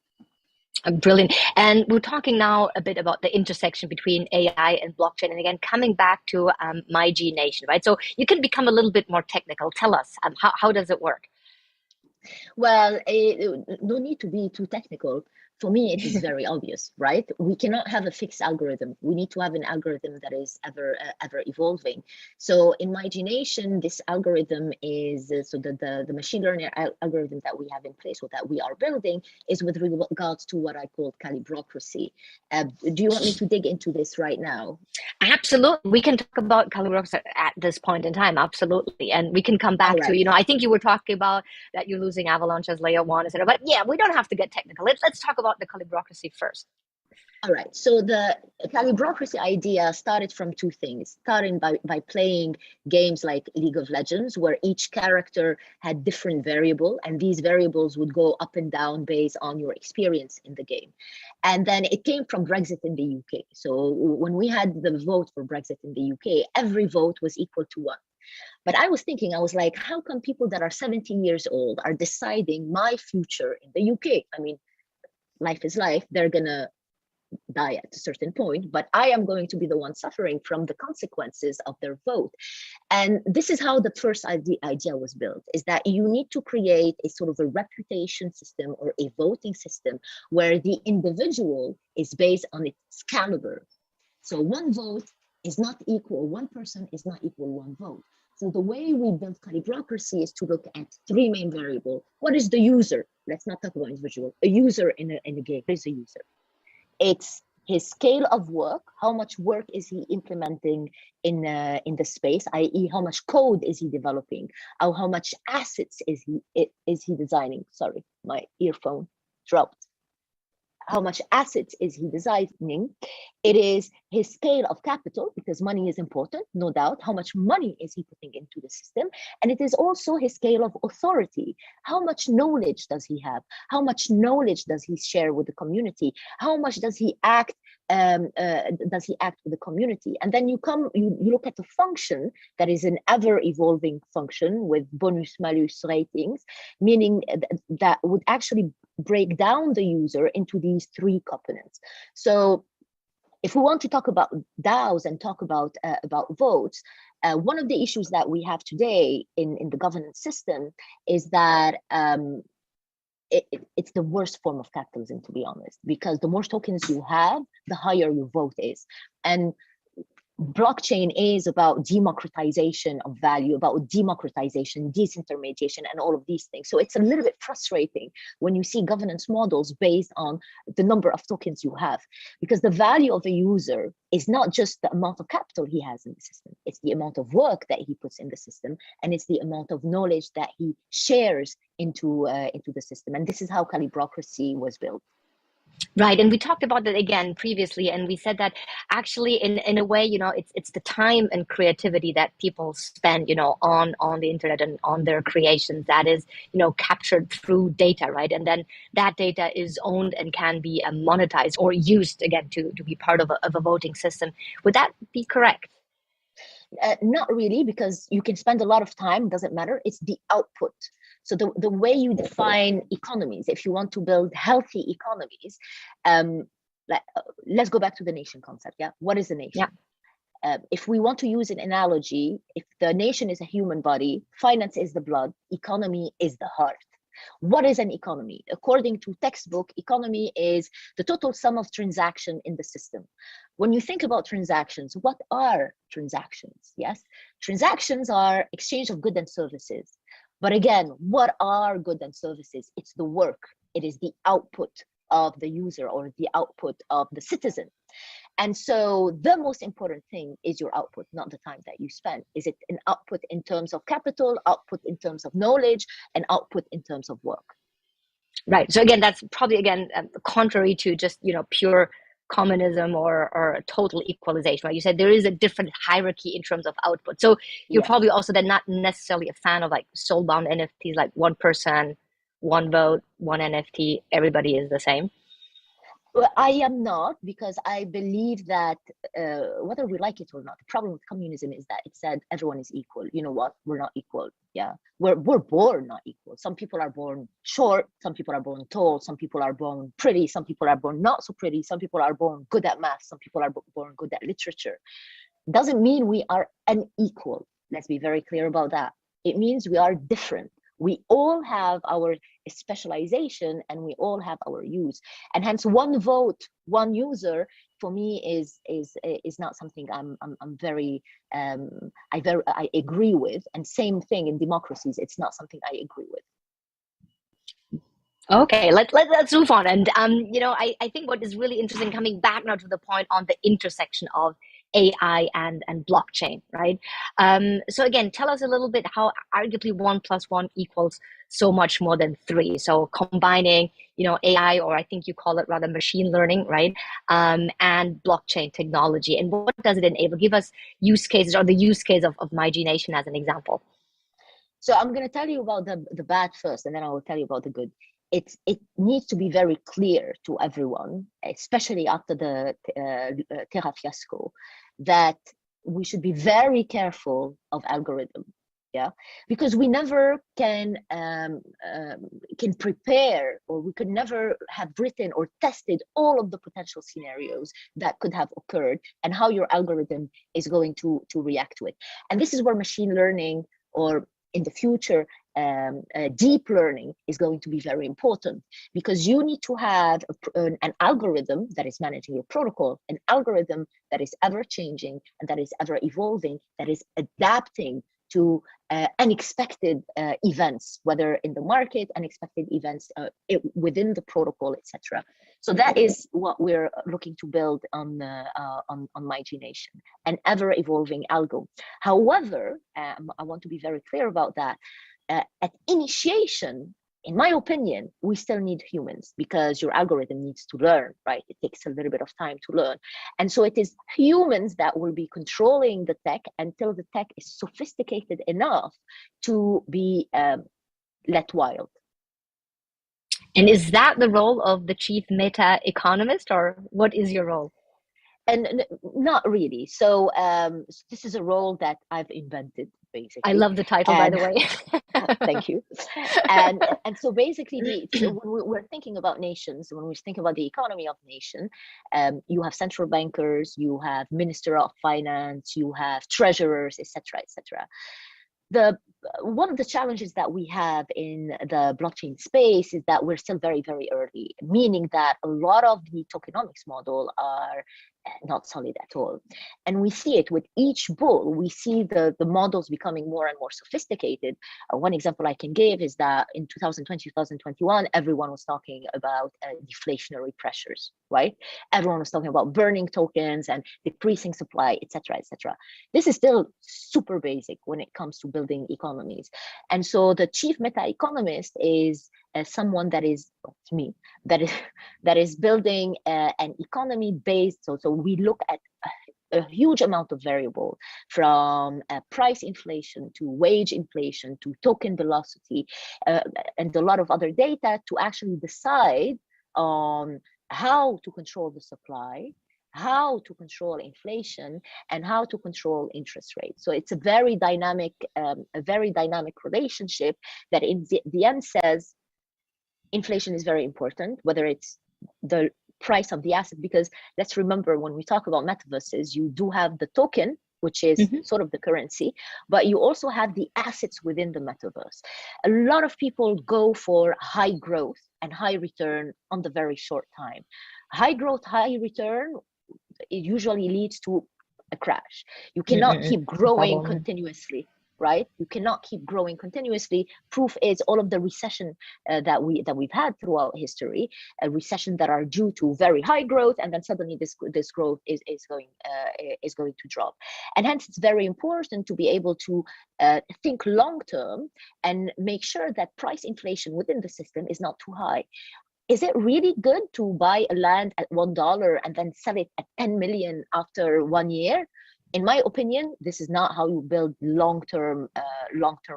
Brilliant. And we're talking now a bit about the intersection between AI and blockchain. And again, coming back to MyGNation, right? So you can become a little bit more technical. Tell us, how does it work? Well, no need to be too technical. For me, it is very obvious, right? We cannot have a fixed algorithm. We need to have an algorithm that is ever evolving. So in MyGNation, this algorithm is, the machine learning algorithm that we have in place, or that we are building, is with regards to what I call Calibrocracy. Do you want me to dig into this right now? Absolutely. We can talk about Calibrocracy at this point in time. Absolutely. And we can come back to, I think you were talking about that you're losing Avalanche as layer one, etc. But yeah, we don't have to get technical. Let's talk about the Calibrocracy first. All right. So the Calibrocracy idea started from two things. Starting by playing games like League of Legends, where each character had different variables, and these variables would go up and down based on your experience in the game. And then it came from Brexit in the UK. So when we had the vote for Brexit in the UK, every vote was equal to 1. But I was thinking, I was like, how come people that are 17 years old are deciding my future in the UK? I mean, life is life. They're going to die at a certain point, but I am going to be the one suffering from the consequences of their vote. And this is how the first idea was built, is that you need to create a sort of a reputation system or a voting system where the individual is based on its caliber. So one vote is not equal, one person is not equal one vote. So the way we build Calibrocracy is to look at 3 main variables. What is the user? Let's not talk about individual. A user in a game is a user. It's his scale of work. How much work is he implementing in the space, i.e., how much code is he developing? Or how much assets is he designing? Sorry, my earphone dropped. How much assets is he designing? It is his scale of capital, because money is important, no doubt. How much money is he putting into the system? And it is also his scale of authority. How much knowledge does he have? How much knowledge does he share with the community? How much does he act with the community? And then you look at the function that is an ever-evolving function with bonus-malus ratings, meaning that would actually break down the user into these 3 components. So if we want to talk about DAOs and talk about votes, one of the issues that we have today in the governance system is that it's the worst form of capitalism, to be honest, because the more tokens you have, the higher your vote is. And blockchain is about democratization of value, about democratization, disintermediation, and all of these things. So it's a little bit frustrating when you see governance models based on the number of tokens you have, because the value of a user is not just the amount of capital he has in the system, it's the amount of work that he puts in the system, and it's the amount of knowledge that he shares into the system. And this is how Calibrocracy was built. Right, and we talked about that again previously, and we said that actually, in a way, it's the time and creativity that people spend, on the internet and on their creations that is, captured through data, right? And then that data is owned and can be monetized or used again to be part of a voting system. Would that be correct? Not really, because you can spend a lot of time, doesn't matter, it's the output. So the way you define economies, if you want to build healthy economies, let's go back to the nation concept. Yeah, what is a nation? Yeah. If we want to use an analogy, if the nation is a human body, finance is the blood, economy is the heart. What is an economy? According to textbook, economy is the total sum of transaction in the system. When you think about transactions, what are transactions? Yes, transactions are exchange of goods and services. But again, what are goods and services? It's the work. It is the output of the user or the output of the citizen. And so the most important thing is your output, not the time that you spend. Is it an output in terms of capital, output in terms of knowledge, and output in terms of work? Right. So again, that's probably, again, contrary to just, pure communism or total equalization, right? You said there is a different hierarchy in terms of output. So you're probably also then not necessarily a fan of like soul-bound NFTs, like one person, one vote, one NFT, everybody is the same. Well, I am not, because I believe that whether we like it or not, the problem with communism is that it said everyone is equal. You know what? We're not equal. Yeah, we're born not equal. Some people are born short, some people are born tall, some people are born pretty, some people are born not so pretty, some people are born good at math, some people are born good at literature. Doesn't mean we are unequal. Let's be very clear about that. It means we are different. We all have our specialization and we all have our use, and hence one vote, one user for me is not something I'm very I agree with. And same thing in democracies, it's not something I agree with. Okay, let's move on. And I think what is really interesting, coming back now to the point on the intersection of AI and blockchain, right? So again, tell us a little bit how arguably 1 + 1 equals so much more than 3. So combining, AI, or I think you call it rather machine learning, right? And blockchain technology. And what does it enable? Give us use cases, or the use case of MyGNation as an example. So I'm going to tell you about the bad first, and then I will tell you about the good. It needs to be very clear to everyone, especially after the Terra fiasco, that we should be very careful of algorithm. Yeah, because we never can prepare, or we could never have written or tested all of the potential scenarios that could have occurred and how your algorithm is going to react to it. And this is where machine learning, or in the future, deep learning, is going to be very important, because you need to have an algorithm that is managing your protocol, an algorithm that is ever changing and that is ever evolving, that is adapting to unexpected events, whether in the market, unexpected events within the protocol, etc. So that is what we're looking to build on MyGNation, an ever-evolving algo. However, I want to be very clear about that. At initiation, in my opinion, we still need humans, because your algorithm needs to learn, right? It takes a little bit of time to learn. And so it is humans that will be controlling the tech until the tech is sophisticated enough to be let wild. And is that the role of the chief meta economist, or what is your role? And not really. So this is a role that I've invented, basically. I love the title, by the way. Thank you. And so basically, when we're thinking about nations, when we think about the economy of nation, you have central bankers, you have minister of finance, you have treasurers, etc., etc. One of the challenges that we have in the blockchain space is that we're still very, very early, meaning that a lot of the tokenomics model are not solid at all. And we see it with each bull. We see the models becoming more and more sophisticated. One example I can give is that in 2020, 2021, everyone was talking about deflationary pressures, right? Everyone was talking about burning tokens and decreasing supply, etc., etc. This is still super basic when it comes to building economies. And so the chief meta economist is someone that is, to me, that is building an economy based. So we look at a huge amount of variable, from price inflation to wage inflation to token velocity, and a lot of other data to actually decide on how to control the supply, how to control inflation, and how to control interest rates. So it's a very dynamic relationship that in the end says inflation is very important, whether it's the price of the asset, because let's remember, when we talk about metaverses, you do have the token, which is sort of the currency, but you also have the assets within the metaverse. A lot of people go for high growth and high return on the very short time. High growth, high return, it usually leads to a crash. You cannot keep growing continuously, right? You cannot keep growing continuously. Proof is all of the recession that we've had throughout history, a recession that are due to very high growth, and then suddenly this growth is going to drop. And hence, it's very important to be able to think long term and make sure that price inflation within the system is not too high. Is it really good to buy a land at $1 and then sell it at 10 million after 1 year? In my opinion, this is not how you build long-term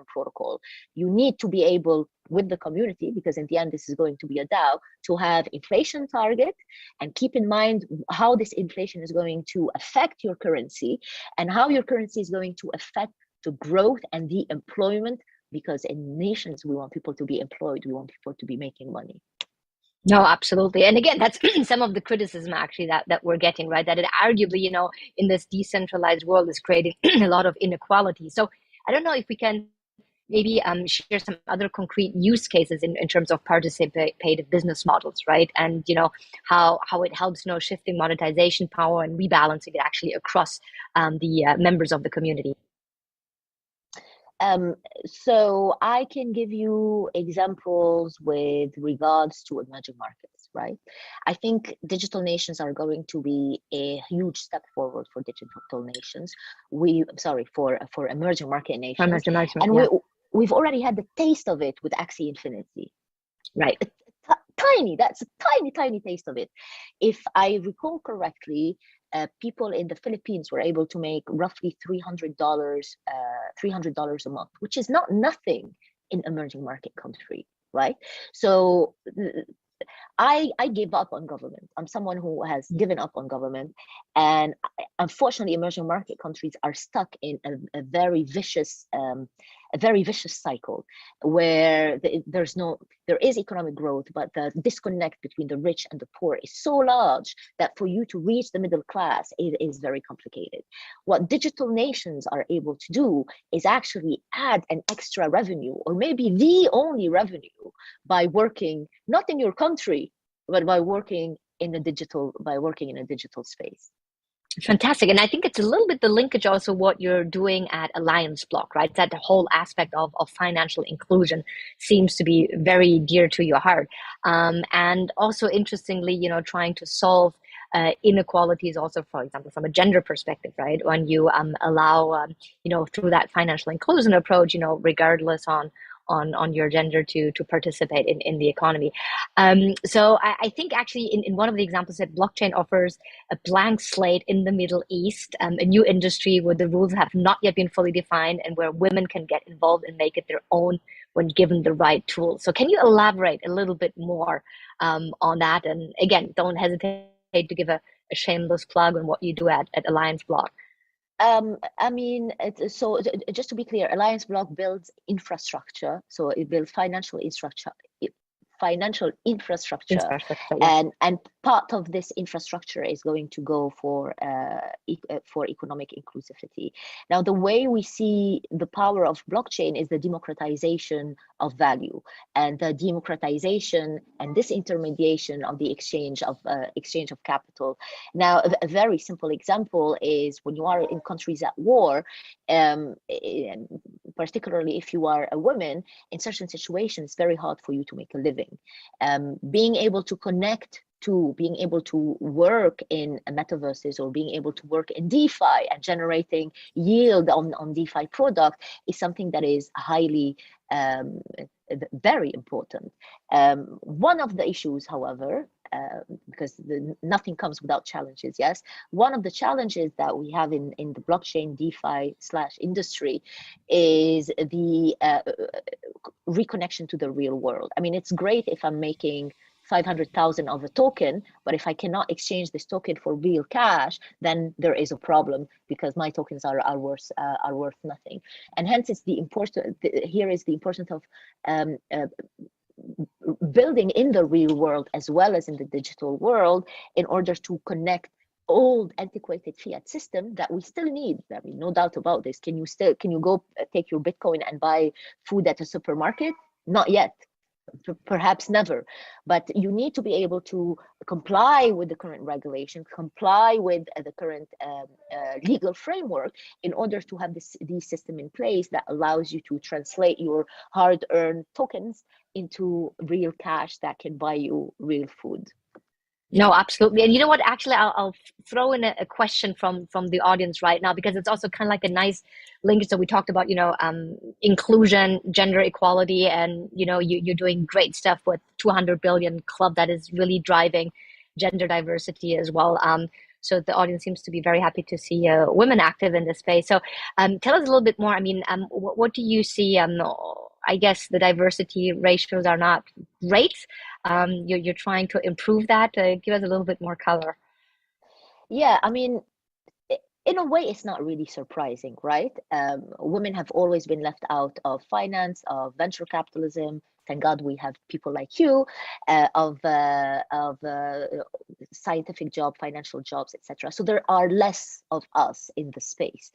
protocol. You need to be able, with the community, because in the end, this is going to be a DAO, to have inflation target and keep in mind how this inflation is going to affect your currency and how your currency is going to affect the growth and the employment, because in nations, we want people to be employed. We want people to be making money. No, absolutely. And again, that's some of the criticism actually that we're getting, right? That it arguably, in this decentralized world is creating a lot of inequality. So I don't know if we can maybe share some other concrete use cases in terms of participative business models, right? And, how it helps, shifting monetization power and rebalancing it actually across the members of the community. So I can give you examples with regards to emerging markets, right? I think digital nations are going to be a huge step forward for digital nations. For emerging market nations. We've already had the taste of it with Axie Infinity. Right. That's a tiny taste of it. If I recall correctly, people in the Philippines were able to make roughly $300 a month, which is not nothing in emerging market country, right? So I gave up on government. I'm someone who has given up on government, and unfortunately, emerging market countries are stuck in a very vicious cycle where there is economic growth, but the disconnect between the rich and the poor is so large that for you to reach the middle class, it is very complicated. What digital nations are able to do is actually add an extra revenue, or maybe the only revenue, by working not in your country, but by working in a digital space. Fantastic. And I think it's a little bit the linkage also what you're doing at Alliance Block, right? That the whole aspect of financial inclusion seems to be very dear to your heart. And also interestingly, trying to solve inequalities also, for example, from a gender perspective, right? When you allow, through that financial inclusion approach, regardless on your gender to participate in the economy. So I think actually in one of the examples that blockchain offers a blank slate in the Middle East, a new industry where the rules have not yet been fully defined and where women can get involved and make it their own when given the right tools. So can you elaborate a little bit more on that? And again, don't hesitate to give a shameless plug on what you do at Alliance Block. I mean, just to be clear, Alliance Block builds infrastructure. So it builds financial infrastructure, Yeah. and part of this infrastructure is going to go for economic inclusivity. Now, the way we see the power of blockchain is the democratization of value, and the democratization and disintermediation of the exchange of capital. Now, a very simple example is when you are in countries at war, particularly if you are a woman, in certain situations, it's very hard for you to make a living. Being able to connect to, being able to work in metaverses, or being able to work in DeFi and generating yield on DeFi product is something that is highly very important. One of the issues, however, because nothing comes without challenges, yes, one of the challenges that we have in the blockchain DeFi / industry is the reconnection to the real world. I mean, it's great if I'm making 500,000 of a token, but if I cannot exchange this token for real cash, then there is a problem, because my tokens are worth nothing. And hence, it's the important. Here is the importance of building in the real world as well as in the digital world, in order to connect old antiquated fiat system that we still need. I mean, no doubt about this. Can you go take your Bitcoin and buy food at a supermarket? Not yet. Perhaps never, but you need to be able to comply with the current regulation, comply with the current legal framework, in order to have this system in place that allows you to translate your hard-earned tokens into real cash that can buy you real food. No, absolutely. And you know what? Actually, I'll throw in a question from the audience right now, because it's also kind of like a nice linkage that we talked about, inclusion, gender equality, and, you're doing great stuff with 200 billion club that is really driving gender diversity as well. So the audience seems to be very happy to see women active in this space. So tell us a little bit more. I mean, what do you see? I guess the diversity ratios are not great. You're trying to improve that. Give us a little bit more color. Yeah, I mean, in a way, it's not really surprising, right? Women have always been left out of finance, of venture capitalism. Thank God we have people like you, of scientific job, financial jobs, etc. So there are less of us in the space.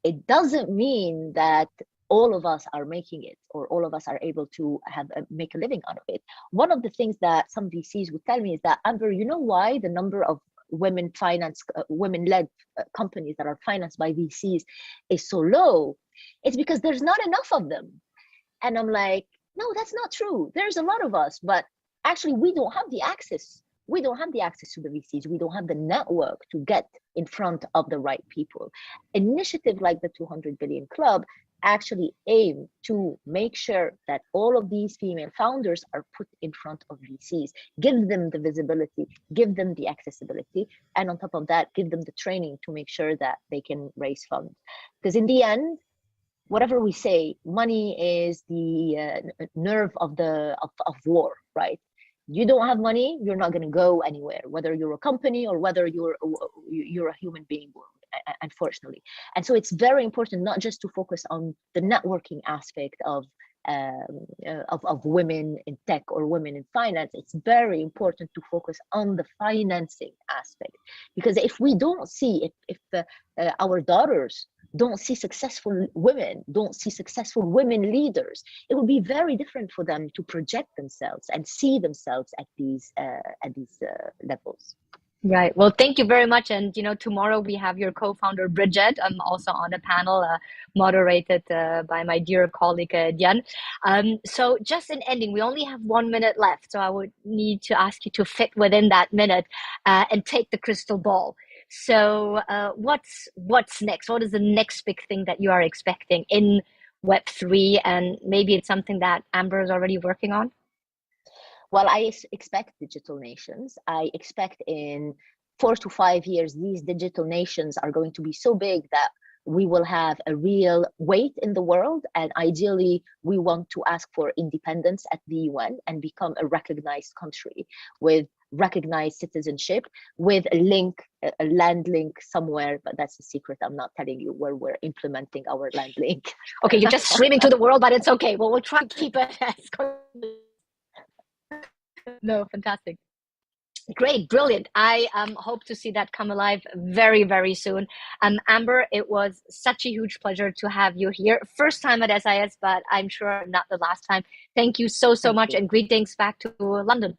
It doesn't mean that all of us are making it, or all of us are able to make a living out of it. One of the things that some VCs would tell me is that, Amber, you know why the number of women-led companies that are financed by VCs is so low? It's because there's not enough of them. And I'm like, no, that's not true. There's a lot of us, but actually we don't have the access. We don't have the access to the VCs. We don't have the network to get in front of the right people. Initiative like the 200 Billion Club actually aim to make sure that all of these female founders are put in front of VCs, give them the visibility, give them the accessibility, and on top of that, give them the training to make sure that they can raise funds. Because in the end, whatever we say, money is the nerve of war, right? You don't have money, you're not going to go anywhere, whether you're a company or whether you're a human being, unfortunately. And so it's very important not just to focus on the networking aspect of women in tech or women in finance. It's very important to focus on the financing aspect, because if we don't see, if our daughters don't see successful women, don't see successful women leaders, it will be very different for them to project themselves and see themselves at these levels. Right. Well, thank you very much. And, tomorrow we have your co-founder, Bridget, also on the panel, moderated by my dear colleague, Dian. So just in ending, we only have 1 minute left. So I would need to ask you to fit within that minute and take the crystal ball. So what's next? What is the next big thing that you are expecting in Web3? And maybe it's something that Amber is already working on? Well, I expect digital nations. I expect in 4 to 5 years, these digital nations are going to be so big that we will have a real weight in the world. And ideally, we want to ask for independence at the UN and become a recognized country with recognized citizenship with a link, a land link somewhere, but that's a secret. I'm not telling you where we're implementing our land link. Okay, you're just screaming to the world, but it's okay. Well, we'll try to keep it as no, fantastic. Great, brilliant. I hope to see that come alive very, very soon. Amber, it was such a huge pleasure to have you here. First time at SIS, but I'm sure not the last time. Thank you so Thank much, you. and greetings back to London.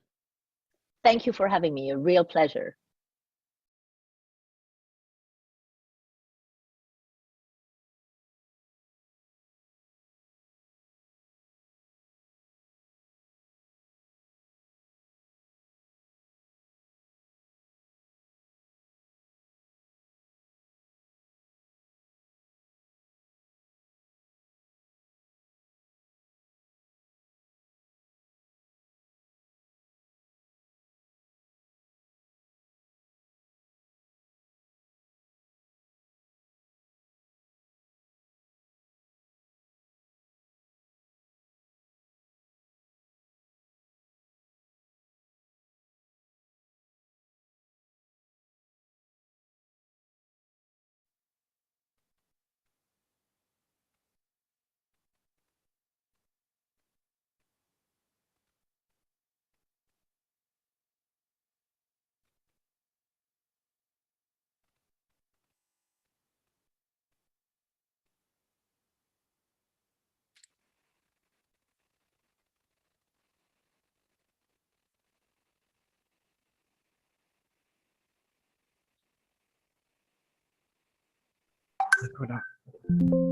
Thank you for having me. A real pleasure.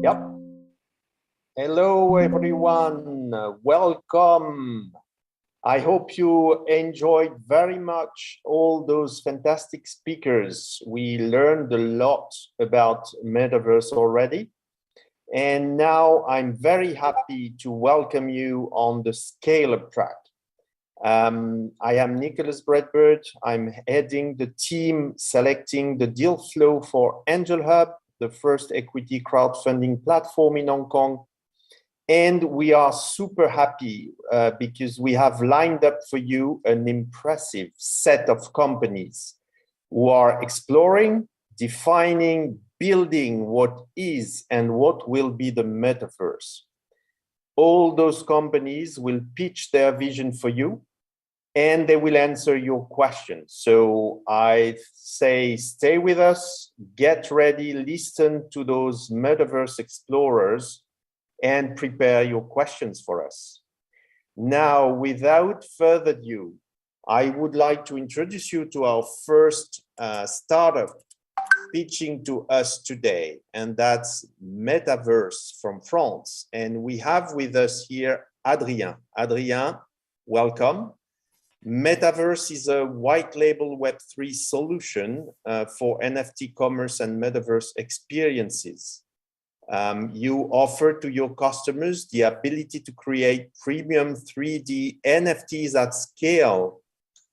Yep. Hello, everyone. Welcome. I hope you enjoyed very much all those fantastic speakers. We learned a lot about Metaverse already. And now I'm very happy to welcome you on the Scaleup track. I am Nicholas Bradford. I'm heading the team selecting the deal flow for Angel Hub, the first equity crowdfunding platform in Hong Kong. And we are super happy because we have lined up for you an impressive set of companies who are exploring, defining, building what is and what will be the metaverse. All those companies will pitch their vision for you and they will answer your questions. So I say, stay with us, get ready, listen to those metaverse explorers and prepare your questions for us. Now, without further ado, I would like to introduce you to our first startup pitching to us today, and that's Metaverse from France. And we have with us here Adrien. Adrien, welcome. Metaverse is a white label Web3 solution for NFT commerce and Metaverse experiences. You offer to your customers the ability to create premium 3D NFTs at scale.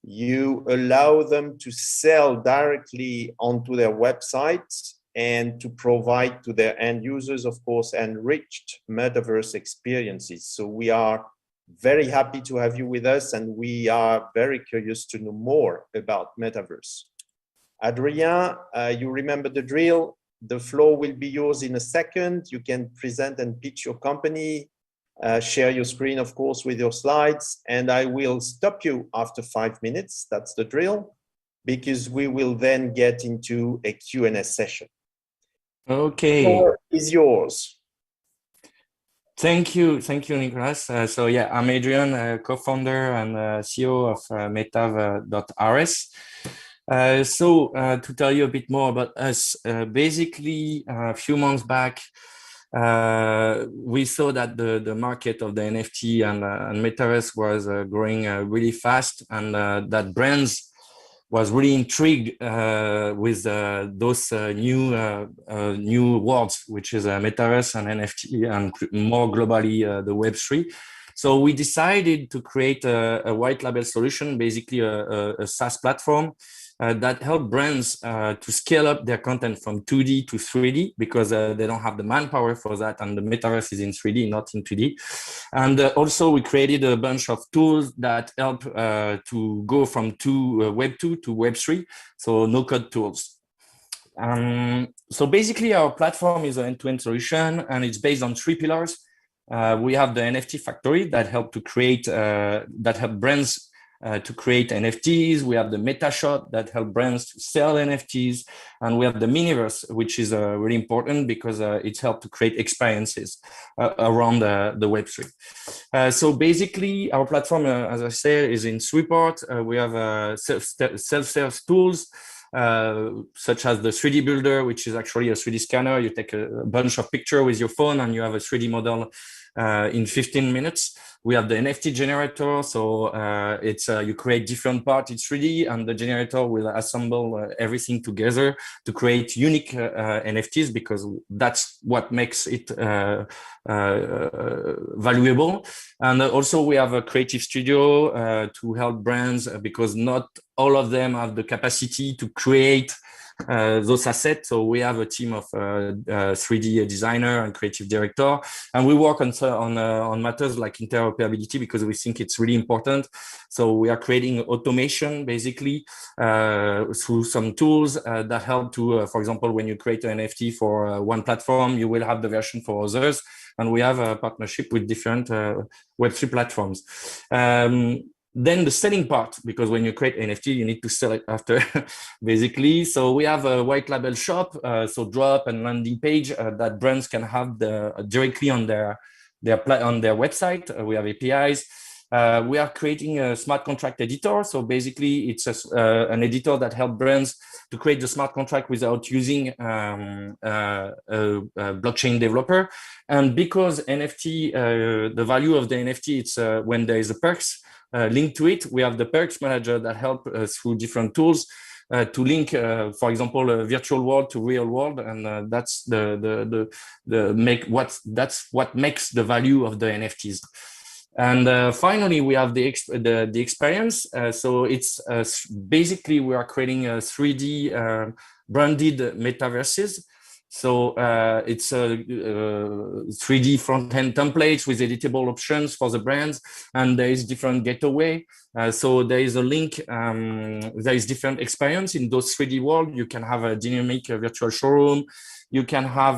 You allow them to sell directly onto their websites and to provide to their end users, of course, enriched Metaverse experiences. So we are very happy to have you with us, and we are very curious to know more about Metaverse. Adrien, you remember the drill. The floor will be yours in a second. You can present and pitch your company, share your screen, of course, with your slides, and I will stop you after 5 minutes. That's the drill, because we will then get into a Q&A session. Okay. The floor is yours. Thank you, Nicolas. So yeah, I'm Adrian, co-founder and CEO of Metaver.rs. To tell you a bit more about us, basically a few months back, we saw that the market of the NFT and Metaverse was growing really fast, and that brands was really intrigued with those new worlds, which is Metaverse and NFT, and more globally the Web3. So we decided to create a white label solution, basically a SaaS platform that help brands to scale up their content from 2D to 3D because they don't have the manpower for that, and the metaverse is in 3D, not in 2D. And also we created a bunch of tools that help to go from Web 2 to Web 3, so no-code tools. So basically our platform is an end-to-end solution, and it's based on 3 pillars. We have the NFT factory that help to create, that help brands to create NFTs. We have the meta shop that help brands to sell NFTs. And we have the Miniverse, which is really important because it's helped to create experiences around the Web3. So basically our platform, as I said, is in 3 parts. We have self-service tools, such as the 3D builder, which is actually a 3D scanner. You take a bunch of pictures with your phone and you have a 3D model in 15 minutes. We have the NFT generator. So it's you create different parts in 3D, and the generator will assemble everything together to create unique NFTs, because that's what makes it valuable. And also we have a creative studio to help brands, because not all of them have the capacity to create those assets. So we have a team of 3D designer and creative director, and we work on matters like interoperability because we think it's really important. So we are creating automation basically through some tools that help to, for example, when you create an NFT for one platform, you will have the version for others. And we have a partnership with different Web3 platforms. Then the selling part, because when you create NFT, you need to sell it after, basically. So we have a white label shop, so drop and landing page that brands can have directly on their website. We have APIs. We are creating a smart contract editor. So basically, it's an editor that helps brands to create the smart contract without using a blockchain developer. And because NFT, the value of the NFT, it's when there is a perks linked to it. We have the perks manager that help through different tools to link, for example, a virtual world to real world, and that's what makes the value of the NFTs. And finally, we have the experience. So it's basically we are creating a 3D branded metaverses. So it's 3D front-end templates with editable options for the brands, and there is different gateway. So there is a link, there is different experience in those 3D world. You can have a dynamic virtual showroom. You can have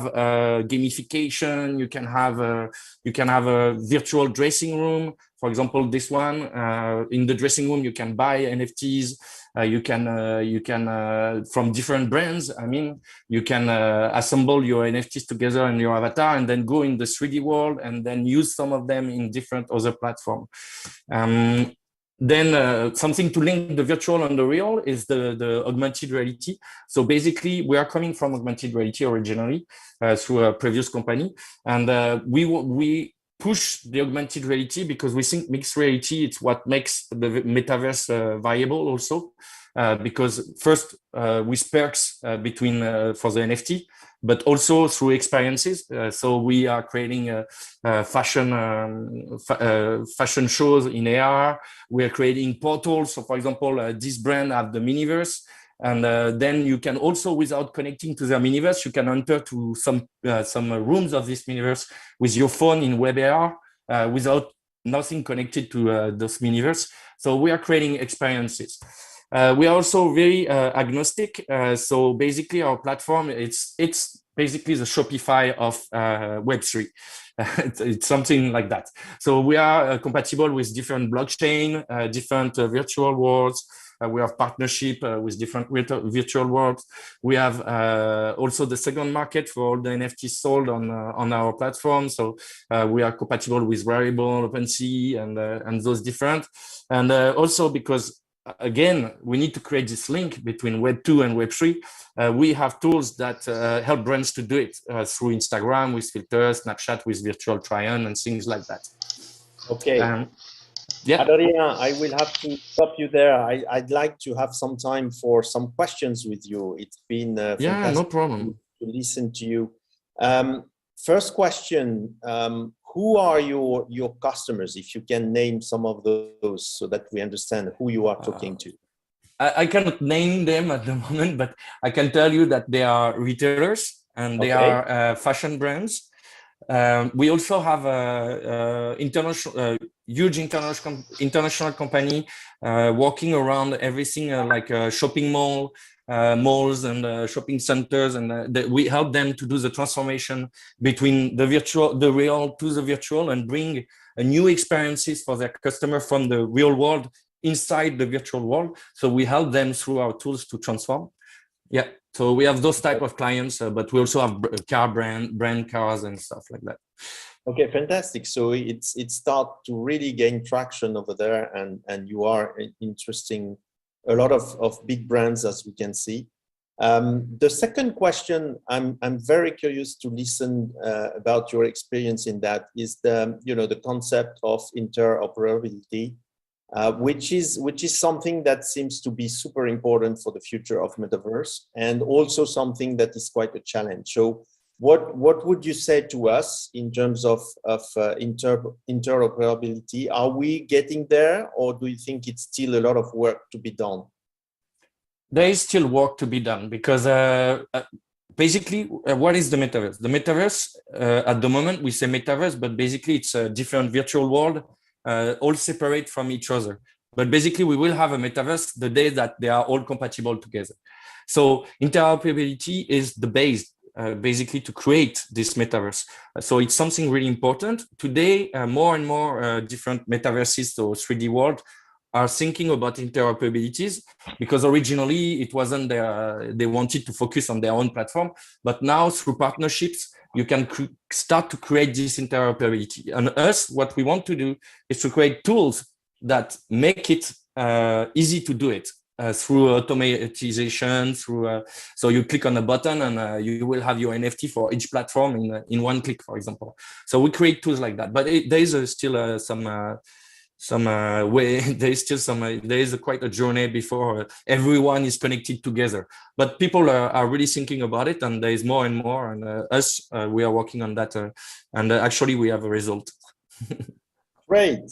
gamification. You can have a virtual dressing room. For example, this one in the dressing room, you can buy NFTs. You can from different brands. I mean, you can assemble your NFTs together in your avatar, and then go in the 3D world, and then use some of them in different other platforms. Then something to link the virtual and the real is the augmented reality. So basically, we are coming from augmented reality originally through a previous company, and we push the augmented reality because we think mixed reality it's what makes the metaverse viable also. Because first with perks between for the NFT, but also through experiences. So we are creating fashion shows in AR. We are creating portals. So for example, this brand have the Miniverse, and then you can also, without connecting to the Miniverse, you can enter to some rooms of this Miniverse with your phone in web AR without nothing connected to those Miniverse. So we are creating experiences. We are also very agnostic. So basically our platform, it's basically the Shopify of Web3. It's something like that. So we are compatible with different blockchain, different virtual worlds. We have partnership with different virtual worlds. We have also the second market for all the NFTs sold on our platform. So we are compatible with Rarible, OpenSea, and those different. And also because again, we need to create this link between Web 2 and Web 3. We have tools that help brands to do it through Instagram with filters, Snapchat with virtual try-on, and things like that. Okay. Yeah. Adrien, I will have to stop you there. I'd like to have some time for some questions with you. It's been fantastic no problem to listen to you. First question, who are your customers, if you can name some of those so that we understand who you are talking to? I cannot name them at the moment, but I can tell you that they are retailers and they are fashion brands. We also have a huge international company working around everything like a shopping mall, malls and shopping centers, and we help them to do the transformation between the real to the virtual, and bring new experiences for their customer from the real world inside the virtual world. So we help them through our tools to transform. Yeah. So we have those type of clients, but we also have car brand cars and stuff like that. Okay, fantastic. So it start to really gain traction over there, and you are interesting a lot of big brands, as we can see. The second question, I'm very curious to listen about your experience in that, is the concept of interoperability. Which is something that seems to be super important for the future of Metaverse, and also something that is quite a challenge. So what would you say to us in terms of interoperability? Are we getting there, or do you think it's still a lot of work to be done? There is still work to be done, because basically, what is the Metaverse? The Metaverse, at the moment, we say Metaverse, but basically it's a different virtual world, all separate from each other. But basically, we will have a Metaverse the day that they are all compatible together. So interoperability is the base, basically, to create this Metaverse. So it's something really important. Today, more and more different Metaverses, so 3D world, are thinking about interoperabilities, because originally it wasn't they wanted to focus on their own platform, but now through partnerships, you can start to create this interoperability. And us, what we want to do is to create tools that make it easy to do it through automatization, so you click on a button and you will have your NFT for each platform in one click, for example. So we create tools like that, but there is still some way. There is quite a journey before everyone is connected together, but people are really thinking about it, and there is more and more, and we are working on that, and actually we have a result. Great.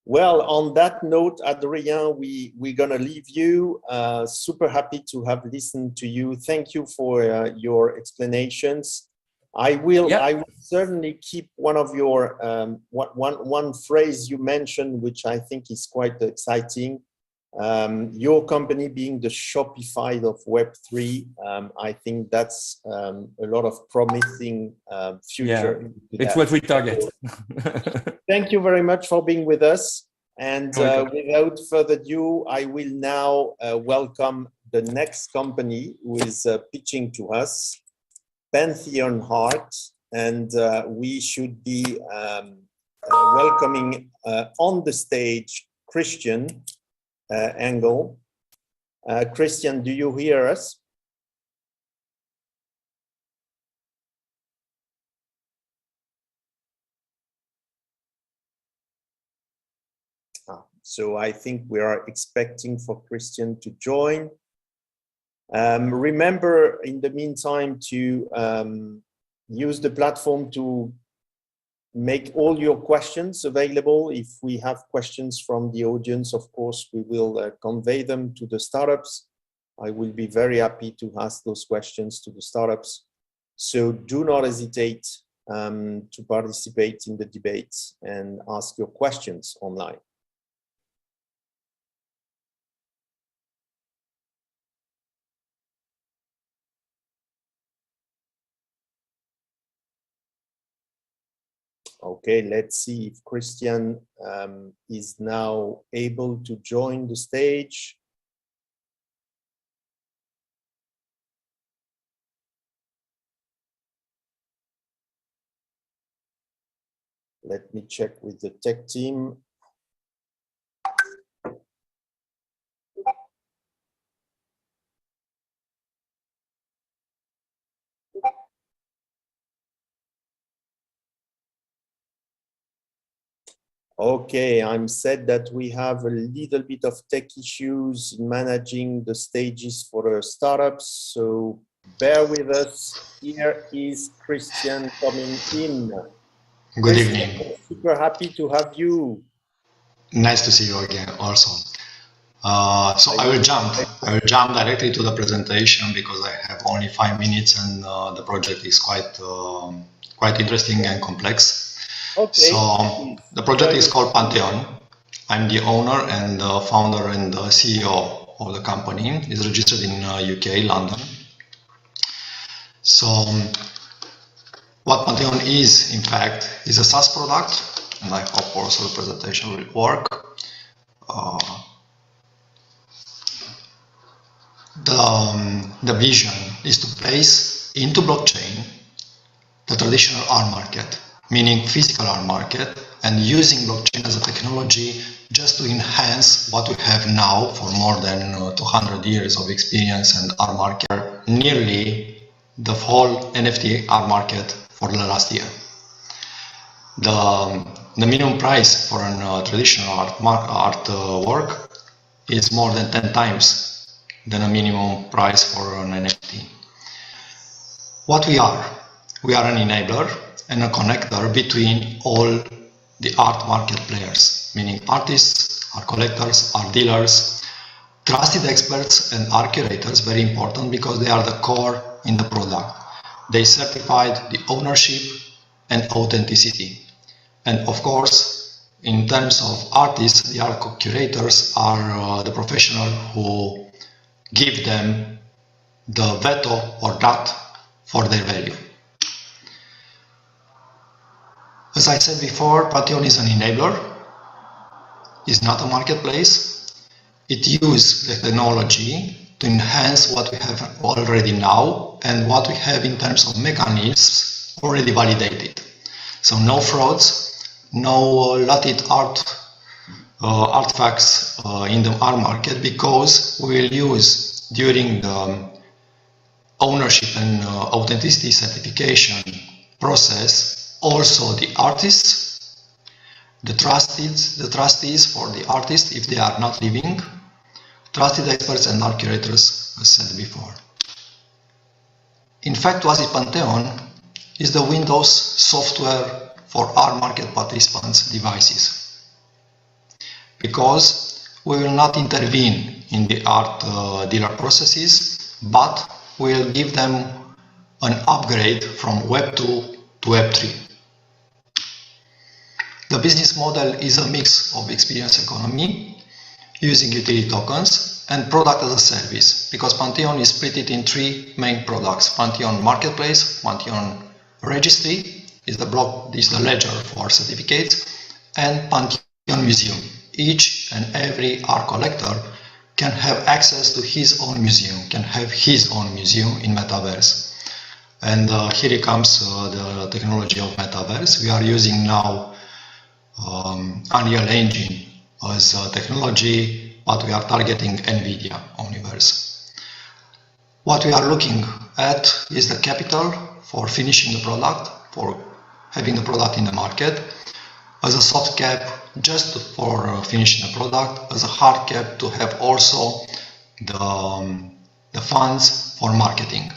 Well, on that note, Adrien, we're gonna leave you. Super happy to have listened to you. Thank you for your explanations. I will certainly keep one of your one phrase you mentioned, which I think is quite exciting. Your company being the Shopify of Web3. I think that's a lot of promising future. Yeah, it's what we target. Thank you very much for being with us. And without further ado, I will now welcome the next company who is pitching to us, Pantheon Heart, and we should be welcoming on the stage Christian Engel. Christian, do you hear us? So I think we are expecting for Christian to join. Remember, in the meantime, to use the platform to make all your questions available. If we have questions from the audience, of course, we will convey them to the startups. I will be very happy to ask those questions to the startups. So do not hesitate to participate in the debate and ask your questions online. Okay, let's see if Christian is now able to join the stage. Let me check with the tech team. Okay, I'm said that we have a little bit of tech issues in managing the stages for the startups, so bear with us. Here is Christian coming in. Good evening. Super happy to have you. Nice to see you again also. So I will jump directly to the presentation because I have only 5 minutes and the project is quite interesting and complex. Okay. So the project is called Pantheon. I'm the owner and the founder and the CEO of the company. It's registered in UK, London. So what Pantheon is, in fact, is a SaaS product, and I hope also the presentation will work. The vision is to place into blockchain the traditional art market, meaning physical art market, and using blockchain as a technology just to enhance what we have now for more than 200 years of experience and art market, nearly the whole NFT art market for the last year. The minimum price for a traditional art work is more than 10 times than a minimum price for an NFT. What we are an enabler and a connector between all the art market players, meaning artists, art collectors, art dealers, trusted experts and art curators, very important because they are the core in the product. They certified the ownership and authenticity. And of course, in terms of artists, the art curators are the professional who give them the veto or not for their value. As I said before, Pantheon is an enabler, is not a marketplace. It uses the technology to enhance what we have already now and what we have in terms of mechanisms already validated. So no frauds, no latent artifacts in the art market, because we will use during the ownership and authenticity certification process also the artists, the trustees for the artists if they are not living, trusted experts and art curators, as said before. In fact, what is Pantheon is the Windows software for art market participants' devices, because we will not intervene in the art dealer processes, but we will give them an upgrade from Web 2 to Web 3. The business model is a mix of experience economy using utility tokens and product as a service, because Pantheon is split in 3 main products: Pantheon Marketplace, Pantheon Registry is the ledger for certificates, and Pantheon Museum. Each and every art collector can have access to his own museum, can have his own museum in Metaverse. And here it comes the technology of Metaverse. We are using now Unreal Engine as a technology, but we are targeting NVIDIA Omniverse. What we are looking at is the capital for finishing the product, for having the product in the market, as a soft cap just for finishing the product, as a hard cap to have also the funds for marketing.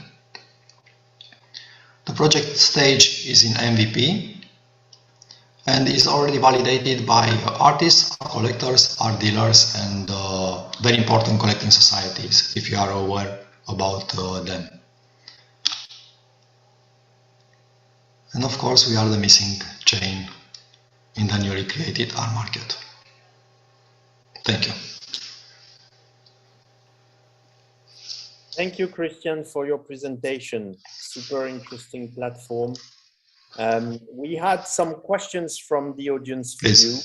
The project stage is in MVP and is already validated by artists, art collectors, art dealers, and very important collecting societies, if you are aware about them. And of course, we are the missing chain in the newly created art market. Thank you. Thank you, Christian, for your presentation. Super interesting platform. We had some questions from the audience for you.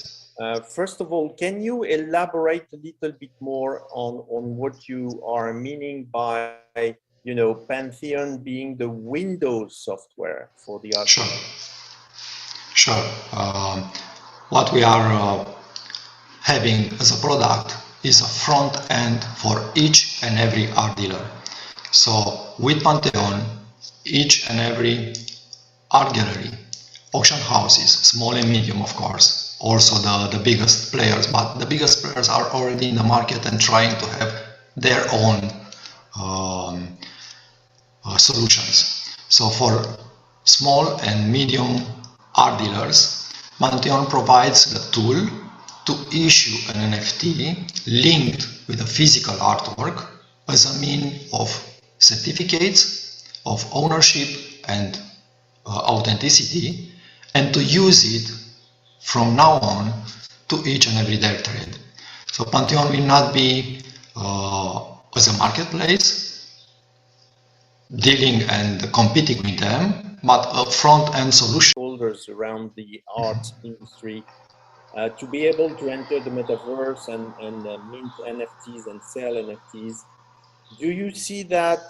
First of all, can you elaborate a little bit more on what you are meaning by, Pantheon being the Windows software for the art? Sure. What we are having as a product is a front end for each and every art dealer. So with Pantheon, each and every art gallery, auction houses, small and medium, of course, also the biggest players, but the biggest players are already in the market and trying to have their own solutions. So for small and medium art dealers, Pantheon provides the tool to issue an NFT linked with a physical artwork as a means of certificates of ownership and authenticity, and to use it from now on to each and every their trade. So Pantheon will not be as a marketplace dealing and competing with them, but a front-end solution. Holders around the art industry to be able to enter the metaverse and mint NFTs and sell NFTs. Do you see that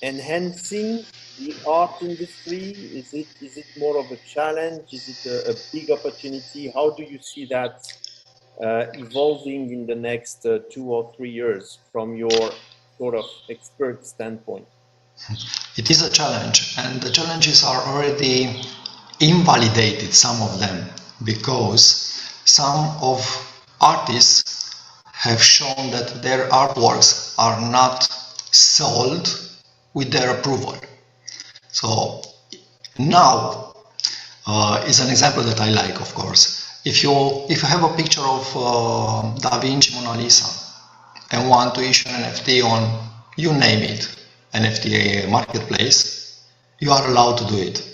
enhancing the art industry? Is it more of a challenge? Is it a big opportunity? How do you see that evolving in the next 2 or 3 years from your sort of expert standpoint? It is a challenge, and the challenges are already invalidated, some of them, because some of artists have shown that their artworks are not sold with their approval. So now is an example that I like, of course. If you have a picture of Da Vinci Mona Lisa and want to issue an NFT on, you name it, NFT marketplace, you are allowed to do it.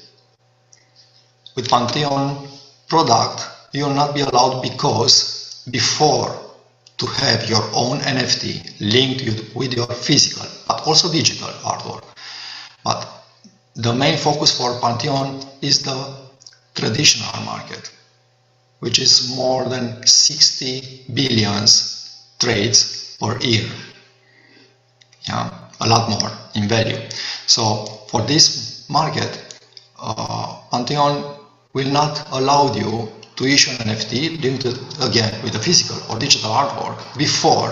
With Pantheon product, you will not be allowed, because before to have your own NFT linked with your physical, but also digital artwork. But the main focus for Pantheon is the traditional market, which is more than 60 billion trades per year. Yeah, a lot more in value. So for this market, Pantheon will not allow you to issue an NFT linked again with a physical or digital artwork before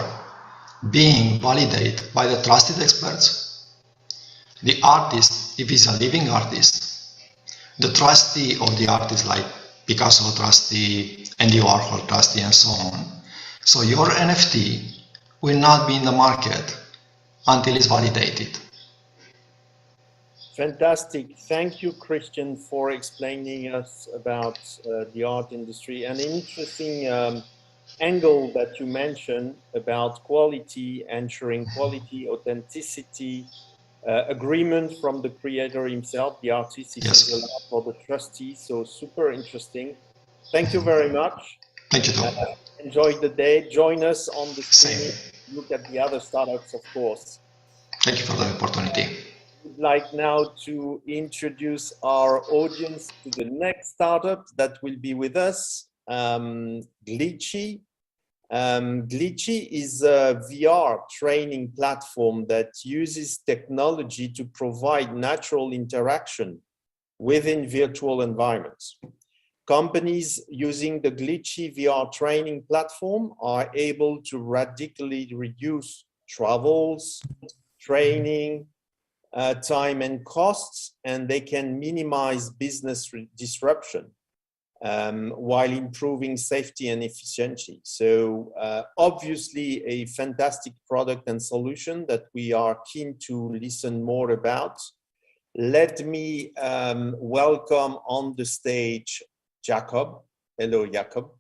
being validated by the trusted experts, the artist, if he's a living artist, the trustee of the artist like Picasso trustee, Andy Warhol trustee, and so on. So your NFT will not be in the market until it's validated. Fantastic. Thank you, Christian, for explaining us about the art industry. An interesting angle that you mentioned about quality, ensuring quality, authenticity, agreement from the creator himself, the artist, if he's allowed, for the trustee. So super interesting. Thank you very much. Thank you, Tom. Enjoy the day. Join us on the stream. Look at the other startups, of course. Thank you for the opportunity. Would like now to introduce our audience to the next startup that will be with us, Glitchy. Glitchy is a VR training platform that uses technology to provide natural interaction within virtual environments. Companies using the Glitchy VR training platform are able to radically reduce travels, training, time and costs, and they can minimize business disruption while improving safety and efficiency. So obviously a fantastic product and solution that we are keen to listen more about. Let me welcome on the stage Jacob. Hello, Jacob.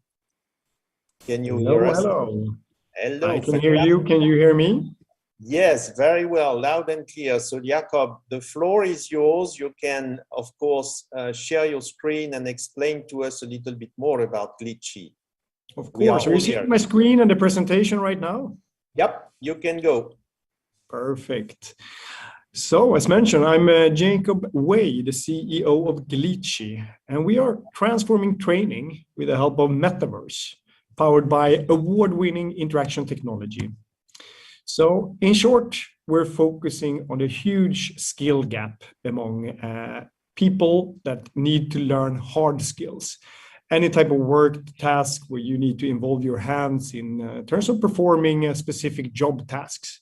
Can you hear us? Hello. Hello. I can hear you. Can you hear me? Yes, very well, loud and clear. So Jacob, the floor is yours. You can, of course, share your screen and explain to us a little bit more about Glitchy. Of course. Are you seeing my screen and the presentation right now? Yep, you can go. Perfect. So as mentioned, I'm Jacob Wei, the CEO of Glitchy, and we are transforming training with the help of Metaverse, powered by award-winning interaction technology. So in short, we're focusing on a huge skill gap among people that need to learn hard skills. Any type of work task where you need to involve your hands in terms of performing specific job tasks.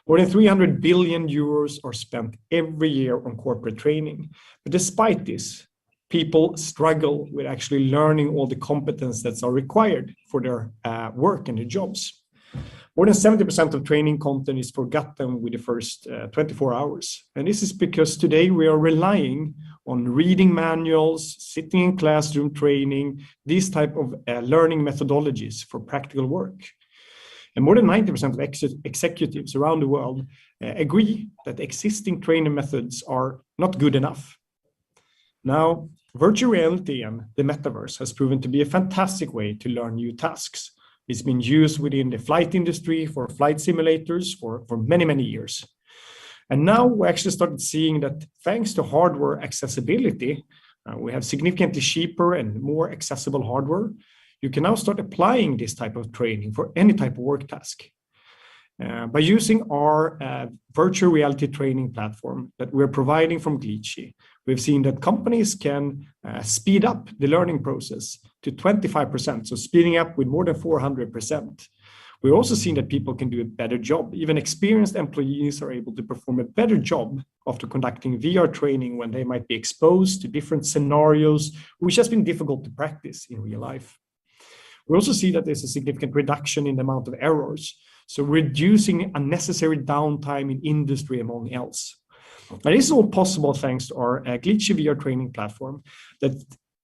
More than 300 billion euros are spent every year on corporate training. But despite this, people struggle with actually learning all the competences that are required for their work and their jobs. More than 70% of training content is forgotten with the first 24 hours. And this is because today we are relying on reading manuals, sitting in classroom training, these type of learning methodologies for practical work. And more than 90% of executives around the world agree that existing training methods are not good enough. Now, virtual reality and the metaverse has proven to be a fantastic way to learn new tasks. It's been used within the flight industry for flight simulators for many, many years. And now we actually started seeing that thanks to hardware accessibility, we have significantly cheaper and more accessible hardware. You can now start applying this type of training for any type of work task. By using our virtual reality training platform that we're providing from Glitchy, we've seen that companies can speed up the learning process to 25%, so speeding up with more than 400%. We've also seen that people can do a better job. Even experienced employees are able to perform a better job after conducting VR training when they might be exposed to different scenarios, which has been difficult to practice in real life. We also see that there's a significant reduction in the amount of errors, so reducing unnecessary downtime in industry, among else. And this is all possible thanks to our Glitchy VR training platform that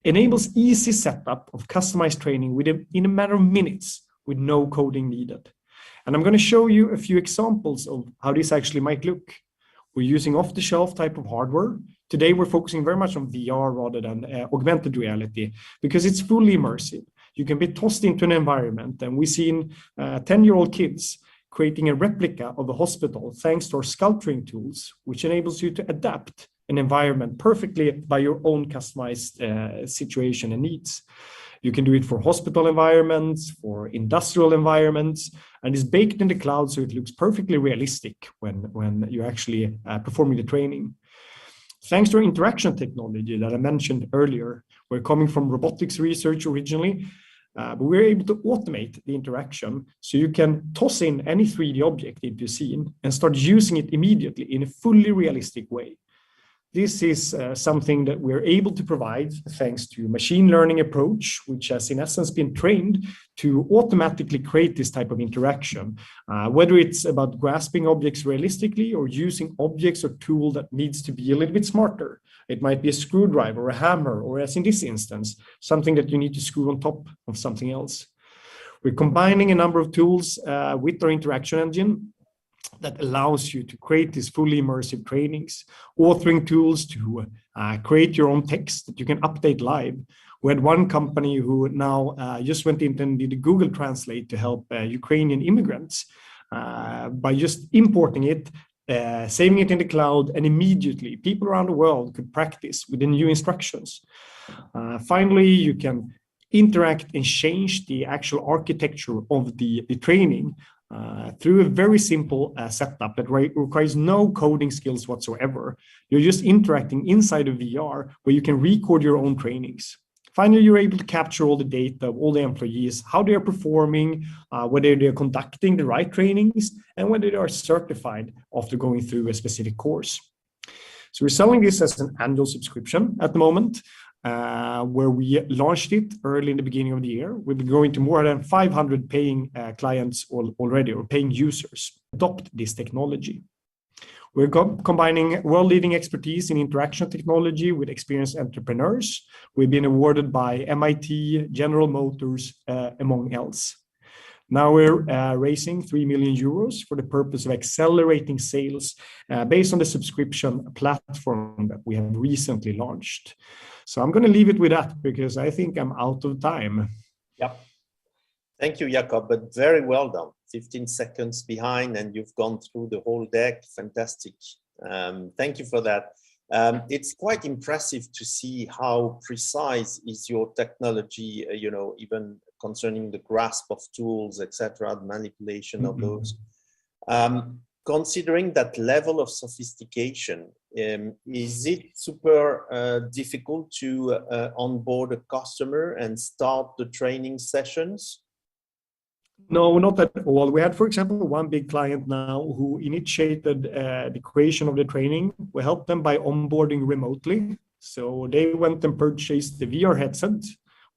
enables easy setup of customized training in a matter of minutes with no coding needed. And I'm going to show you a few examples of how this actually might look. We're using off-the-shelf type of hardware. Today, we're focusing very much on VR rather than augmented reality because it's fully immersive. You can be tossed into an environment, and we've seen 10-year-old kids creating a replica of a hospital thanks to our sculpturing tools, which enables you to adapt an environment perfectly by your own customized situation and needs. You can do it for hospital environments, for industrial environments, and it's baked in the cloud so it looks perfectly realistic when you're actually performing the training. Thanks to our interaction technology that I mentioned earlier, we're coming from robotics research originally, but we're able to automate the interaction so you can toss in any 3D object into a scene and start using it immediately in a fully realistic way. This is something that we're able to provide thanks to machine learning approach, which has in essence been trained to automatically create this type of interaction, whether it's about grasping objects realistically or using objects or tool that needs to be a little bit smarter. It might be a screwdriver or a hammer, or as in this instance, something that you need to screw on top of something else. We're combining a number of tools with our interaction engine that allows you to create these fully immersive trainings, authoring tools to create your own text that you can update live. We had one company who now just went in and did a Google Translate to help Ukrainian immigrants by just importing it, saving it in the cloud, and immediately people around the world could practice with the new instructions. Finally, you can interact and change the actual architecture of the training through a very simple setup that requires no coding skills whatsoever. You're just interacting inside of VR where you can record your own trainings. Finally, you're able to capture all the data of all the employees, how they are performing, whether they're conducting the right trainings, and whether they are certified after going through a specific course. So we're selling this as an annual subscription at the moment, where we launched it early in the beginning of the year. We've been going to more than 500 paying clients already, or paying users, adopt this technology. We're combining world-leading expertise in interaction technology with experienced entrepreneurs. We've been awarded by MIT, General Motors, among else. Now we're raising 3 million euros for the purpose of accelerating sales based on the subscription platform that we have recently launched. So I'm going to leave it with that because I think I'm out of time. Yep. Thank you, Jakob, but very well done. 15 seconds behind and you've gone through the whole deck. Fantastic. Thank you for that. It's quite impressive to see how precise is your technology, even concerning the grasp of tools, etc., the manipulation of those. Considering that level of sophistication, is it super difficult to onboard a customer and start the training sessions? No, not at all. We had, for example, one big client now who initiated the creation of the training. We helped them by onboarding remotely. So they went and purchased the VR headset.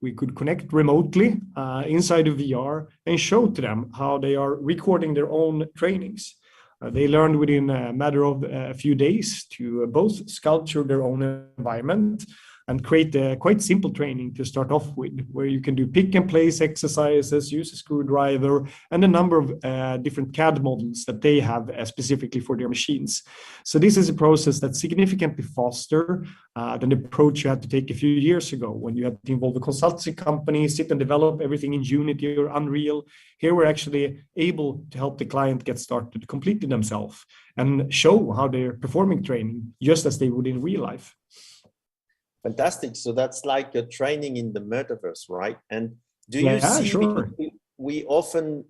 we could connect remotely inside of VR and show to them how they are recording their own trainings. They learned within a matter of a few days to both sculpture their own environment and create a quite simple training to start off with, where you can do pick and place exercises, use a screwdriver, and a number of different CAD models that they have specifically for their machines. So this is a process that's significantly faster than the approach you had to take a few years ago when you had to involve a consultancy company, sit and develop everything in Unity or Unreal. Here we're actually able to help the client get started completely themselves and show how they're performing training just as they would in real life. Fantastic. So that's like a training in the metaverse, right? And do you see, sure. we often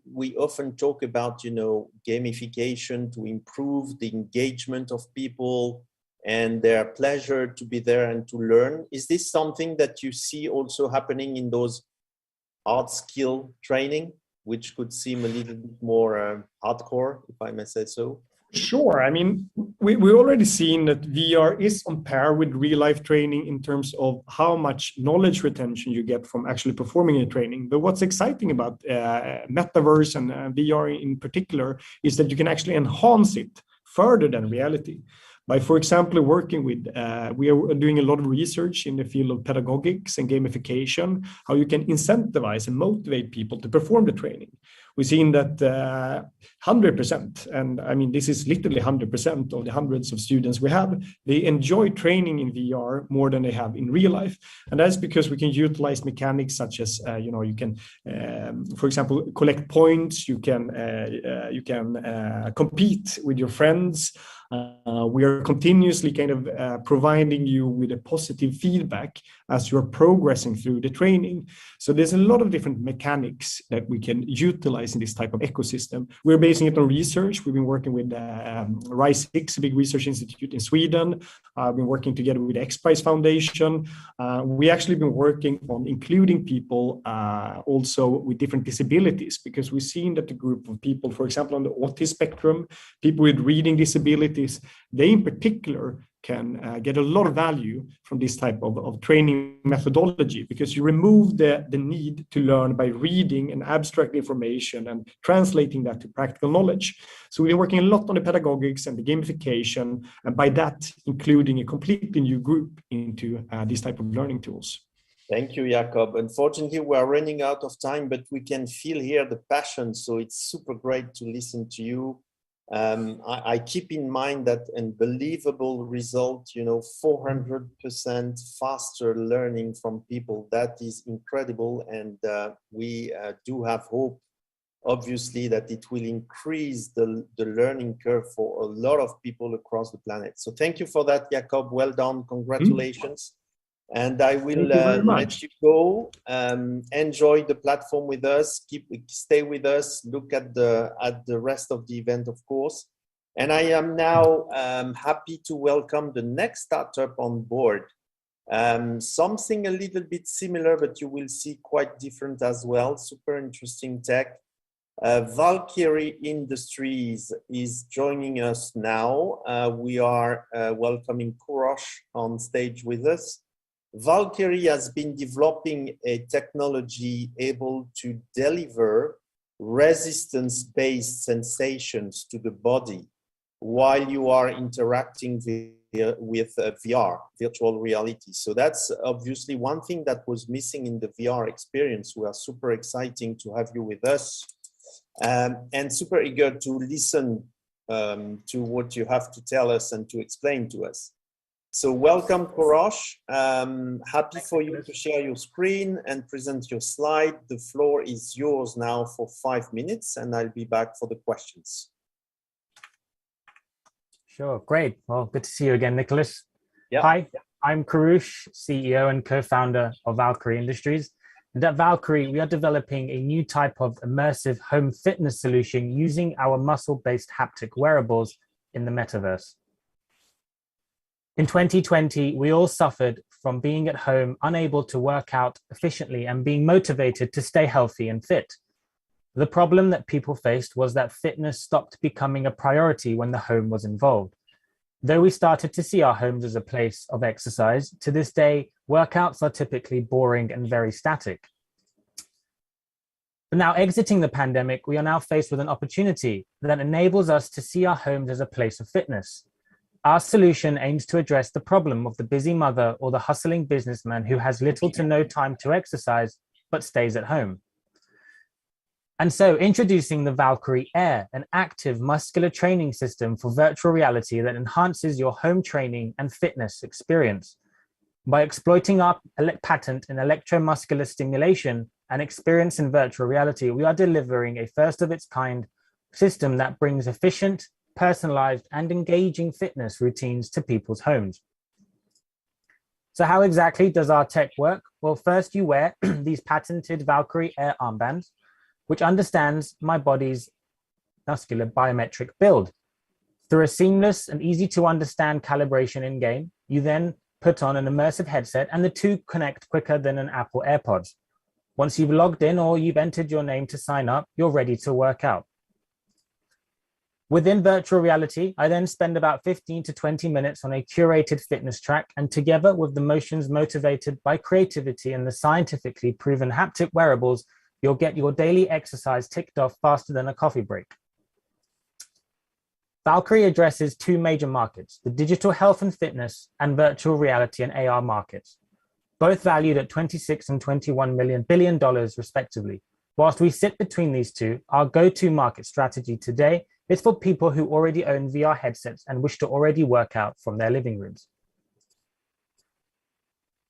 talk about, you know, gamification to improve the engagement of people and their pleasure to be there and to learn. Is this something that you see also happening in those art skill training, which could seem a little bit more hardcore, if I may say so? Sure. I mean, we already seen that VR is on par with real life training in terms of how much knowledge retention you get from actually performing a training. But what's exciting about Metaverse and VR in particular is that you can actually enhance it further than reality. By, for example, working with, we are doing a lot of research in the field of pedagogics and gamification, how you can incentivize and motivate people to perform the training. We've seen that 100%, and I mean, this is literally 100% of the hundreds of students we have, they enjoy training in VR more than they have in real life. And that's because we can utilize mechanics such as, you know, you can, for example, collect points, you can compete with your friends. We are continuously kind of providing you with a positive feedback as you're progressing through the training. So there's a lot of different mechanics that we can utilize in this type of ecosystem. We're basing it on research. We've been working with RISE6, a big research institute in Sweden. We've been working together with the X Prize Foundation. We actually been working on including people also with different disabilities, because we've seen that the group of people, for example, on the autism spectrum, people with reading disabilities, they in particular can get a lot of value from this type of training methodology, because you remove the need to learn by reading and abstract information and translating that to practical knowledge. So we're working a lot on the pedagogics and the gamification, and by that, including a completely new group into these type of learning tools. Thank you, Jakob. Unfortunately, we are running out of time, but we can feel here the passion. So it's super great to listen to you. I keep in mind that unbelievable result, you know, 400% faster learning from people. That is incredible. And we do have hope, obviously, that it will increase the learning curve for a lot of people across the planet. So thank you for that, Jakob. Well done. Congratulations. And I will let you go. Enjoy the platform with us. Stay with us. Look at the rest of the event, of course. And I am now happy to welcome the next startup on board. Something a little bit similar, but you will see quite different as well. Super interesting tech. Valkyrie Industries is joining us now. We are welcoming Kurosh on stage with us. Valkyrie has been developing a technology able to deliver resistance-based sensations to the body while you are interacting with VR, virtual reality. So that's obviously one thing that was missing in the VR experience. We are super exciting to have you with us and super eager to listen to what you have to tell us and to explain to us. So welcome, Kurosh. Happy for you to share your screen and present your slide. The floor is yours now for 5 minutes, and I'll be back for the questions. Sure, great. Well, good to see you again, Nicholas. Yeah. Hi, I'm Kurosh, CEO and co-founder of Valkyrie Industries. And at Valkyrie, we are developing a new type of immersive home fitness solution using our muscle-based haptic wearables in the metaverse. In 2020, we all suffered from being at home, unable to work out efficiently and being motivated to stay healthy and fit. The problem that people faced was that fitness stopped becoming a priority when the home was involved. Though we started to see our homes as a place of exercise, to this day, workouts are typically boring and very static. But now exiting the pandemic, we are now faced with an opportunity that enables us to see our homes as a place of fitness. Our solution aims to address the problem of the busy mother or the hustling businessman who has little to no time to exercise, but stays at home. And so introducing the Valkyrie R, an active muscular training system for virtual reality that enhances your home training and fitness experience. By exploiting our patent in electromuscular stimulation and experience in virtual reality, we are delivering a first of its kind system that brings efficient, personalized, and engaging fitness routines to people's homes. So how exactly does our tech work? Well, first you wear these patented Valkyrie R armbands, which understands my body's muscular biometric build. Through a seamless and easy to understand calibration in game, you then put on an immersive headset and the two connect quicker than an Apple AirPods. Once you've logged in or you've entered your name to sign up, you're ready to work out. Within virtual reality, I then spend about 15 to 20 minutes on a curated fitness track, and together with the motions motivated by creativity and the scientifically proven haptic wearables, you'll get your daily exercise ticked off faster than a coffee break. Valkyrie addresses two major markets, the digital health and fitness and virtual reality and AR markets, both valued at $26 and $21 billion respectively. Whilst we sit between these two, our go-to market strategy today is for people who already own VR headsets and wish to already work out from their living rooms.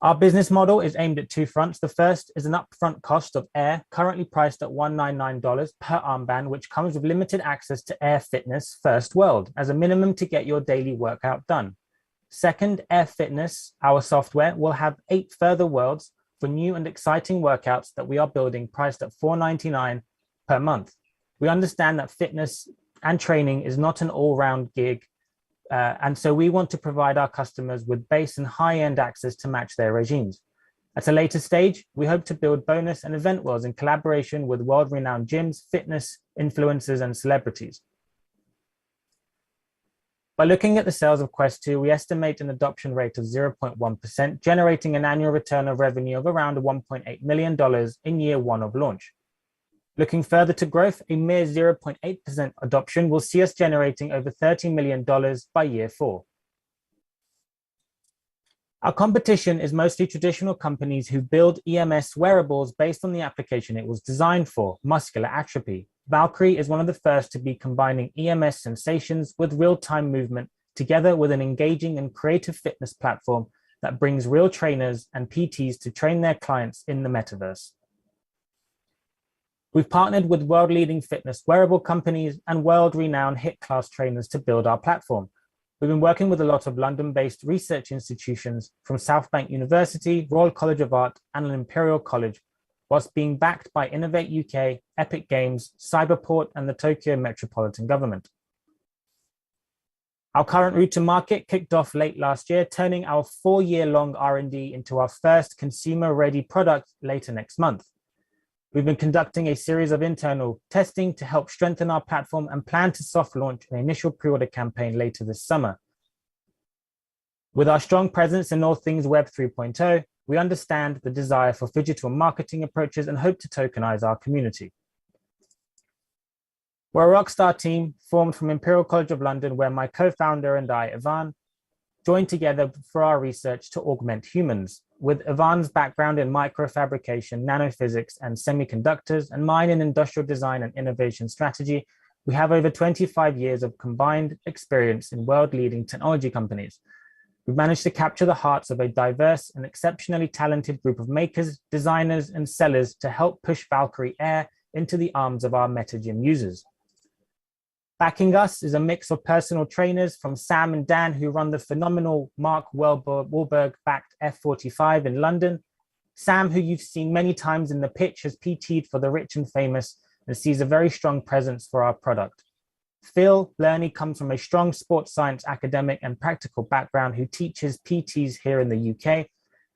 Our business model is aimed at two fronts. The first is an upfront cost of Air, currently priced at $199 per armband, which comes with limited access to Air Fitness First World as a minimum to get your daily workout done. Second, Air Fitness, our software, will have 8 further worlds for new and exciting workouts that we are building, priced at $499 per month. We understand that fitness and training is not an all-round gig, and so we want to provide our customers with base and high-end access to match their regimes. At a later stage, we hope to build bonus and event worlds in collaboration with world-renowned gyms, fitness influencers, and celebrities. By looking at the sales of Quest 2, we estimate an adoption rate of 0.1%, generating an annual return of revenue of around $1.8 million in year 1 of launch. Looking further to growth, a mere 0.8% adoption will see us generating over $30 million by year 4. Our competition is mostly traditional companies who build EMS wearables based on the application it was designed for, muscular atrophy. Valkyrie is one of the first to be combining EMS sensations with real-time movement together with an engaging and creative fitness platform that brings real trainers and PTs to train their clients in the metaverse. We've partnered with world-leading fitness wearable companies and world-renowned hit-class trainers to build our platform. We've been working with a lot of London-based research institutions from South Bank University, Royal College of Art, and Imperial College, whilst being backed by Innovate UK, Epic Games, Cyberport, and the Tokyo Metropolitan Government. Our current route to market kicked off late last year, turning our 4-year-long R&D into our first consumer-ready product later next month. We've been conducting a series of internal testing to help strengthen our platform and plan to soft launch an initial pre-order campaign later this summer. With our strong presence in all things Web 3.0, we understand the desire for digital marketing approaches and hope to tokenize our community. We're a rockstar team formed from Imperial College of London, where my co-founder and I, Ivan, joined together for our research to augment humans. With Ivan's background in microfabrication, nanophysics, and semiconductors, and mine in industrial design and innovation strategy, we have over 25 years of combined experience in world-leading technology companies. We've managed to capture the hearts of a diverse and exceptionally talented group of makers, designers, and sellers to help push Valkyrie R into the arms of our MetaGym users. Backing us is a mix of personal trainers from Sam and Dan, who run the phenomenal Mark Wahlberg-backed F45 in London. Sam, who you've seen many times in the pitch, has PT'd for the rich and famous and sees a very strong presence for our product. Phil Lerney comes from a strong sports science academic and practical background, who teaches PTs here in the UK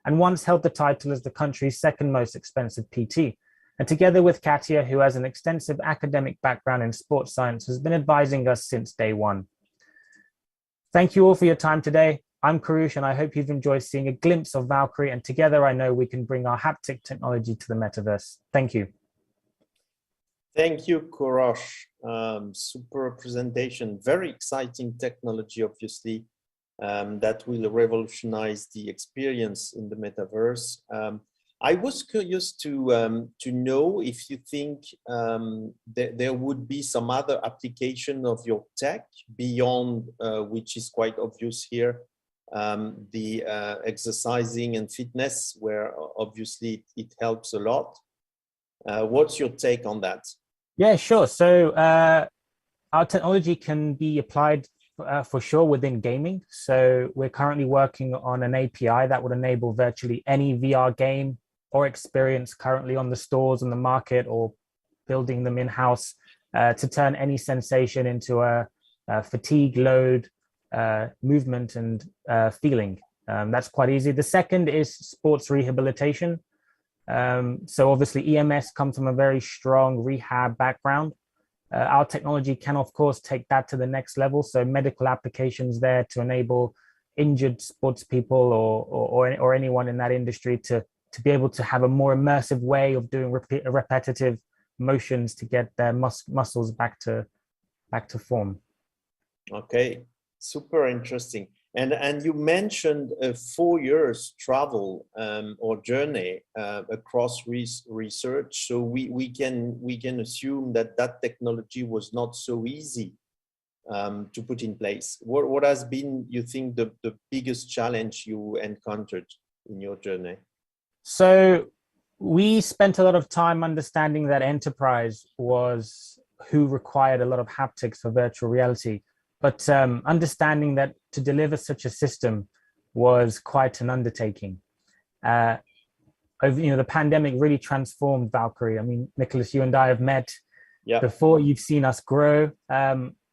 and once held the title as the country's second most expensive PT. And together with Katia, who has an extensive academic background in sports science, has been advising us since day one. Thank you all for your time today. I'm Karush, and I hope you've enjoyed seeing a glimpse of Valkyrie, and together I know we can bring our haptic technology to the metaverse. Thank you. Thank you, Kurosh. Super presentation. Very exciting technology, obviously, that will revolutionize the experience in the metaverse. I was curious to know if you think there would be some other application of your tech beyond, which is quite obvious here, the exercising and fitness, where obviously it helps a lot. What's your take on that? Yeah, sure. So our technology can be applied for sure within gaming. So we're currently working on an API that would enable virtually any VR game or experience currently on the stores in the market or building them in-house to turn any sensation into a fatigue, load, movement, and feeling. That's quite easy. The second is sports rehabilitation. So obviously EMS comes from a very strong rehab background. Our technology can, of course, take that to the next level. So medical applications there to enable injured sports people or anyone in that industry to be able to have a more immersive way of doing repetitive motions to get their muscles back to form. Okay, super interesting. And you mentioned 4 years travel or journey across research. So we can assume that technology was not so easy to put in place. What has been, you think, the biggest challenge you encountered in your journey? So we spent a lot of time understanding that enterprise was who required a lot of haptics for virtual reality. But understanding that to deliver such a system was quite an undertaking. The pandemic really transformed Valkyrie. I mean, Nicholas, you and I have met before. You've seen us grow.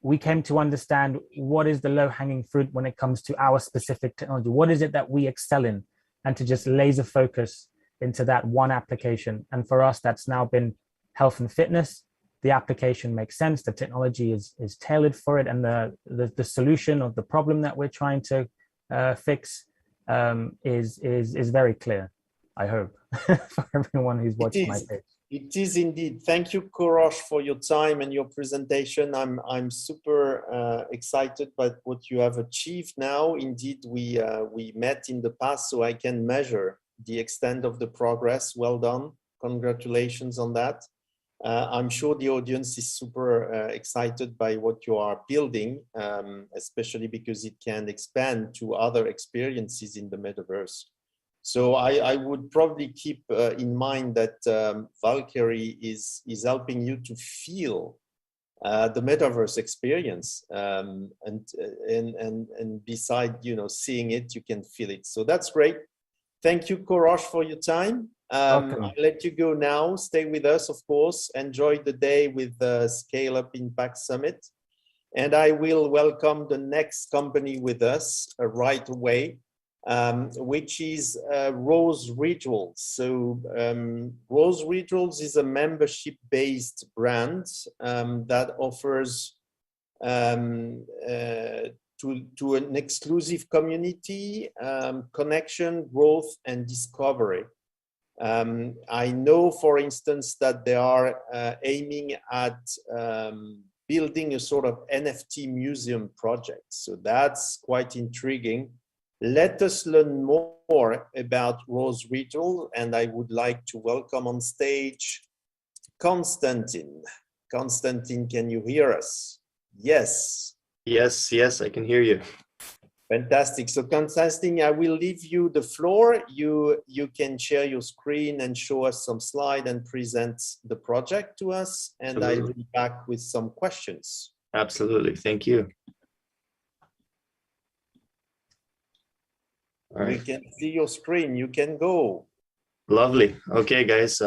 We came to understand what is the low-hanging fruit when it comes to our specific technology. What is it that we excel in? And to just laser focus into that one application. And for us, that's now been health and fitness. The application makes sense, the technology is tailored for it, and the solution of the problem that we're trying to fix is very clear, I hope, for everyone who's watching my page. It is indeed. Thank you, Kurosh, for your time and your presentation. I'm super excited by what you have achieved now. Indeed, we met in the past, so I can measure the extent of the progress. Well done. Congratulations on that. I'm sure the audience is super excited by what you are building, especially because it can expand to other experiences in the metaverse. So I would probably keep in mind that Valkyrie is helping you to feel the metaverse experience, and beside seeing it, you can feel it. So that's great. Thank you, Kurosh, for your time. I'll let you go now. Stay with us, of course. Enjoy the day with the Scaleup Impact Summit. And I will welcome the next company with us right away, which is Rose Rituals. So Rose Rituals is a membership-based brand that offers to an exclusive community, connection, growth, and discovery. I know, for instance, that they are aiming at building a sort of NFT museum project. So that's quite intriguing. Let us learn more about Rose Ritual, and I would like to welcome on stage Konstantin. Konstantin, can you hear us? Yes. Yes, I can hear you. Fantastic. So Konstantin, I will leave you the floor. You can share your screen and show us some slide and present the project to us. And I'll be back with some questions. Absolutely. Thank you. All right. We can see your screen. You can go. Lovely. Okay, guys.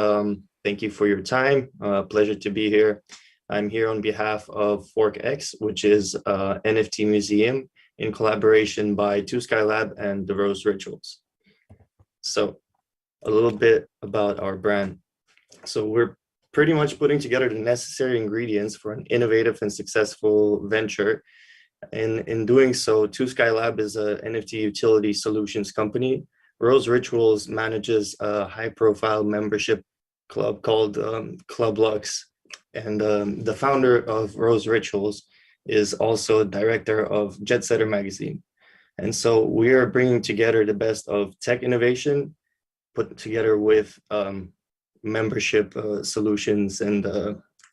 Thank you for your time. Pleasure to be here. I'm here on behalf of ForkX, which is an NFT museum in collaboration by Scaleup and the Rose Rituals. So a little bit about our brand. So we're pretty much putting together the necessary ingredients for an innovative and successful venture In doing so, Scaleup is a NFT utility solutions company. Rose Rituals manages a high-profile membership club called Club Lux, and the founder of Rose Rituals is also director of Jet Setter magazine. And so we are bringing together the best of tech innovation put together with membership solutions and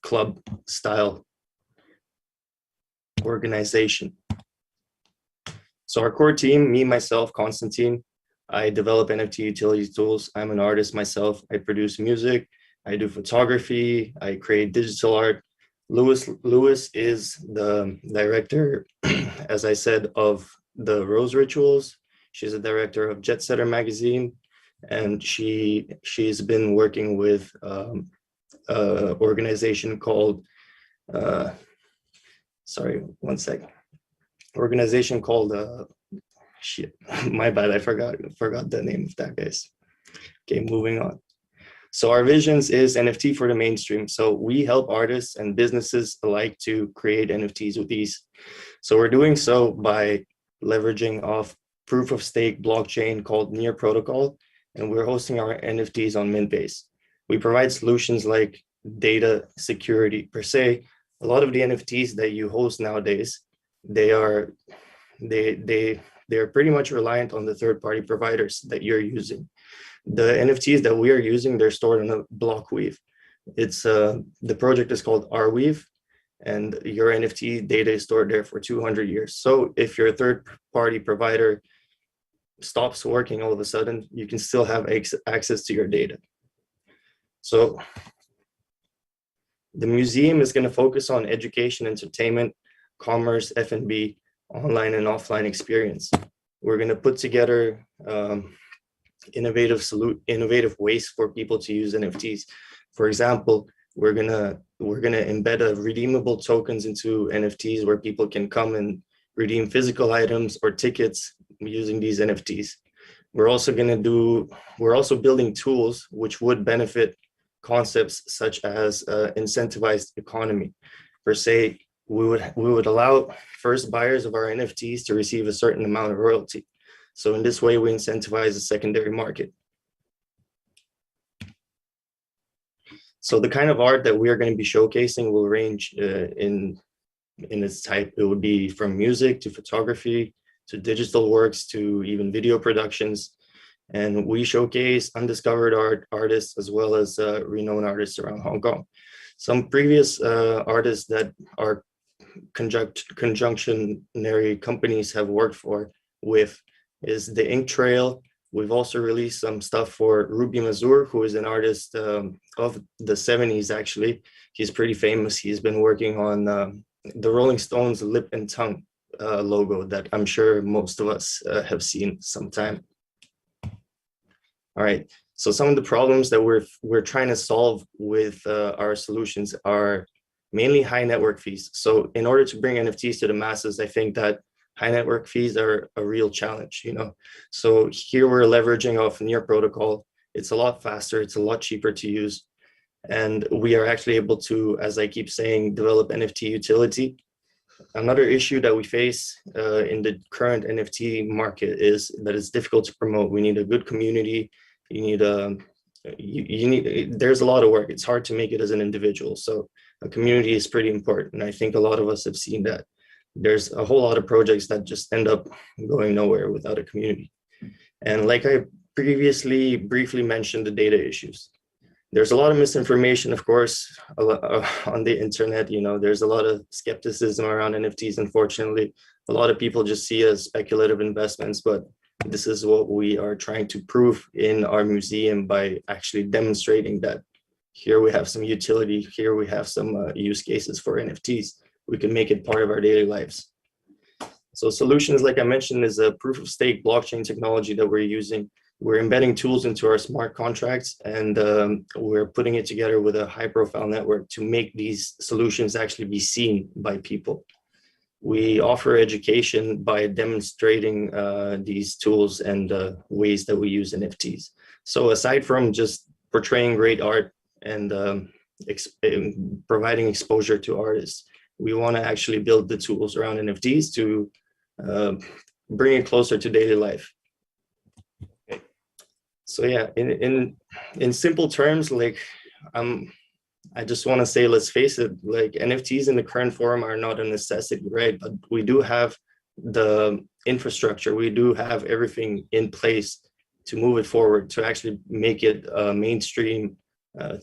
club style organization. So our core team, me, myself, Constantine, I develop NFT utility tools. I'm an artist myself. I produce music. I do photography. I create digital art. Lewis is the director, as I said, of the Rose Rituals. She's a director of Jet Setter magazine, and she's been working with an organization called sorry, one second. Organization called shit, my bad, I forgot the name of that, guys. Okay, moving on. So our visions is NFT for the mainstream. So we help artists and businesses alike to create NFTs with ease. So we're doing so by leveraging off proof of stake blockchain called Near Protocol, and we're hosting our NFTs on Mintbase. We provide solutions like data security per se. A lot of the NFTs that you host nowadays, they're pretty much reliant on the third-party providers that you're using. The NFTs that we are using, they're stored in a block weave. It's the project is called Arweave, and your NFT data is stored there for 200 years. So if your third-party provider stops working all of a sudden, you can still have access to your data. So the museum is going to focus on education, entertainment, commerce, F&B, online and offline experience. We're going to put together innovative ways for people to use NFTs. For example, we're gonna embed a redeemable tokens into NFTs where people can come and redeem physical items or tickets using these NFTs. We're also building tools which would benefit concepts such as incentivized economy. Per se, we would allow first buyers of our NFTs to receive a certain amount of royalty. So in this way, we incentivize the secondary market. So the kind of art that we are going to be showcasing will range in its type. It would be from music to photography to digital works to even video productions. And we showcase undiscovered artists as well as renowned artists around Hong Kong. Some previous artists that our conjunctionary companies have worked with is the Ink Trail. We've also released some stuff for Ruby Mazur, who is an artist of the 70s, actually. He's pretty famous. He's been working on the Rolling Stones lip and tongue logo that I'm sure most of us have seen sometime. All right, so some of the problems that we're trying to solve with our solutions are mainly high network fees. So in order to bring NFTs to the masses, I think that high network fees are a real challenge, you know. So here we're leveraging off Near Protocol. It's a lot faster, it's a lot cheaper to use. And we are actually able to, as I keep saying, develop NFT utility. Another issue that we face in the current NFT market is that it's difficult to promote. We need a good community. You need there's a lot of work. It's hard to make it as an individual. So a community is pretty important. And I think a lot of us have seen that. There's a whole lot of projects that just end up going nowhere without a community. And like I previously briefly mentioned, the data issues. There's a lot of misinformation, of course, on the internet. You know, there's a lot of skepticism around NFTs, unfortunately. A lot of people just see as speculative investments, but this is what we are trying to prove in our museum by actually demonstrating that here we have some utility, here we have some use cases for NFTs. We can make it part of our daily lives. So solutions, like I mentioned, is a proof of stake blockchain technology that we're using. We're embedding tools into our smart contracts, and we're putting it together with a high profile network to make these solutions actually be seen by people. We offer education by demonstrating these tools and ways that we use NFTs. So aside from just portraying great art and providing exposure to artists, we want to actually build the tools around NFTs to bring it closer to daily life. Okay. So yeah, in simple terms, like I just want to say, let's face it, like NFTs in the current form are not a necessity, right? But we do have the infrastructure, we do have everything in place to move it forward, to actually make it a mainstream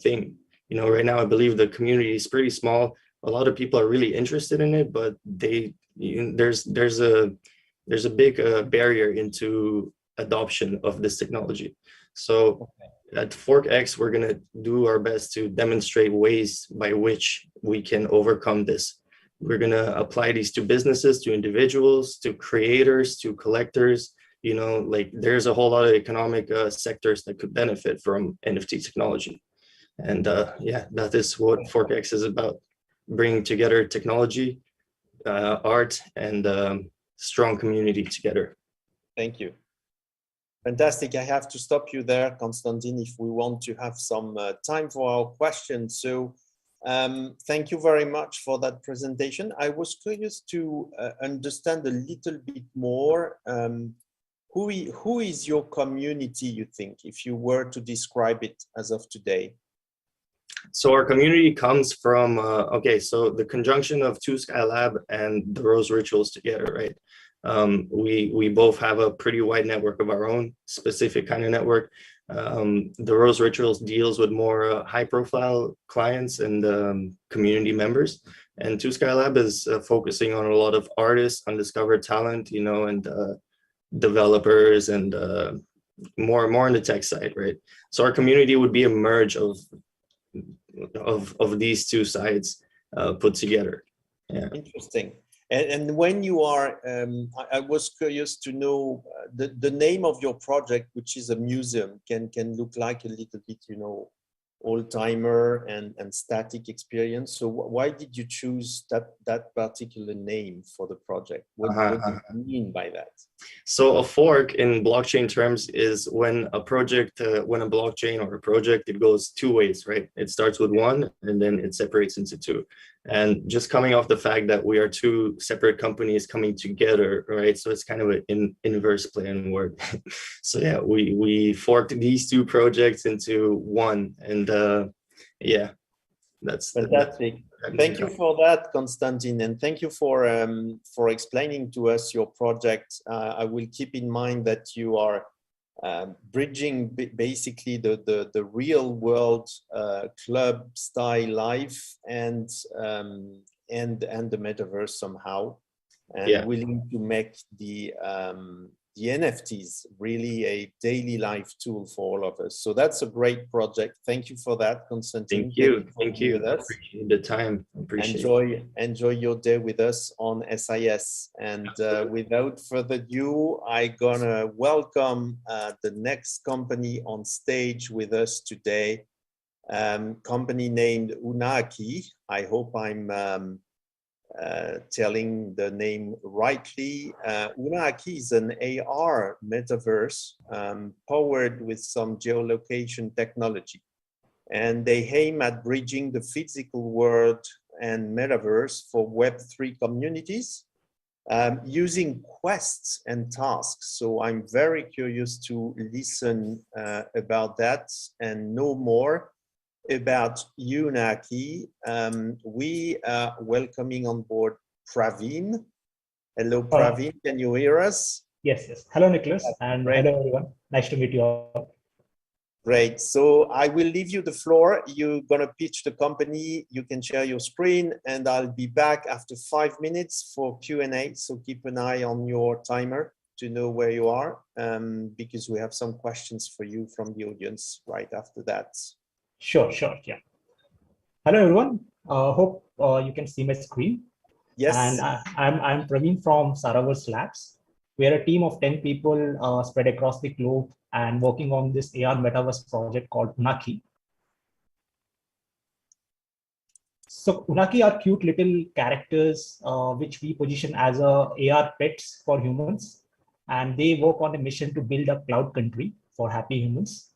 thing. You know, right now, I believe the community is pretty small. A lot of people are really interested in it, but there's a big barrier into adoption of this technology. So at ForkX, we're going to do our best to demonstrate ways by which we can overcome this. We're going to apply these to businesses, to individuals, to creators, to collectors. You know, like there's a whole lot of economic sectors that could benefit from NFT technology. And yeah, that is what ForkX is about, bringing together technology, art, and strong community together. Thank you. Fantastic. I have to stop you there, Konstantin, if we want to have some time for our questions. So thank you very much for that presentation. I was curious to understand a little bit more. Who is your community, you think, if you were to describe it as of today? So our community comes from, okay, so the conjunction of 2Skylab and the Rose Rituals together, right? We both have a pretty wide network of our own, specific kind of network. The Rose Rituals deals with more high-profile clients and community members, and 2Skylab is focusing on a lot of artists, undiscovered talent, you know, and developers and more on the tech side, right? So our community would be a merge of these two sides put together. Yeah. Interesting. And when you are, I was curious to know the name of your project, which is a museum, can look like a little bit, you know, old-timer and static experience. So why did you choose that particular name for the project? What do you mean by that? So a fork in blockchain terms is when a project, when a blockchain or a project, it goes two ways, right? It starts with one and then it separates into two. And just coming off the fact that we are two separate companies coming together, right? So it's kind of an inverse play on word. So yeah, we forked these two projects into one, and yeah, that's fantastic. Thank you for that, Konstantin, and thank you for explaining to us your project. I will keep in mind that you are bridging basically the real world club style life and the metaverse somehow, and willing to make the NFTs really a daily life tool for all of us. So that's a great project. Thank you for that, Konstantin. Thank you. Thank you. I appreciate the time. Enjoy your day with us on SIS. And without further ado, I'm gonna welcome the next company on stage with us today. Company named Unaki. I hope I'm telling the name rightly. Unaki is an AR metaverse powered with some geolocation technology. And they aim at bridging the physical world and metaverse for Web3 communities using quests and tasks. So I'm very curious to listen about that and know more about Unaki. We are welcoming on board Praveen. Hello, Praveen. Can you hear us? Yes. Hello, Nicholas, and hello, everyone. Nice to meet you all. Great. So I will leave you the floor. You're going to pitch the company. You can share your screen, and I'll be back after 5 minutes for Q&A. So keep an eye on your timer to know where you are, because we have some questions for you from the audience right after that. Sure, yeah. Hello, everyone. Hope you can see my screen. Yes. And I'm Praveen from Saraverse Labs. We are a team of 10 people spread across the globe and working on this AR metaverse project called Unaki. So Unaki are cute little characters which we position as AR pets for humans, and they work on a mission to build a cloud country for happy humans.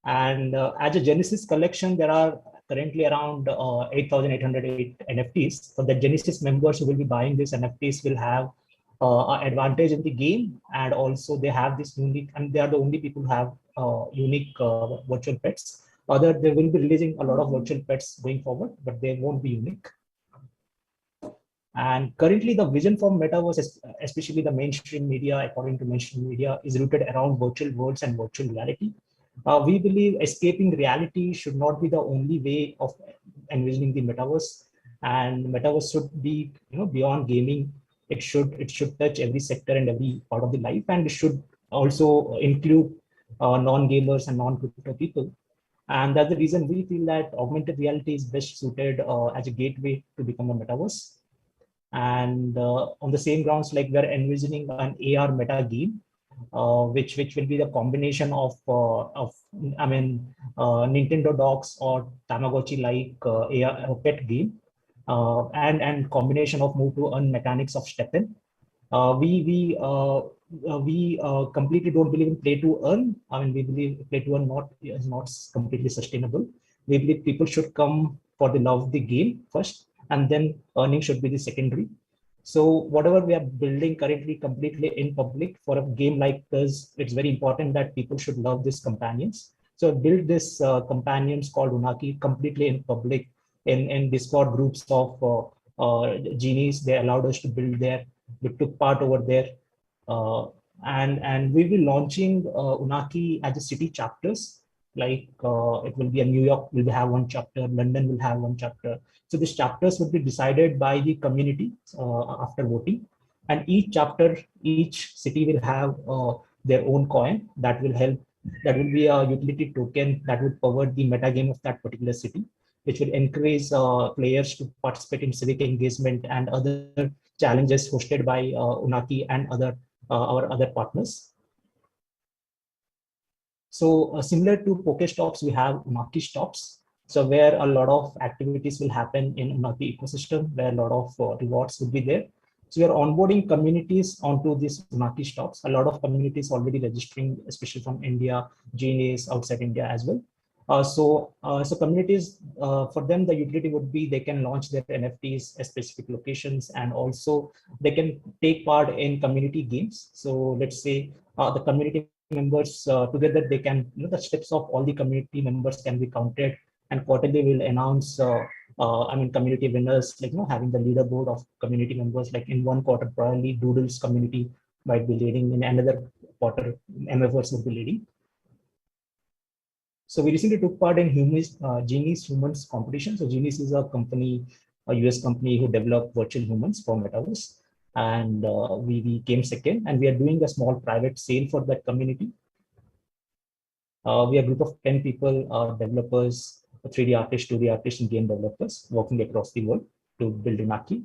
And as a Genesis collection, there are currently around 8,808 NFTs. So the Genesis members who will be buying these NFTs will have an advantage in the game, and also they have this unique, and they are the only people who have unique virtual pets. Other, they will be releasing a lot of virtual pets going forward, but they won't be unique. And currently the vision for Metaverse, especially the mainstream media, according to mainstream media, is rooted around virtual worlds and virtual reality. We believe escaping reality should not be the only way of envisioning the Metaverse, and Metaverse should be, beyond gaming. It should touch every sector and every part of the life, and it should also include non-gamers and non-crypto people. And that's the reason we feel that augmented reality is best suited as a gateway to become a Metaverse. And on the same grounds, like we're envisioning an AR meta game, which will be the combination of Nintendo Docs or Tamagotchi like AR pet game, and combination of move to earn mechanics of Steppen. We completely don't believe in play to earn. We believe play to earn is not completely sustainable. We believe people should come for the love of the game first, and then earning should be the secondary. So whatever we are building currently completely in public for a game like this, it's very important that people should love these companions. So build this companions called Unaki completely in public in Discord groups of genies. They allowed us to build there. We took part over there. And we will be launching Unaki as a city chapters. Like it will be a New York will have one chapter, London will have one chapter. So these chapters would be decided by the community after voting, and each chapter, each city will have their own coin that will help. That will be a utility token that would power the meta game of that particular city, which will encourage players to participate in civic engagement and other challenges hosted by Unaki and our other partners. So similar to Pokestops, we have Unaki Stops. So where a lot of activities will happen in Unaki ecosystem, where a lot of rewards will be there. So we are onboarding communities onto these Unaki Stops. A lot of communities already registering, especially from India, GNAs outside India as well. So communities, for them, the utility would be they can launch their NFTs at specific locations, and also they can take part in community games. So let's say the community members together, they can, the steps of all the community members can be counted, and quarterly will announce community winners, like having the leaderboard of community members. Like in one quarter, probably Doodles community might be leading, in another quarter MFers will be leading. So we recently took part in Genies Humans competition. So Genies is a company, a US company who developed virtual humans for Metaverse. And we came second, and we are doing a small private sale for that community. We are a group of 10 people, developers, 3D artists, 2D artists, and game developers working across the world to build Unaki.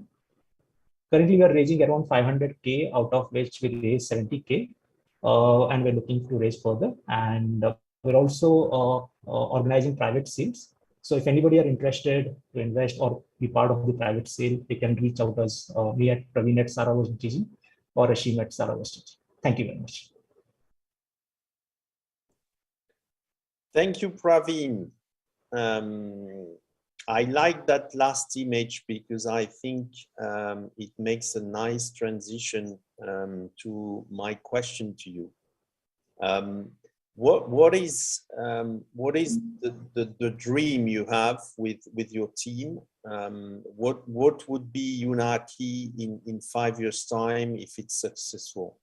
Currently, we are raising around 500K, out of which we raised 70K, and we're looking to raise further. And we're also organizing private sales. So if anybody are interested to invest or be part of the private sale, they can reach out us, me at Praveen@saravos.gg or Ashim@saravos.gg. Thank you very much. Thank you, Praveen. I like that last image because I think it makes a nice transition to my question to you. What is the dream you have with your team? What would be Unaki in 5 years' time if it's successful?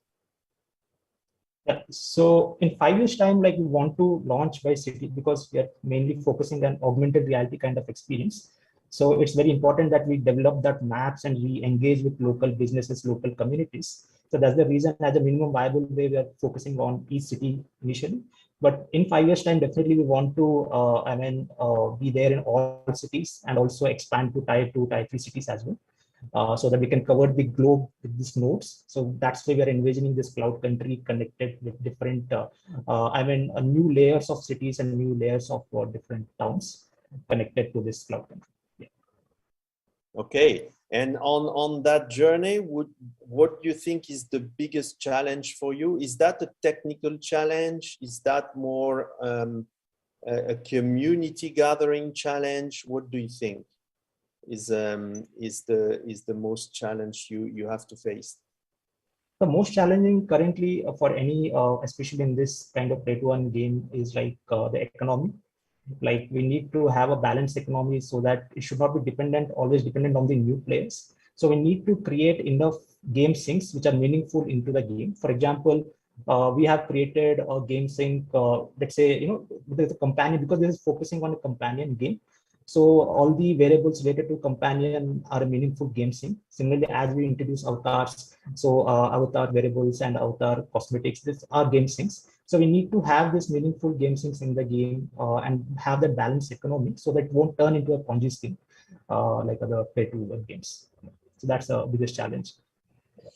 Yeah. So in 5 years' time, like we want to launch by city, because we are mainly focusing on augmented reality kind of experience. So it's very important that we develop that maps and we engage with local businesses, local communities. So that's the reason, as a minimum viable way, we are focusing on each city initially. But in 5 years' time, definitely we want to be there in all cities, and also expand to tier 2, tier 3 cities as well. So that we can cover the globe with these nodes. So that's why we are envisioning this cloud country connected with different, new layers of cities and new layers of different towns connected to this cloud country. Yeah. Okay. And on that journey, what do you think is the biggest challenge for you? Is that a technical challenge? Is that more a community gathering challenge? What do you think is the most challenge you have to face? The most challenging currently for any, especially in this kind of play-to-earn game, is like the economy. Like we need to have a balanced economy so that it should not be always dependent on the new players. So we need to create enough game syncs which are meaningful into the game. For example, we have created a game sync, let's say, there's a companion, because this is focusing on a companion game. So all the variables related to companion are a meaningful game sync. Similarly, as we introduce avatars, so avatar variables and avatar cosmetics, these are game syncs. So we need to have this meaningful game syncs in the game and have that balanced economy so that it won't turn into a Ponzi scheme like other play-to-earn games. So that's the biggest challenge.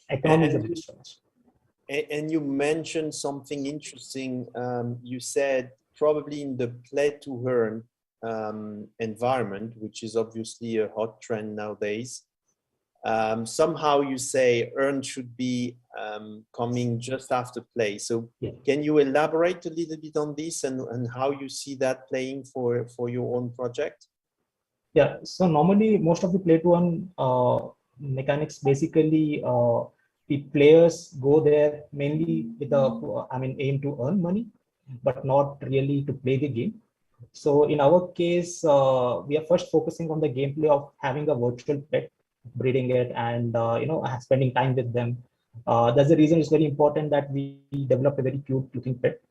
Economy is the biggest challenge. And you mentioned something interesting. You said probably in the play-to-earn environment, which is obviously a hot trend nowadays. Somehow you say earn should be coming just after play. So can you elaborate a little bit on this and how you see that playing for your own project? Yeah, so normally most of the play-to-earn mechanics, basically the players go there mainly with the aim to earn money, but not really to play the game. So in our case, we are first focusing on the gameplay of having a virtual pet, breeding it, and spending time with them. That's the reason it's very important that we develop a very cute looking pet.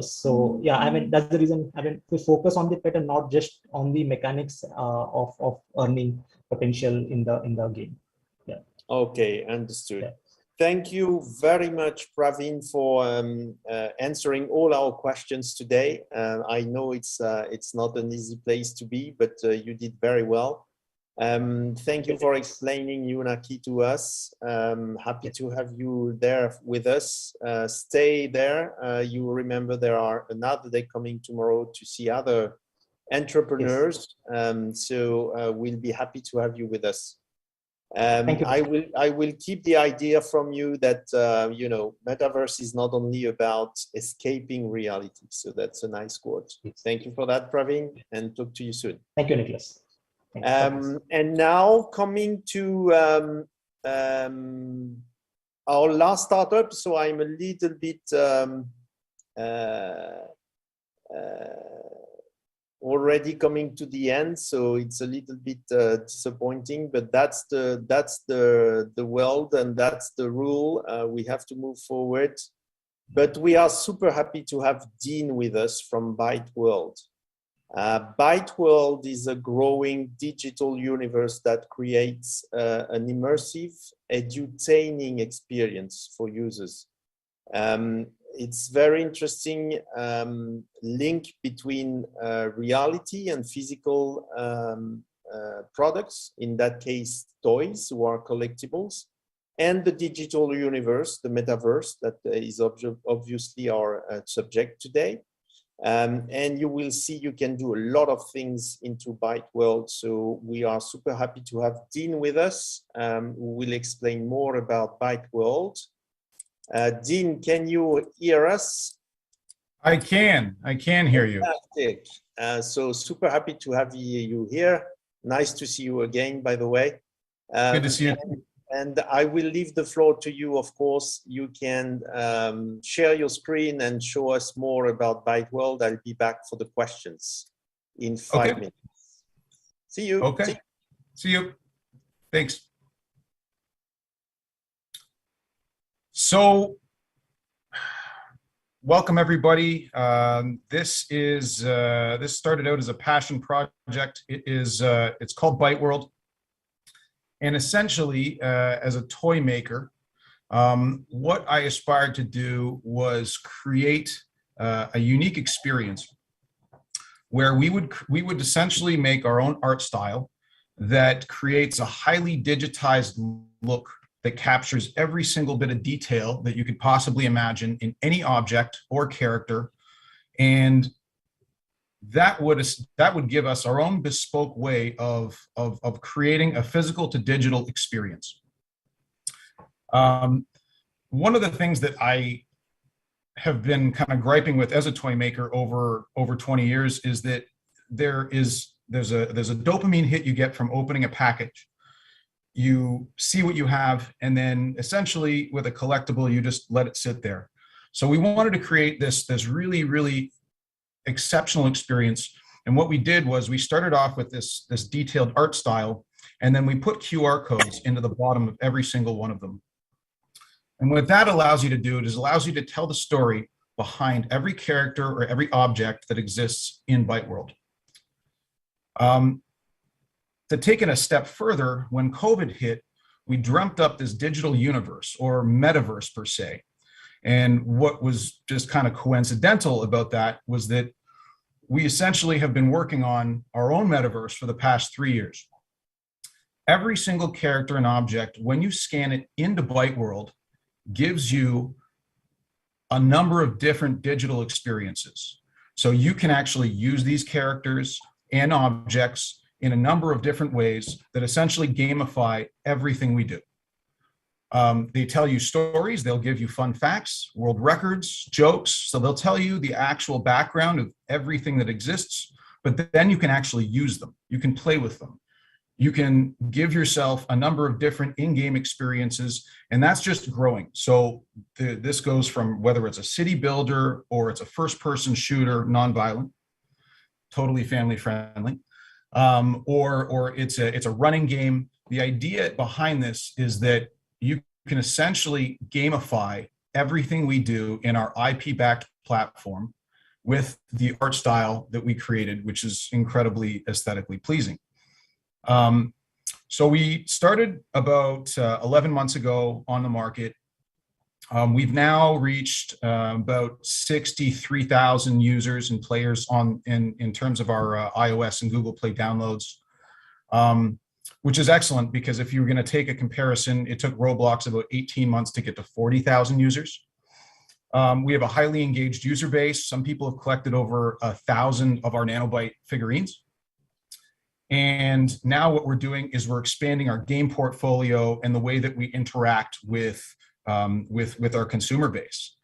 So yeah, that's the reason. We focus on the pet and not just on the mechanics of earning potential in the game. Yeah. Okay, understood. Yeah. Thank you very much, Praveen, for answering all our questions today. I know it's not an easy place to be, but you did very well. Thank you for explaining Unaki to us. Happy to have you there with us. Stay there. You remember there are another day coming tomorrow to see other entrepreneurs. Yes. So we'll be happy to have you with us. I will keep the idea from you that Metaverse is not only about escaping reality. So that's a nice quote. Yes. Thank you for that, Praveen, and talk to you soon. Thank you, Nicholas. And now coming to our last startup. So I'm a little bit already coming to the end, so it's a little bit disappointing, but that's the world and that's the rule. We have to move forward, but we are super happy to have Dean with us from Byte World. Byte World is a growing digital universe that creates an immersive, edutaining experience for users. It's very interesting link between reality and physical products, in that case toys who are collectibles, and the digital universe, the metaverse, that is obviously our subject today. And you will see you can do a lot of things into Byte World. So we are super happy to have Dean with us, who will explain more about Byte World. Dean, can you hear us? I can hear you. Fantastic. So super happy to have you here. Nice to see you again, by the way. Good to see you. And I will leave the floor to you, of course. You can share your screen and show us more about Byte World. I'll be back for the questions in 5 minutes. See you. Okay. See you. Thanks. So, welcome everybody. This started out as a passion project. It's called Byte World, and essentially, as a toy maker, what I aspired to do was create a unique experience where we would essentially make our own art style that creates a highly digitized look that captures every single bit of detail that you could possibly imagine in any object or character. And that would give us our own bespoke way of creating a physical to digital experience. One of the things that I have been kind of griping with as a toy maker over 20 years is that there's a dopamine hit you get from opening a package. You see what you have, and then essentially with a collectible, you just let it sit there. So we wanted to create this really, really exceptional experience. And what we did was we started off with this detailed art style, and then we put QR codes into the bottom of every single one of them. And what that allows you to do is allows you to tell the story behind every character or every object that exists in Byte World. To take it a step further, when COVID hit, we dreamt up this digital universe, or metaverse per se. And what was just kind of coincidental about that was that we essentially have been working on our own metaverse for the past 3 years. Every single character and object, when you scan it into Byte World, gives you a number of different digital experiences. So you can actually use these characters and objects in a number of different ways that essentially gamify everything we do. They tell you stories, they'll give you fun facts, world records, jokes. So they'll tell you the actual background of everything that exists, but then you can actually use them. You can play with them. You can give yourself a number of different in-game experiences, and that's just growing. So this goes from whether it's a city builder or it's a first-person shooter, non-violent, totally family-friendly, or it's a running game. The idea behind this is that you can essentially gamify everything we do in our IP-backed platform with the art style that we created, which is incredibly aesthetically pleasing. So we started about 11 months ago on the market. We've now reached about 63,000 users and players in terms of our iOS and Google Play downloads, which is excellent because if you were going to take a comparison, it took Roblox about 18 months to get to 40,000 users. We have a highly engaged user base. Some people have collected over 1,000 of our Nanobyte figurines. And now what we're doing is we're expanding our game portfolio and the way that we interact with our consumer base.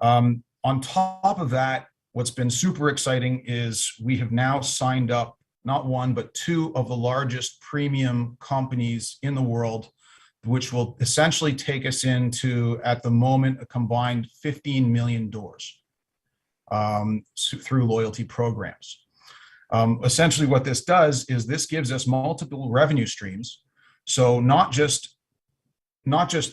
On top of that, what's been super exciting is we have now signed up not one, but two of the largest premium companies in the world, which will essentially take us into, at the moment, a combined 15 million doors through loyalty programs. Essentially what this does is this gives us multiple revenue streams. So not just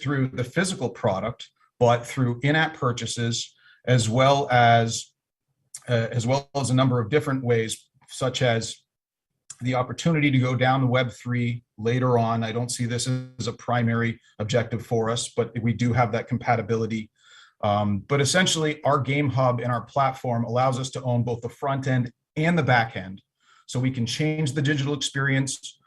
through the physical product, but through in-app purchases, as well as a number of different ways, such as the opportunity to go down to Web3 later on. I don't see this as a primary objective for us, but we do have that compatibility. But essentially, our game hub and our platform allows us to own both the front end and the back end. So we can change the digital experience.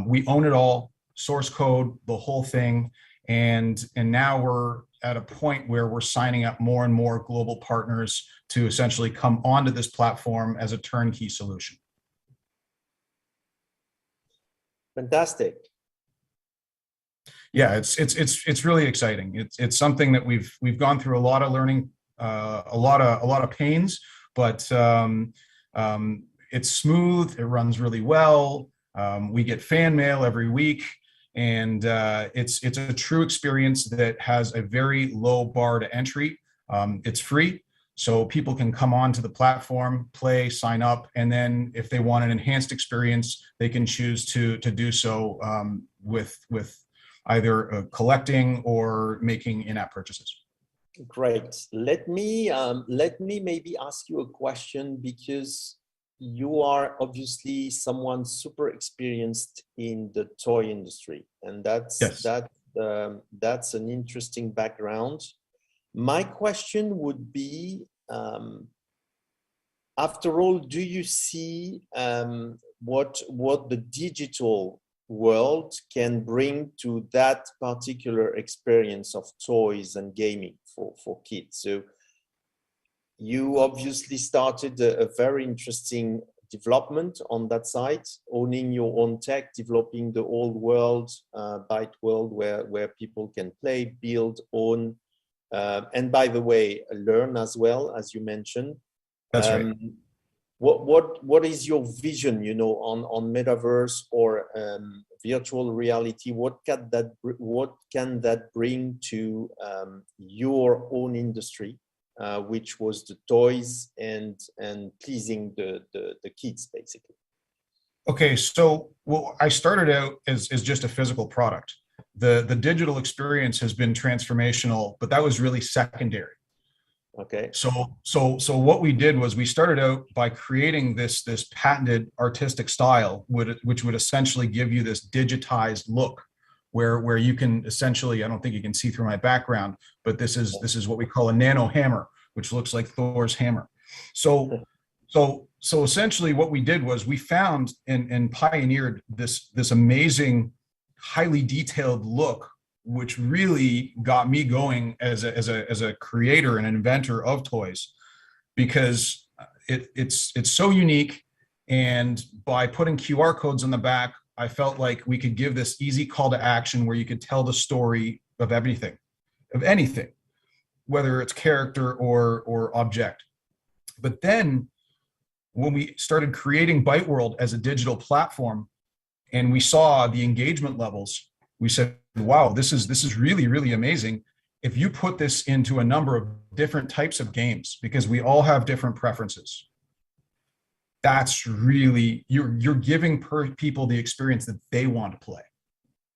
We own it all, source code, the whole thing. And now we're at a point where we're signing up more and more global partners to essentially come onto this platform as a turnkey solution. Fantastic. Yeah, it's really exciting. It's something that we've gone through a lot of learning, a lot of pains, but it's smooth. It runs really well. We get fan mail every week, and it's a true experience that has a very low bar to entry. It's free, so people can come on to the platform, play, sign up, and then if they want an enhanced experience, they can choose to do so with either collecting or making in-app purchases. Great. Let me maybe ask you a question, because you are obviously someone super experienced in the toy industry, and that's an interesting background. My question would be, after all, do you see what the digital world can bring to that particular experience of toys and gaming for kids? So you obviously started a very interesting development on that side, owning your own tech, developing the old world, Byte World, where people can play, build, own and by the way, learn as well, as you mentioned. That's right. What is your vision, on metaverse or virtual reality? What can that bring to your own industry, which was the toys and pleasing the kids, basically? Okay, so I started out as just a physical product. The digital experience has been transformational, but that was really secondary. Okay. So what we did was we started out by creating this patented artistic style, which would essentially give you this digitized look, where you can essentially, I don't think you can see through my background, but this is what we call a nano hammer, which looks like Thor's hammer. So essentially what we did was we found and pioneered this amazing, highly detailed look, which really got me going as a creator and inventor of toys, because it's so unique. And by putting QR codes on the back, I felt like we could give this easy call to action where you could tell the story of everything, of anything, whether it's character or object. But then when we started creating Byte World as a digital platform and we saw the engagement levels, we said, wow, this is really, really amazing. If you put this into a number of different types of games, because we all have different preferences, that's really, you're giving people the experience that they want to play,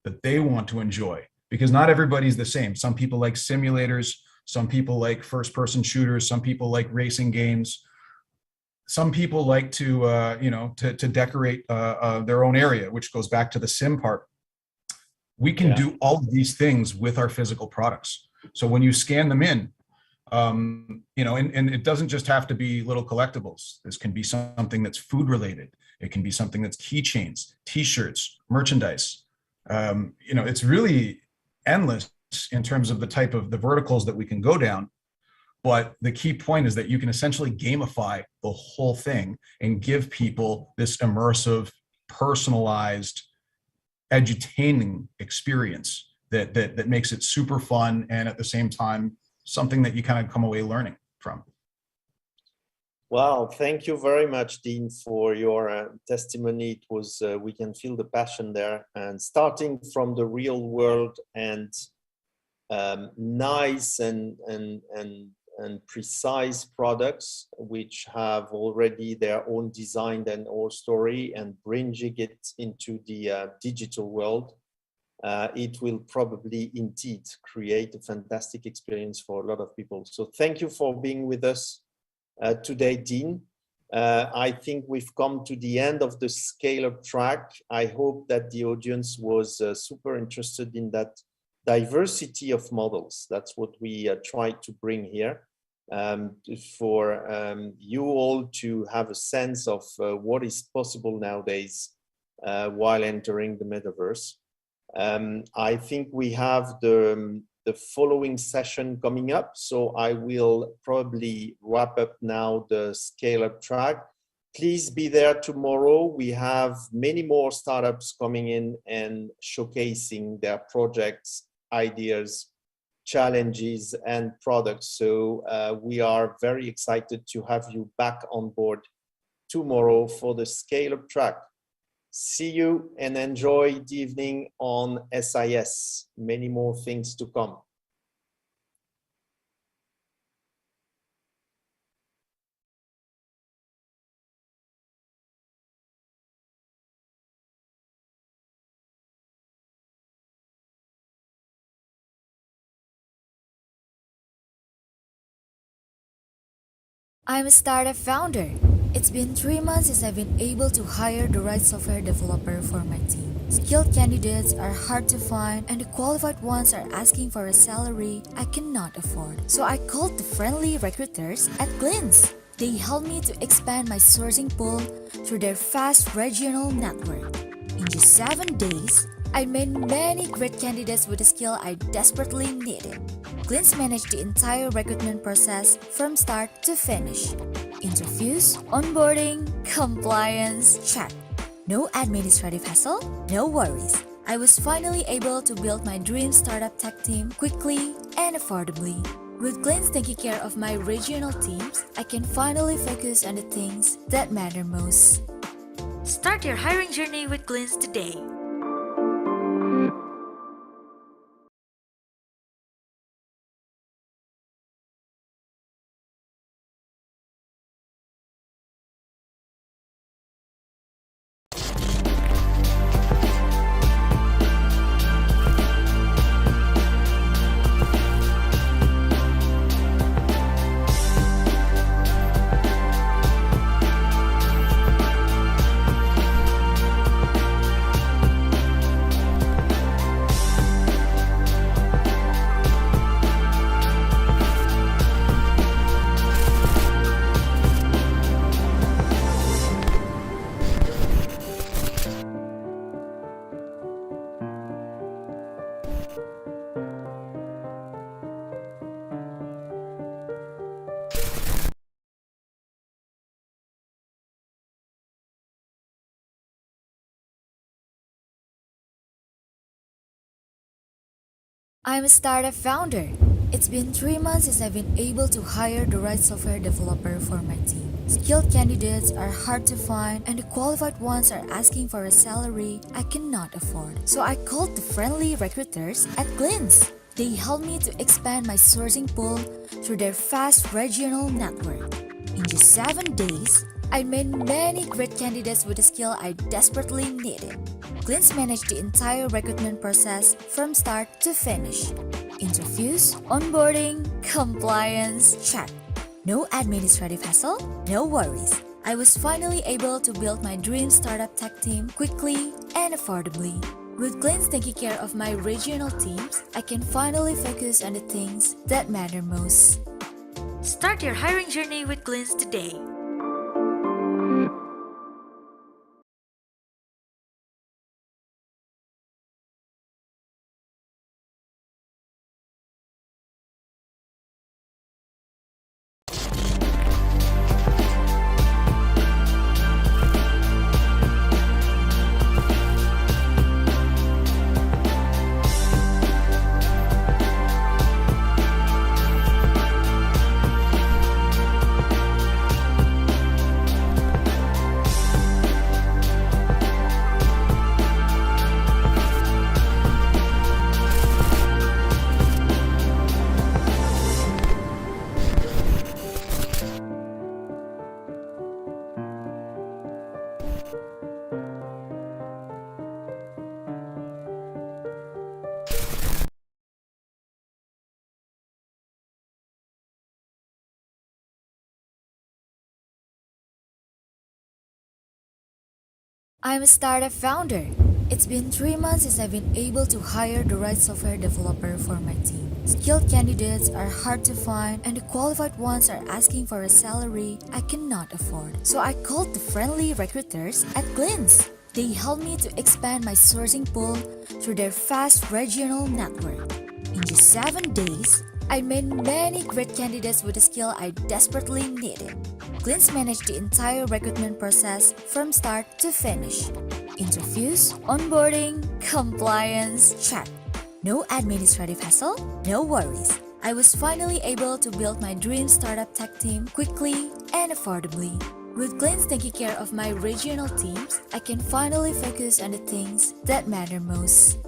that they want to enjoy, because not everybody's the same. Some people like simulators, some people like first-person shooters, some people like racing games. Some people like to, to decorate their own area, which goes back to the sim part. We can do all of these things with our physical products. So when you scan them in, and it doesn't just have to be little collectibles. This can be something that's food related. It can be something that's keychains, t-shirts, merchandise. It's really endless in terms of the type of the verticals that we can go down. But the key point is that you can essentially gamify the whole thing and give people this immersive, personalized, edutaining experience that makes it super fun and at the same time something that you kind of come away learning from. Wow, thank you very much, Dean, for your testimony. It was we can feel the passion there, and starting from the real world and nice and precise products which have already their own design and own story, and bringing it into the digital world, it will probably indeed create a fantastic experience for a lot of people. So thank you for being with us today, Dean. I think we've come to the end of the Scaleup track. I hope that the audience was super interested in that diversity of models. That's what we try to bring here, for you all to have a sense of what is possible nowadays while entering the metaverse. I think we have the following session coming up, so I will probably wrap up now the Scaleup track. Please be there tomorrow. We have many more startups coming in and showcasing their projects, ideas, challenges, and products. So we are very excited to have you back on board tomorrow for the Scaleup track. See you and enjoy the evening on SIS. Many more things to come. I'm a startup founder. It's been 3 months since I've been able to hire the right software developer for my team. Skilled candidates are hard to find, and the qualified ones are asking for a salary I cannot afford. So I called the friendly recruiters at Glints. They helped me to expand my sourcing pool through their fast regional network. In just 7 days, I made many great candidates with the skill I desperately needed. Glints managed the entire recruitment process from start to finish. Interviews, onboarding, compliance, check. No administrative hassle, no worries. I was finally able to build my dream startup tech team quickly and affordably. With Glints taking care of my regional teams, I can finally focus on the things that matter most. Start your hiring journey with Glints today. I'm a startup founder. It's been 3 months since I've been able to hire the right software developer for my team. Skilled candidates are hard to find and the qualified ones are asking for a salary I cannot afford. So I called the friendly recruiters at Glints. They helped me to expand my sourcing pool through their fast regional network. In just 7 days, I made many great candidates with the skill I desperately needed. Glints managed the entire recruitment process from start to finish. Interviews, onboarding, compliance, check. No administrative hassle, no worries. I was finally able to build my dream startup tech team quickly and affordably. With Glints taking care of my regional teams, I can finally focus on the things that matter most. Start your hiring journey with Glints today. I'm a startup founder. It's been 3 months since I've been able to hire the right software developer for my team. Skilled candidates are hard to find and the qualified ones are asking for a salary I cannot afford. So I called the friendly recruiters at Glints. They helped me to expand my sourcing pool through their fast regional network. In just 7 days, I made many great candidates with the skill I desperately needed. Glints managed the entire recruitment process from start to finish. Interviews, onboarding, compliance, check. No administrative hassle, no worries. I was finally able to build my dream startup tech team quickly and affordably. With Glints taking care of my regional teams, I can finally focus on the things that matter most.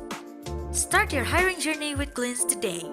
Start your hiring journey with Glints today.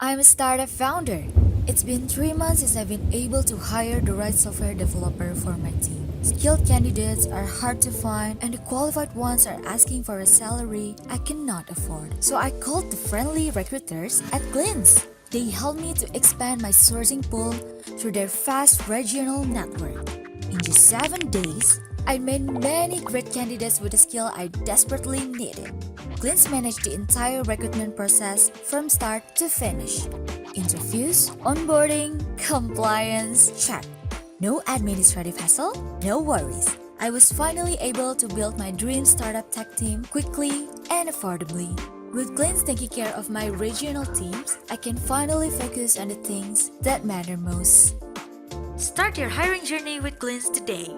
I'm a startup founder. It's been 3 months since I've been able to hire the right software developer for my team. Skilled candidates are hard to find, and the qualified ones are asking for a salary I cannot afford. So I called the friendly recruiters at Glints. They helped me to expand my sourcing pool through their fast regional network. In just 7 days, I made many great candidates with the skill I desperately needed. Glints managed the entire recruitment process from start to finish. Interviews, onboarding, compliance, check. No administrative hassle, no worries. I was finally able to build my dream startup tech team quickly and affordably. With Glints taking care of my regional teams, I can finally focus on the things that matter most. Start your hiring journey with Glints today.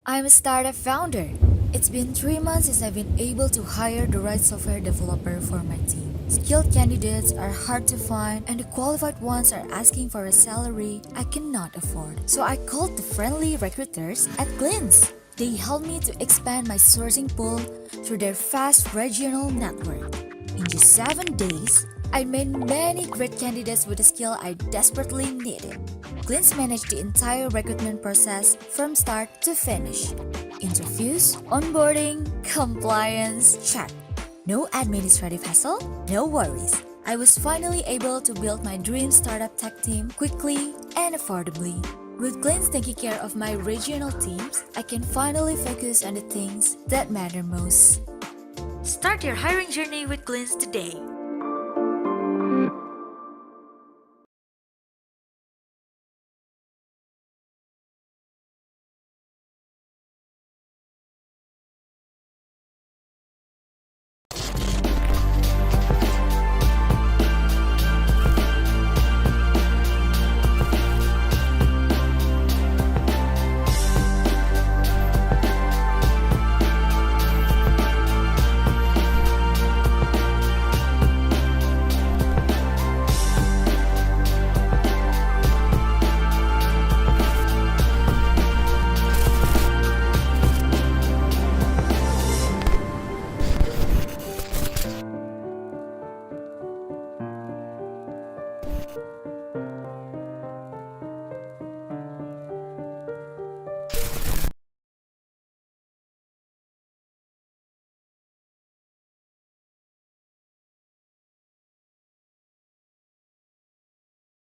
I'm a startup founder. It's been 3 months since I've been able to hire the right software developer for my team. Skilled candidates are hard to find, and the qualified ones are asking for a salary I cannot afford. So I called the friendly recruiters at Glints. They helped me to expand my sourcing pool through their fast regional network. In just 7 days, I made many great candidates with the skill I desperately needed. Glints managed the entire recruitment process from start to finish. Interviews, onboarding, compliance, check. No administrative hassle, no worries. I was finally able to build my dream startup tech team quickly and affordably. With Glints taking care of my regional teams, I can finally focus on the things that matter most. Start your hiring journey with Glints today.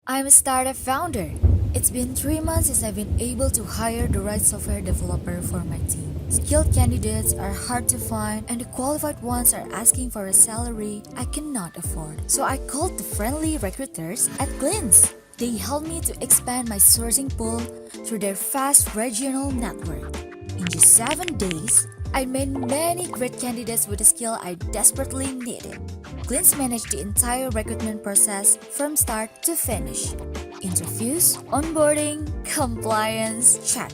I'm a startup founder. It's been 3 months since I've been able to hire the right software developer for my team. Skilled candidates are hard to find, and the qualified ones are asking for a salary I cannot afford. So I called the friendly recruiters at Glints. They helped me to expand my sourcing pool through their fast regional network. In just 7 days, I made many great candidates with the skill I desperately needed. Glints managed the entire recruitment process from start to finish. Interviews, onboarding, compliance, check.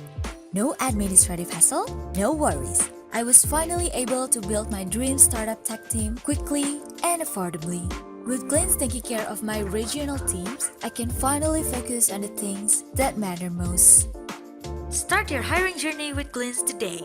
No administrative hassle, no worries. I was finally able to build my dream startup tech team quickly and affordably. With Glints taking care of my regional teams, I can finally focus on the things that matter most. Start your hiring journey with Glints today.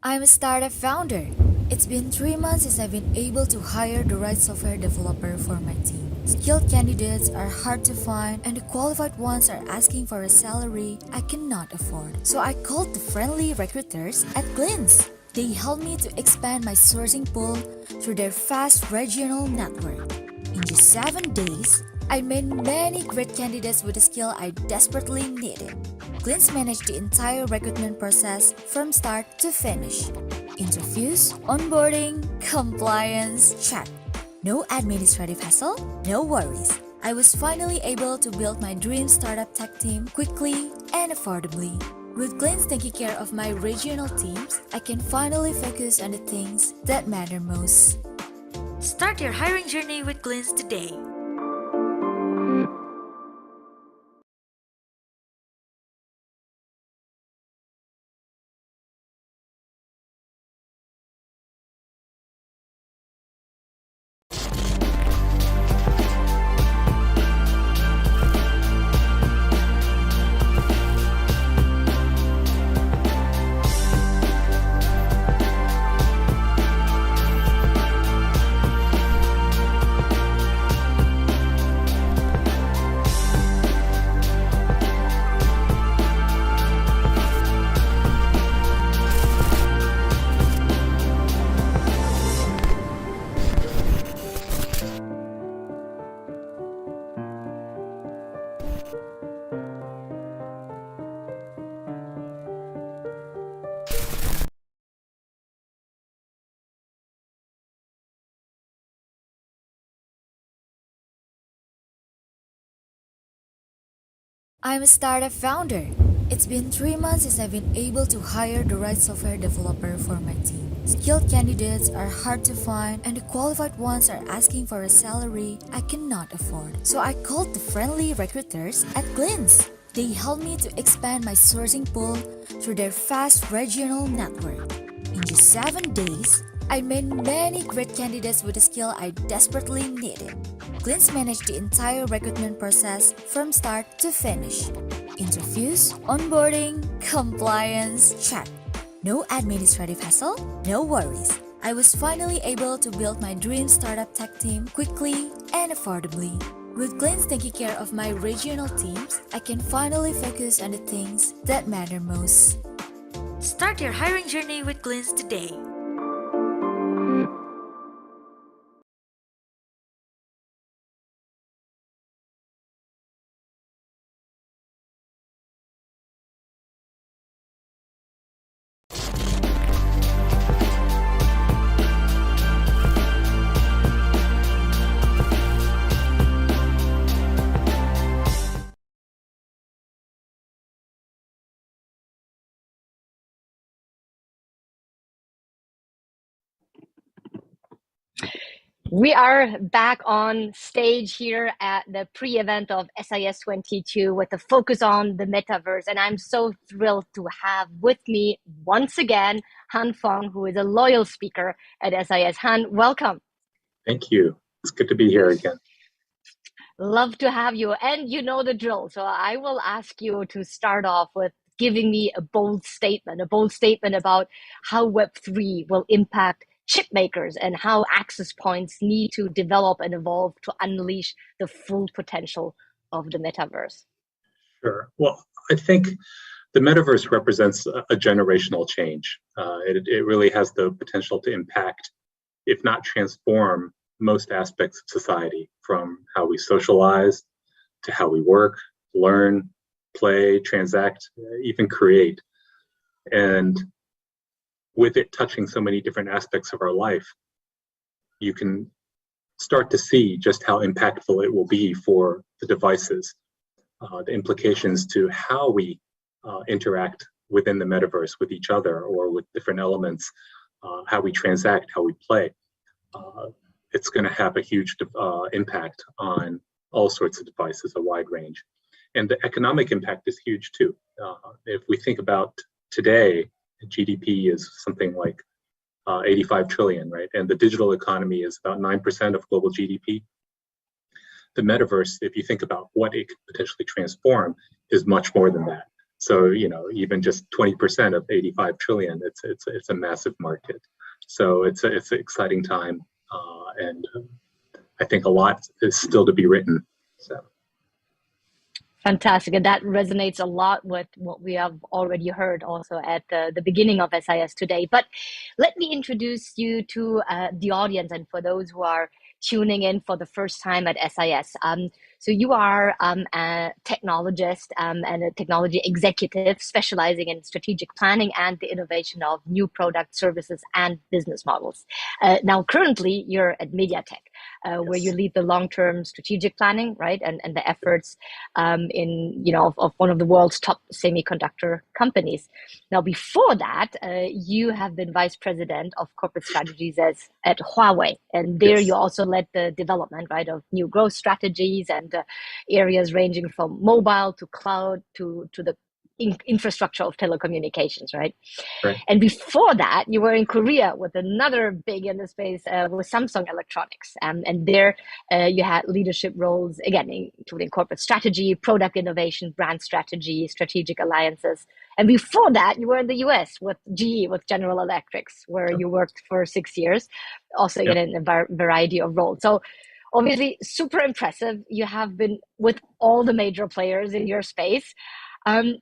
I'm a startup founder. It's been 3 months since I've been able to hire the right software developer for my team. Skilled candidates are hard to find, and the qualified ones are asking for a salary I cannot afford. So I called the friendly recruiters at Glints. They helped me to expand my sourcing pool through their fast regional network. In just 7 days, I made many great candidates with the skill I desperately needed. Glints managed the entire recruitment process from start to finish. Interviews, onboarding, compliance, check. No administrative hassle, no worries. I was finally able to build my dream startup tech team quickly and affordably. With Glints taking care of my regional teams, I can finally focus on the things that matter most. Start your hiring journey with Glints today. I'm a startup founder. It's been 3 months since I've been able to hire the right software developer for my team. Skilled candidates are hard to find, and the qualified ones are asking for a salary I cannot afford. So I called the friendly recruiters at Glints. They helped me to expand my sourcing pool through their fast regional network. In just 7 days, I made many great candidates with the skill I desperately needed. Glints managed the entire recruitment process from start to finish. Interviews, onboarding, compliance, check. No administrative hassle, no worries. I was finally able to build my dream startup tech team quickly and affordably. With Glints taking care of my regional teams, I can finally focus on the things that matter most. Start your hiring journey with Glints today. We are back on stage here at the pre-event of SIS 22 with a focus on the metaverse. And I'm so thrilled to have with me once again, Han Fong, who is a loyal speaker at SIS. Han, welcome. Thank you. It's good to be here again. Love to have you. And you know the drill. So I will ask you to start off with giving me a bold statement about how Web3 will impact chip makers and how access points need to develop and evolve to unleash the full potential of the metaverse. Sure. Well, I think the metaverse represents a generational change. It really has the potential to impact, if not transform, most aspects of society, from how we socialize to how we work, learn, play, transact, even create. And with it touching so many different aspects of our life, you can start to see just how impactful it will be for the devices, the implications to how we interact within the metaverse with each other or with different elements, how we transact, how we play. It's going to have a huge impact on all sorts of devices, a wide range. And the economic impact is huge too. If we think about today, GDP is something like 85 trillion, right? And the digital economy is about 9% of global GDP. The metaverse, if you think about what it could potentially transform, is much more than that. So, even just 20% of 85 trillion, it's a massive market. So it's an exciting time. And I think a lot is still to be written. So. Fantastic. And that resonates a lot with what we have already heard also at the beginning of SIS today. But let me introduce you to the audience and for those who are tuning in for the first time at SIS. So you are a technologist and a technology executive specializing in strategic planning and the innovation of new product services and business models. Now, currently, you're at MediaTek, where you lead the long-term strategic planning, right, and the efforts of one of the world's top semiconductor companies. Now, before that, you have been vice president of corporate strategies at Huawei, and there you also led the development, right, of new growth strategies and areas ranging from mobile to cloud to the infrastructure of telecommunications, right? And before that, you were in Korea with another big in the space with Samsung Electronics. And there you had leadership roles, again, including corporate strategy, product innovation, brand strategy, strategic alliances. And before that, you were in the US with GE, with General Electrics, where you worked for 6 years, also in a variety of roles. So obviously, super impressive. You have been with all the major players in your space.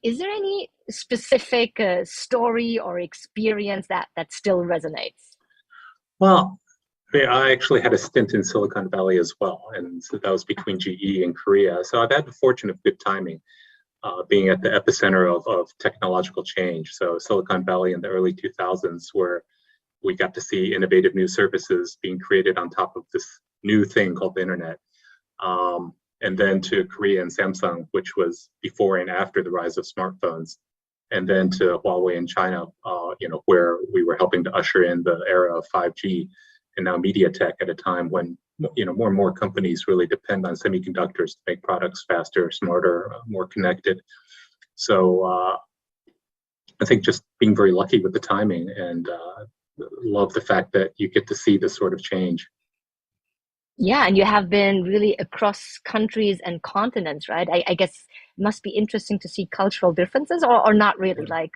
Is there any specific story or experience that still resonates? Well, I actually had a stint in Silicon Valley as well, and so that was between GE and Korea. So I've had the fortune of good timing, being at the epicenter of technological change. So Silicon Valley in the early 2000s, where we got to see innovative new services being created on top of this new thing called the internet. And then to Korea and Samsung, which was before and after the rise of smartphones, and then to Huawei in China, where we were helping to usher in the era of 5G, and now MediaTek at a time when more and more companies really depend on semiconductors to make products faster, smarter, more connected. So I think just being very lucky with the timing, and love the fact that you get to see this sort of change. Yeah, and you have been really across countries and continents, right? I guess it must be interesting to see cultural differences, or not really. Like,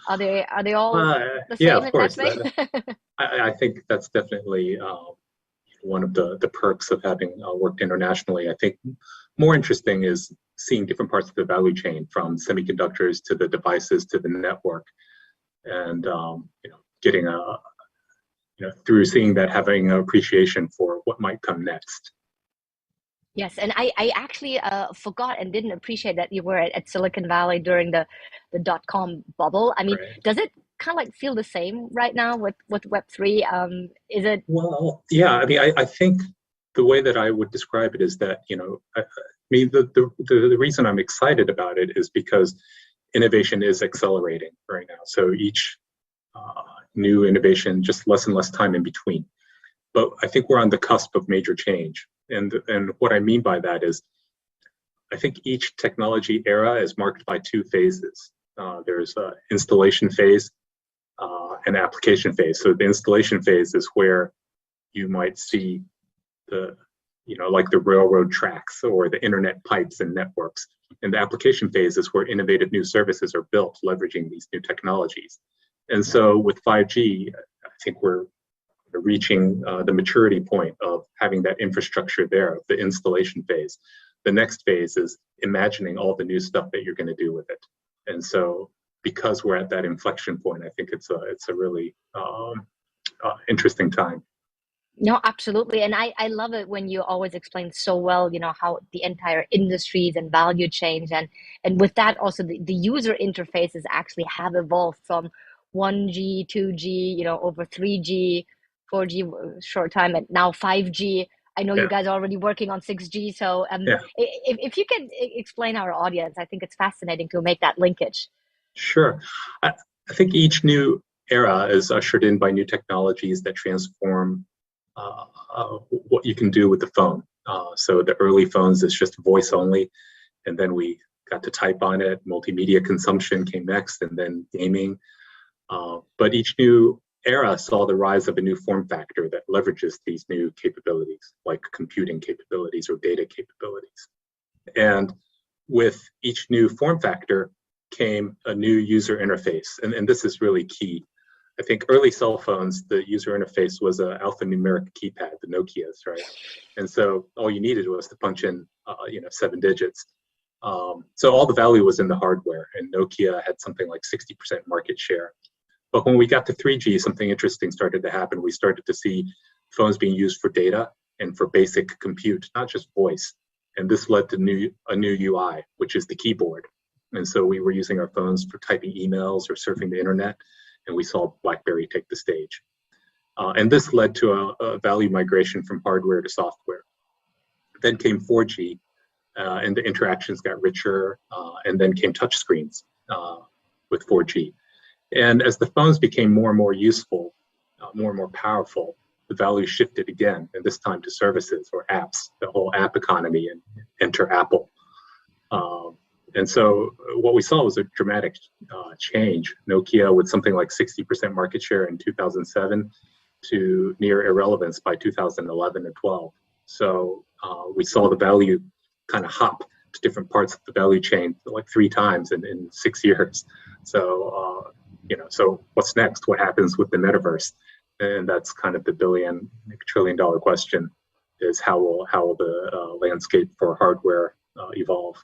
are they all the same? Yeah, of in course. that way? I think that's definitely one of the perks of having worked internationally. I think more interesting is seeing different parts of the value chain, from semiconductors to the devices to the network, and getting through seeing that, having an appreciation for what might come next. Yes, and I actually forgot and didn't appreciate that you were at Silicon Valley during the .com bubble. I mean, does it kind of like feel the same right now with Web3? Is it? Well, yeah. I mean, I think the way that I would describe it is that the reason I'm excited about it is because innovation is accelerating right now. So each new innovation, just less and less time in between. But I think we're on the cusp of major change. And what I mean by that is, I think each technology era is marked by two phases. There's an installation phase and application phase. So the installation phase is where you might see like the railroad tracks or the internet pipes and networks. And the application phase is where innovative new services are built, leveraging these new technologies. And so with 5G, I think we're reaching the maturity point of having that infrastructure there, the installation phase. The next phase is imagining all the new stuff that you're going to do with it. And so because we're at that inflection point, I think it's a really interesting time. No, absolutely. And I love it when you always explain so well, how the entire industries and value change. And with that, also the user interfaces actually have evolved from 1G, 2G, over 3G, 4G short time, and now 5G. I know you guys are already working on 6G. So if you can explain our audience, I think it's fascinating to make that linkage. Sure. I think each new era is ushered in by new technologies that transform what you can do with the phone. So the early phones is just voice only, and then we got to type on it. Multimedia consumption came next, and then gaming. But each new era saw the rise of a new form factor that leverages these new capabilities, like computing capabilities or data capabilities. And with each new form factor came a new user interface, and this is really key. I think early cell phones, the user interface was an alphanumeric keypad, the Nokias, right? And so all you needed was to punch in, 7 digits. So all the value was in the hardware, and Nokia had something like 60% market share. But when we got to 3G, something interesting started to happen. We started to see phones being used for data and for basic compute, not just voice. And this led to a new UI, which is the keyboard. And so we were using our phones for typing emails or surfing the internet, and we saw BlackBerry take the stage. And this led to a value migration from hardware to software. Then came 4G, and the interactions got richer, and then came touchscreens with 4G. And as the phones became more and more useful, more and more powerful, the value shifted again, and this time to services or apps, the whole app economy, and enter Apple. And so what we saw was a dramatic change. Nokia with something like 60% market share in 2007 to near irrelevance by 2011 and 12. So we saw the value kind of hop to different parts of the value chain like 3 times in 6 years. So, so what's next? What happens with the metaverse? And that's kind of the trillion-dollar question: is how will the landscape for hardware evolve?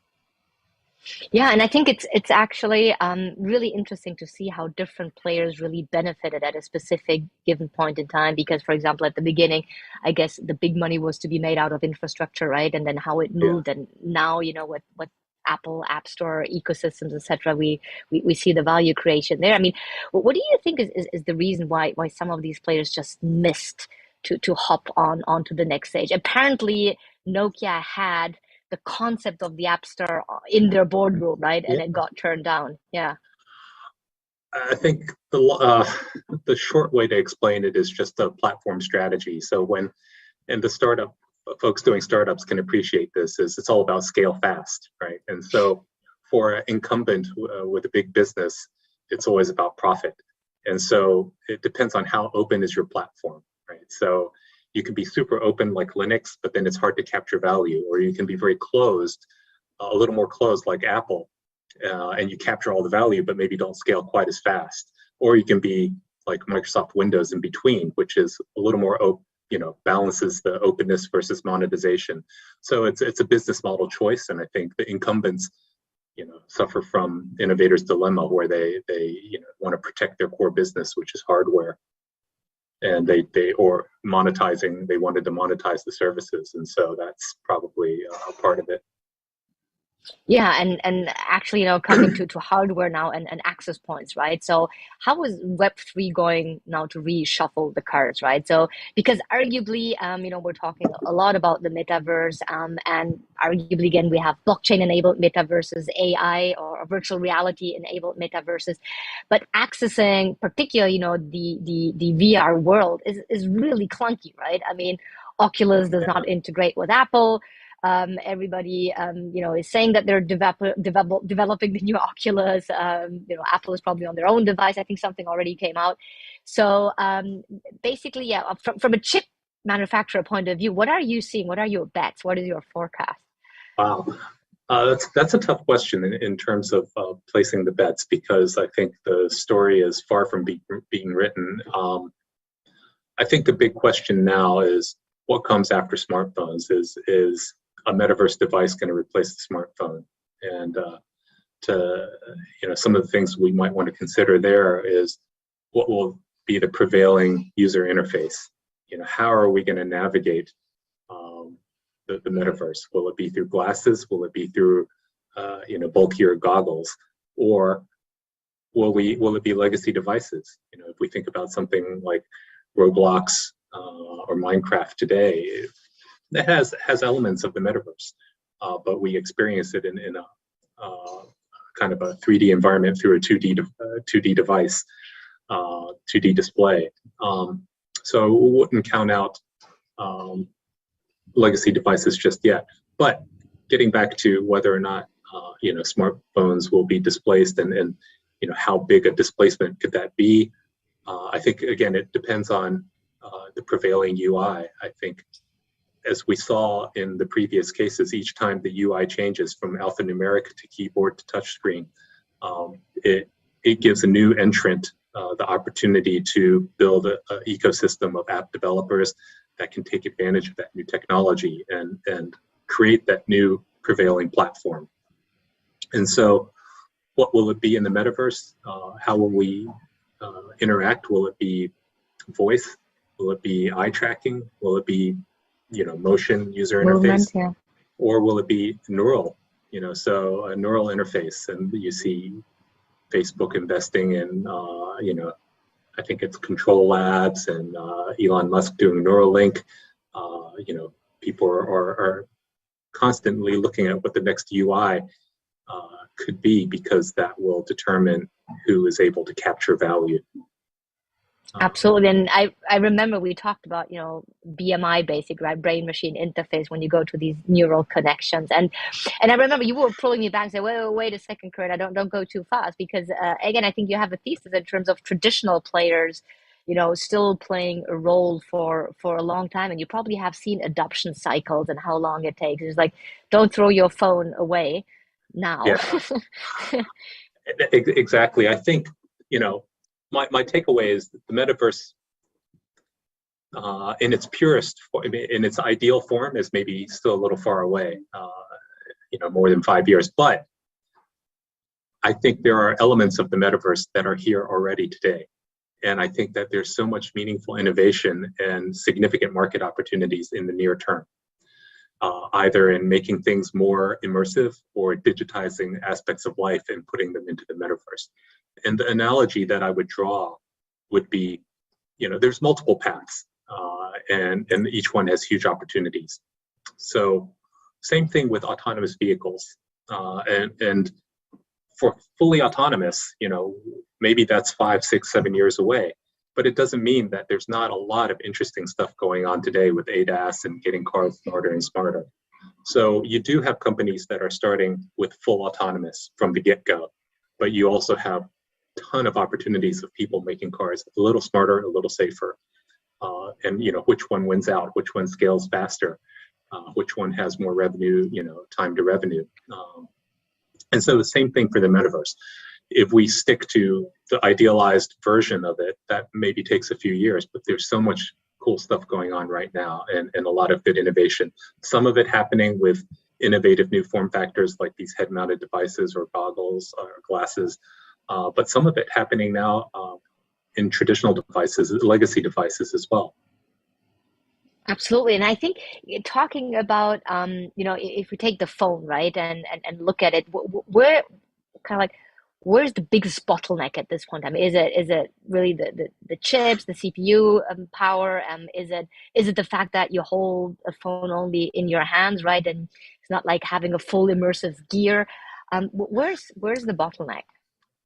Yeah, and I think it's actually really interesting to see how different players really benefited at a specific given point in time. Because, for example, at the beginning, I guess the big money was to be made out of infrastructure, right? And then how it moved, and now with Apple App Store ecosystems, etc., we see the value creation there. I mean, what do you think is the reason why some of these players just missed to hop onto the next stage? Apparently, Nokia had the concept of the App Store in their boardroom, right? And it got turned down. Yeah. I think the short way to explain it is just a platform strategy. So and the startup folks doing startups can appreciate this, is it's all about scale fast, right? And so for an incumbent with a big business, it's always about profit. And so it depends on how open is your platform, right? So you can be super open like Linux, but then it's hard to capture value. Or you can be very closed, a little more closed like Apple, and you capture all the value, but maybe don't scale quite as fast. Or you can be like Microsoft Windows in between, which is a little more open, balances the openness versus monetization. So it's a business model choice. And I think the incumbents, suffer from innovators' dilemma, where they want to protect their core business, which is hardware. And they wanted to monetize the services. And so that's probably a part of it. Yeah, and actually, coming to hardware now and access points, right? So how is Web3 going now to reshuffle the cards, right? So because arguably, we're talking a lot about the metaverse, and arguably, again, we have blockchain-enabled metaverses, AI or virtual reality-enabled metaverses, but accessing, particularly, the VR world is really clunky, right? I mean, Oculus does not integrate with Apple. Everybody, is saying that they're developing the new Oculus. Apple is probably on their own device. I think something already came out. So basically, yeah, from a chip manufacturer point of view, what are you seeing? What are your bets? What is your forecast? Wow. That's a tough question in terms of placing the bets, because I think the story is far from being written. I think the big question now is what comes after smartphones. Is a metaverse device going to replace the smartphone? And some of the things we might want to consider there is what will be the prevailing user interface. How are we going to navigate the metaverse? Will it be through glasses? Will it be through bulkier goggles? Or will it be legacy devices? If we think about something like Roblox or Minecraft today, that has elements of the metaverse, but we experience it in a kind of a 3D environment through a 2D device, 2D display. So we wouldn't count out legacy devices just yet. But getting back to whether or not smartphones will be displaced, and how big a displacement could that be? I think again it depends on the prevailing UI. I think, as we saw in the previous cases, each time the UI changes from alphanumeric to keyboard to touchscreen, It gives a new entrant the opportunity to build an ecosystem of app developers that can take advantage of that new technology and create that new prevailing platform. And so what will it be in the metaverse? How will we interact? Will it be voice? Will it be eye tracking? Will it be, motion user interface? Yeah. Or will it be neural? So a neural interface, and you see Facebook investing in, I think it's Control Labs and Elon Musk doing Neuralink. People are constantly looking at what the next UI could be, because that will determine who is able to capture value. Absolutely. And I remember we talked about, BMI basic, right? Brain machine interface when you go to these neural connections. And I remember you were pulling me back and say, wait a second, Kurt, don't go too fast. Because again, I think you have a thesis in terms of traditional players, still playing a role for a long time. And you probably have seen adoption cycles and how long it takes. It's like, don't throw your phone away now. Yeah. Exactly. I think, my takeaway is that the metaverse, in its purest, in its ideal form, is maybe still a little far away, more than 5 years. But I think there are elements of the metaverse that are here already today. And I think that there's so much meaningful innovation and significant market opportunities in the near term, either in making things more immersive or digitizing aspects of life and putting them into the metaverse. And the analogy that I would draw would be, there's multiple paths, and each one has huge opportunities. So same thing with autonomous vehicles, and for fully autonomous, maybe that's 5, 6, 7 years away, but it doesn't mean that there's not a lot of interesting stuff going on today with ADAS and getting cars smarter and smarter. So you do have companies that are starting with full autonomous from the get-go, but you also have a ton of opportunities of people making cars a little smarter, a little safer, and which one wins out, which one scales faster, which one has more revenue, time to revenue. And so the same thing for the metaverse. If we stick to the idealized version of it, that maybe takes a few years, but there's so much cool stuff going on right now, and a lot of good innovation. Some of it happening with innovative new form factors like these head-mounted devices or goggles or glasses, but some of it happening now in traditional devices, legacy devices as well. Absolutely. And I think talking about, if we take the phone, right, and look at it, where kind of like, where's the biggest bottleneck at this point in time? Is it really the chips, the CPU power? Is it the fact that you hold a phone only in your hands, right? And it's not like having a full immersive gear. Where's the bottleneck?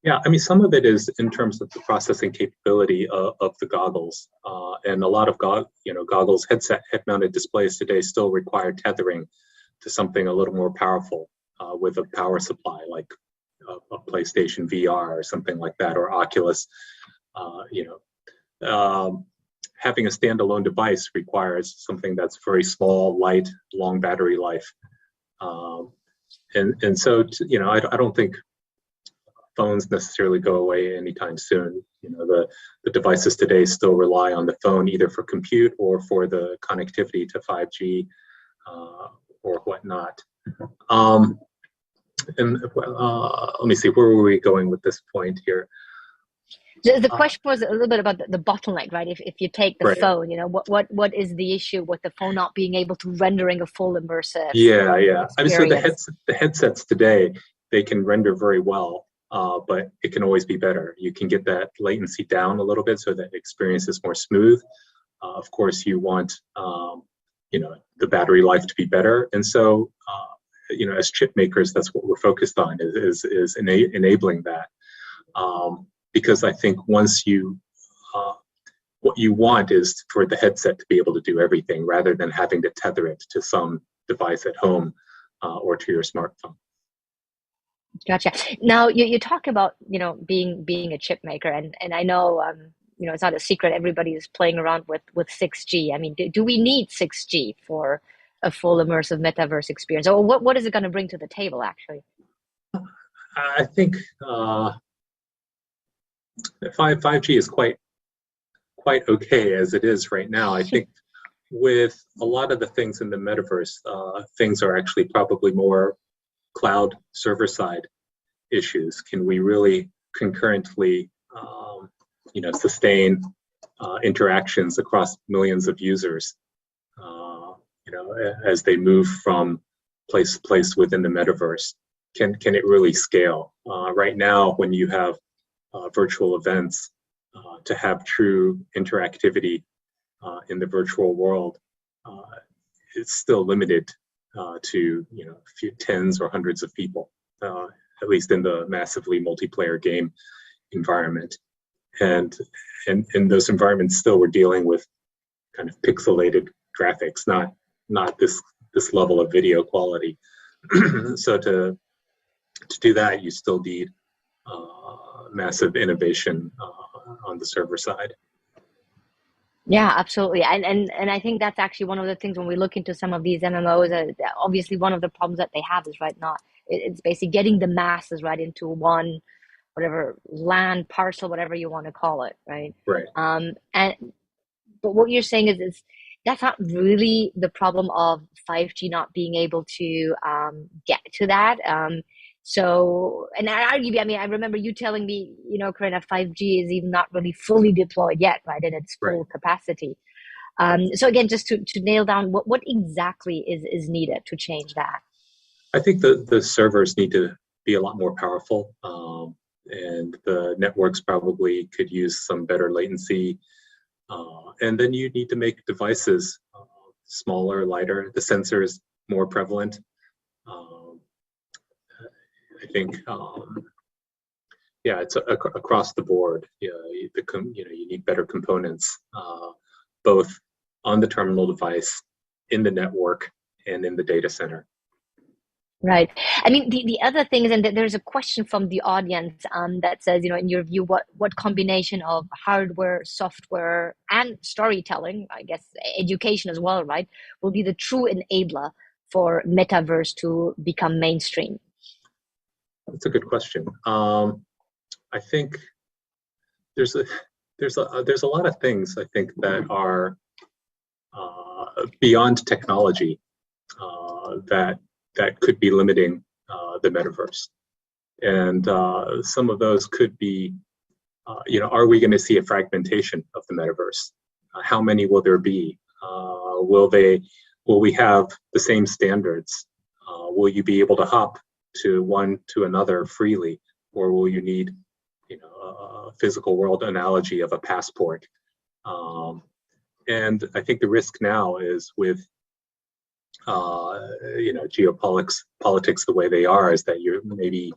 Yeah, I mean, some of it is in terms of the processing capability of the goggles, and a lot of goggles, head-mounted displays today still require tethering to something a little more powerful with a power supply, like a PlayStation VR or something like that, or Oculus. Having a standalone device requires something that's very small, light, long battery life, and so I don't think phones necessarily go away anytime soon. The devices today still rely on the phone either for compute or for the connectivity to 5G or whatnot. And let me see, where were we going with this point here? The question was a little bit about the bottleneck, right? If you take the Right. phone, what is the issue with the phone not being able to rendering a full immersive? Yeah. I mean, so experience? the headsets today, they can render very well, but it can always be better. You can get that latency down a little bit so that the experience is more smooth. Of course, you want the battery life to be better, and so as chip makers, that's what we're focused on is enabling that. Because I think once what you want is for the headset to be able to do everything rather than having to tether it to some device at home or to your smartphone. Gotcha. Now you talk about being a chip maker, and I know it's not a secret. Everybody is playing around with 6G. I mean, do we need 6G for a full immersive metaverse experience, or what is it going to bring to the table actually? I think 5G is quite okay as it is right now. I think with a lot of the things in the metaverse, things are actually probably more cloud server side issues. Can we really concurrently, sustain interactions across millions of users, as they move from place to place within the metaverse? Can it really scale? Right now, when you have virtual events, to have true interactivity in the virtual world, it's still limited to a few tens or hundreds of people, at least in the massively multiplayer game environment. And in those environments, still we're dealing with kind of pixelated graphics, not this level of video quality. So to do that, you still need massive innovation on the server side. Yeah, absolutely. And I think that's actually one of the things when we look into some of these MMOs, obviously one of the problems that they have is it's basically getting the masses right into one, whatever land parcel, whatever you want to call it, right? Right. But what you're saying is that's not really the problem of 5G not being able to get to that. So, and I remember you telling me, Corinna, 5G is even not really fully deployed yet, right, in its full capacity. So again, just to nail down what exactly is needed to change that. I think the servers need to be a lot more powerful, and the networks probably could use some better latency. And then you need to make devices smaller, lighter, the sensors more prevalent. I think, it's across the board. You need better components, both on the terminal device, in the network, and in the data center. Right. I mean, the other thing is, and there's a question from the audience that says, in your view, what combination of hardware, software, and storytelling, I guess education as well, right, will be the true enabler for Metaverse to become mainstream? That's a good question. I think there's a lot of things I think that are beyond technology that could be limiting the metaverse, and some of those could be, are we going to see a fragmentation of the metaverse? How many will there be? Will we have the same standards? Will you be able to hop to one to another freely, or will you need, a physical world analogy of a passport? And I think the risk now is with geopolitics the way they are, is that you're maybe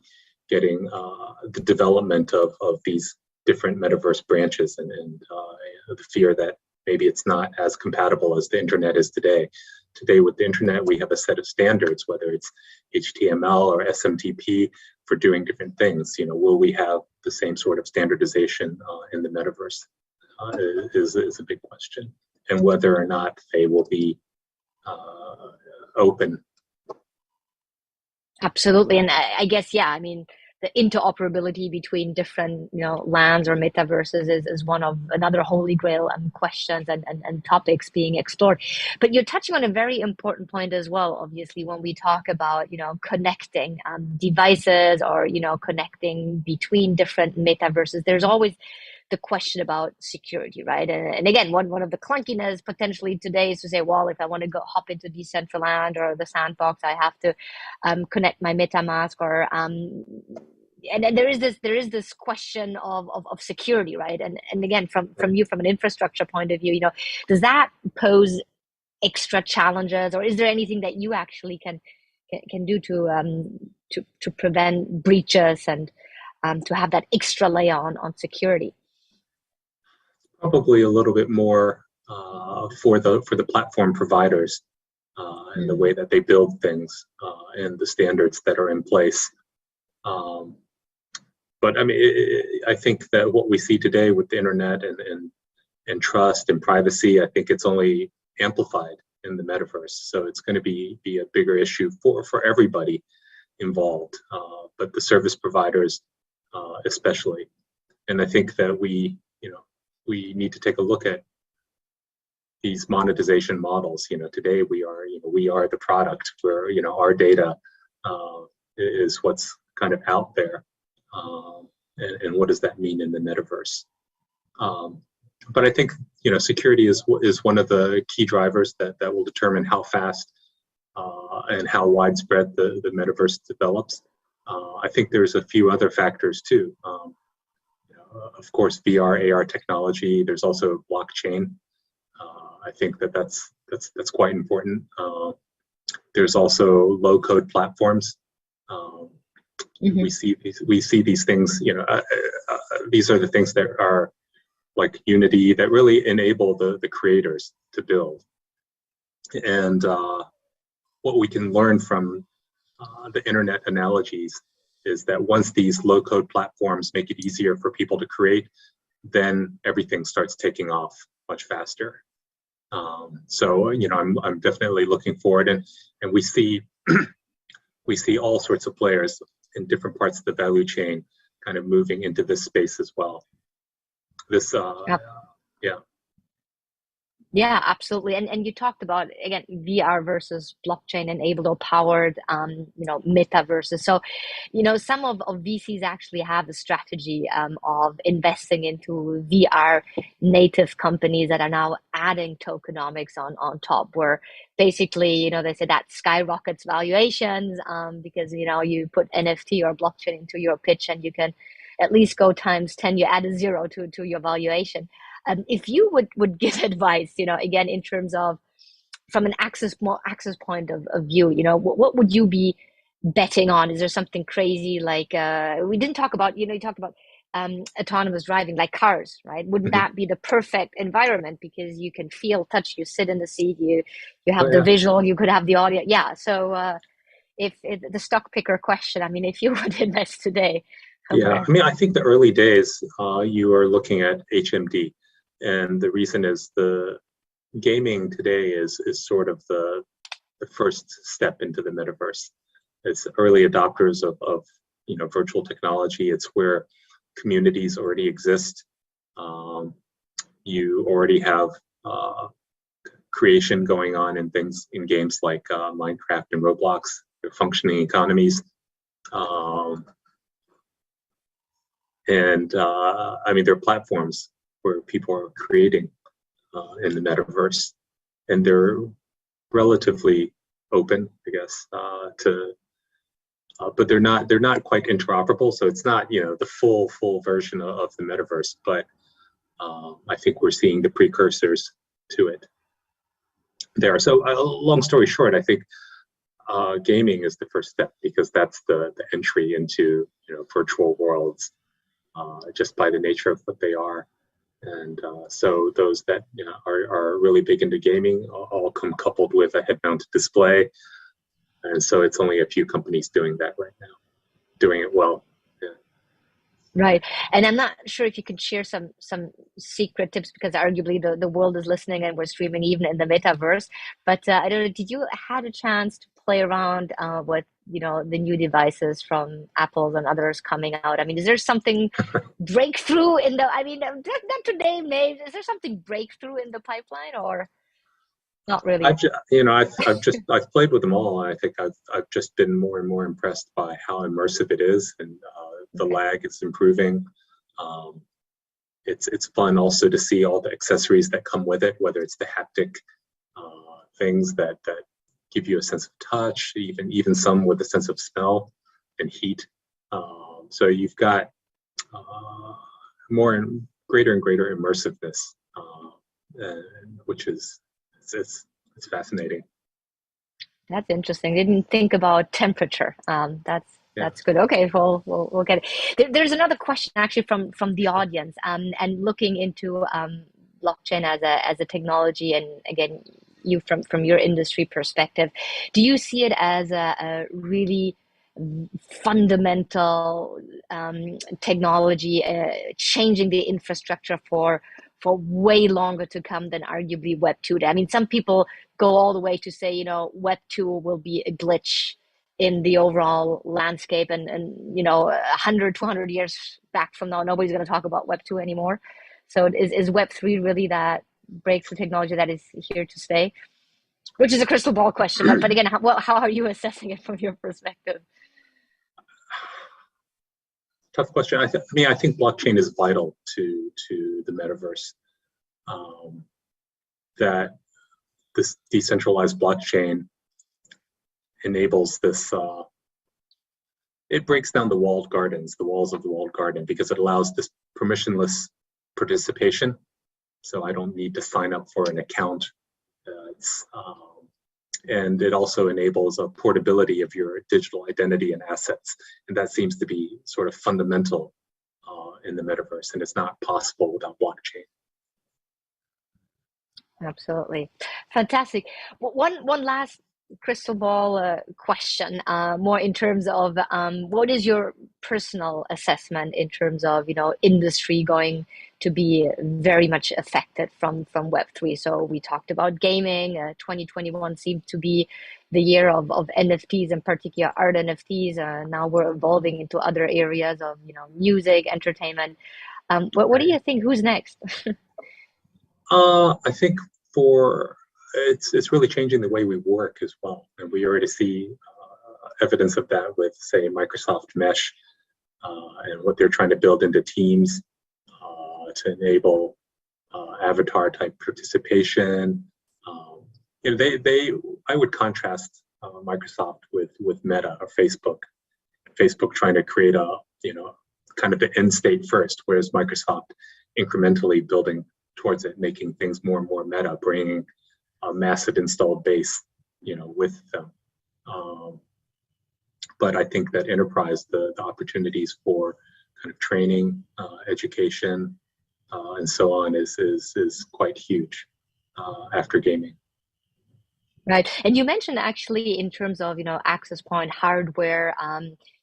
getting the development of these different metaverse branches, and the fear that maybe it's not as compatible as the internet is today. Today with the internet, we have a set of standards, whether it's HTML or SMTP, for doing different things. Will we have the same sort of standardization in the metaverse is a big question, and whether or not they will be open. Absolutely. And I guess, the interoperability between different, lands or metaverses is one of another holy grail questions and topics being explored. But you're touching on a very important point as well, obviously, when we talk about, connecting devices or, connecting between different metaverses. There's always the question about security, right? And again, one of the clunkiness potentially today is to say, well, if I want to go hop into Decentraland or the Sandbox, I have to connect my MetaMask, or and there is this question of security, right? And again, from you, from an infrastructure point of view, does that pose extra challenges, or is there anything that you actually can do to prevent breaches and to have that extra layer on security? Probably a little bit more for the platform providers and the way that they build things and the standards that are in place. But I mean, I think that what we see today with the internet and trust and privacy, I think it's only amplified in the metaverse. So it's going to be a bigger issue for everybody involved, but the service providers especially. And I think that we need to take a look at these monetization models. Today we are the product where, our data is what's kind of out there. And what does that mean in the metaverse? But I think, security is one of the key drivers that will determine how fast and how widespread the metaverse develops. I think there's a few other factors too. Of course, VR, AR technology. There's also blockchain. I think that's quite important. There's also low-code platforms. We see these things. These are the things that are like Unity that really enable the creators to build. And what we can learn from the internet analogies is that once these low-code platforms make it easier for people to create, then everything starts taking off much faster. So I'm definitely looking forward, and we see all sorts of players in different parts of the value chain kind of moving into this space as well. This Yeah, absolutely. And you talked about, again, VR versus blockchain enabled or powered, metaverses. So, some of VCs actually have the strategy of investing into VR native companies that are now adding tokenomics on top, where basically, they say that skyrockets valuations because, you put NFT or blockchain into your pitch and you can at least go times 10, you add a zero to your valuation. If you would give advice, again, in terms of from an access point of view, what would you be betting on? Is there something crazy like we didn't talk about, you talked about autonomous driving like cars, right? Wouldn't that be the perfect environment because you can feel, touch, you sit in the seat, you have the visual, you could have the audio. Yeah. So if the stock picker question, if you would invest today. Yeah, I think the early days, you are looking at HMD. And the reason is the gaming today is sort of the first step into the metaverse. It's early adopters of virtual technology. It's where communities already exist. You already have creation going on in games like Minecraft and Roblox. They're functioning economies. And there are platforms where people are creating in the metaverse, and they're relatively open, I guess, but they're not quite interoperable. So it's not the full version of the metaverse, but I think we're seeing the precursors to it there. So long story short, I think gaming is the first step because that's the entry into virtual worlds just by the nature of what they are. And so those that are really big into gaming all come coupled with a head-mounted display, and so it's only a few companies doing that right now, doing it well. Yeah. Right, and I'm not sure if you can share some secret tips because arguably the world is listening and we're streaming even in the metaverse. But I don't know, did you had a chance to play around with the new devices from Apple and others coming out? Is there something breakthrough in the? Not today, May. Is there something breakthrough in the pipeline or not really? I've played with them all, and I think I've just been more and more impressed by how immersive it is, and the lag is improving. It's fun also to see all the accessories that come with it, whether it's the haptic things that give you a sense of touch, even some with a sense of smell and heat. So you've got more and greater immersiveness, which is it's fascinating. That's interesting. Didn't think about temperature. That's good. Okay, we'll get it. There's another question actually from the audience, and looking into blockchain as a technology, and again, you from your industry perspective, do you see it as a really fundamental technology changing the infrastructure for way longer to come than arguably Web 2? Some people go all the way to say, Web 2 will be a glitch in the overall landscape, and 100, 200 years back from now, nobody's going to talk about Web 2 anymore. So is Web 3 really that breakthrough technology that is here to stay? Which is a crystal ball question, but again, how are you assessing it from your perspective? Tough question. I think blockchain is vital to the metaverse. That this decentralized blockchain enables this. It breaks down the walls of the walled garden, because it allows this permissionless participation. So I don't need to sign up for an account. And it also enables a portability of your digital identity and assets. And that seems to be sort of fundamental in the metaverse, and it's not possible without blockchain. Absolutely. Fantastic. One last crystal ball question, more in terms of what is your personal assessment in terms of industry going to be very much affected from Web3? So we talked about gaming. 2021 seemed to be the year of NFTs, in particular art NFTs. Now we're evolving into other areas of music, entertainment. What do you think? Who's next? I think it's really changing the way we work as well, and we already see evidence of that with, say, Microsoft Mesh and what they're trying to build into Teams to enable avatar type participation. I would contrast Microsoft with Meta or Facebook. Facebook trying to create a kind of the end state first, whereas Microsoft incrementally building towards it, making things more and more meta, bringing a massive installed base, with them. But I think that enterprise, the opportunities for kind of training, education, and so on is quite huge after gaming. Right. And you mentioned actually in terms of, access point hardware,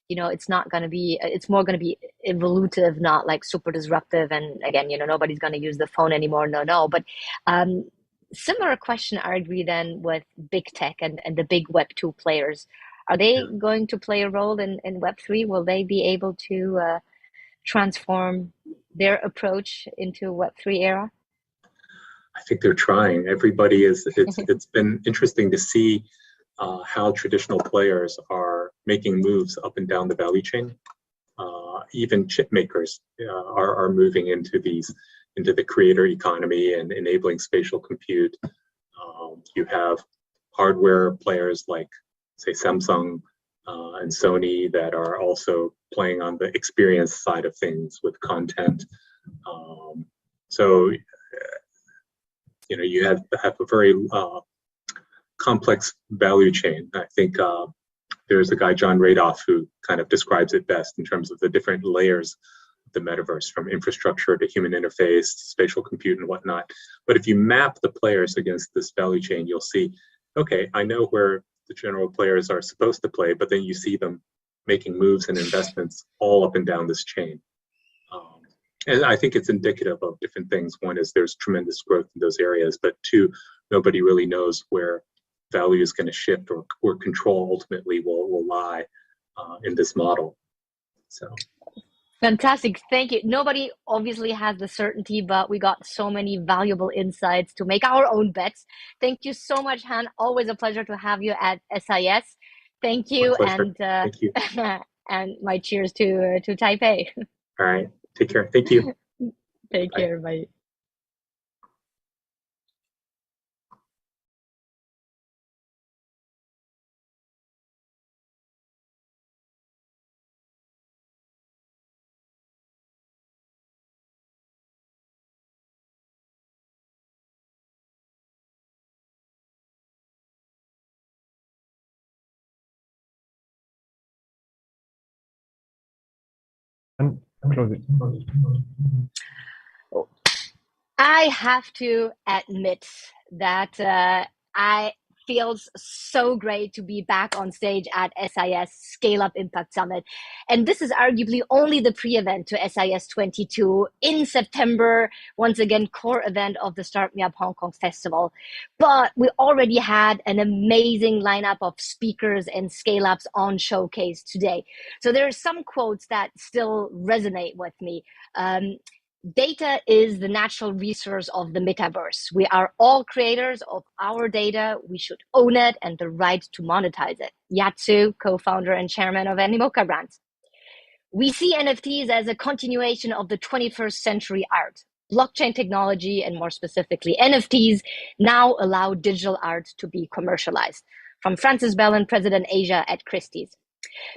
it's not going to be, it's more going to be evolutive, not like super disruptive. And again, nobody's going to use the phone anymore. No. But similar question, I agree then with big tech and the big Web 2 players. Are they going to play a role in Web 3? Will they be able to transform their approach into Web 3 era? I think they're trying. Everybody is. It's been interesting to see how traditional players are making moves up and down the value chain. Even chip makers are moving into the creator economy and enabling spatial compute. You have hardware players like, say, Samsung and Sony that are also playing on the experience side of things with content. So you have a very complex value chain. I think there's a guy, John Radoff, who kind of describes it best in terms of the different layers of the metaverse, from infrastructure to human interface, spatial compute and whatnot. But if you map the players against this value chain, you'll see, okay, I know where the general players are supposed to play, but then you see them making moves and investments all up and down this chain. And I think it's indicative of different things. One is there's tremendous growth in those areas, but two, nobody really knows where value is going to shift or where control ultimately will lie in this model. So. Fantastic. Thank you. Nobody obviously has the certainty, but we got so many valuable insights to make our own bets. Thank you so much, Han. Always a pleasure to have you at SIS. Thank you. And Thank you. and my cheers to Taipei. All right. Take care. Thank you. Take care. Bye. And close it. I have to admit that I feels so great to be back on stage at SIS Scale-Up Impact Summit. And this is arguably only the pre-event to SIS 22 in September, once again, core event of the Start Me Up Hong Kong Festival. But we already had an amazing lineup of speakers and scale-ups on showcase today. So there are some quotes that still resonate with me. Data is the natural resource of the metaverse. We are all creators of our data. We should own it and the right to monetize it. Yat Siu, co-founder and chairman of Animoca brands. We see NFTs as a continuation of the 21st century art. Blockchain technology, and more specifically NFTs, now allow digital art to be commercialized. From Francis Bellin, President Asia at Christie's.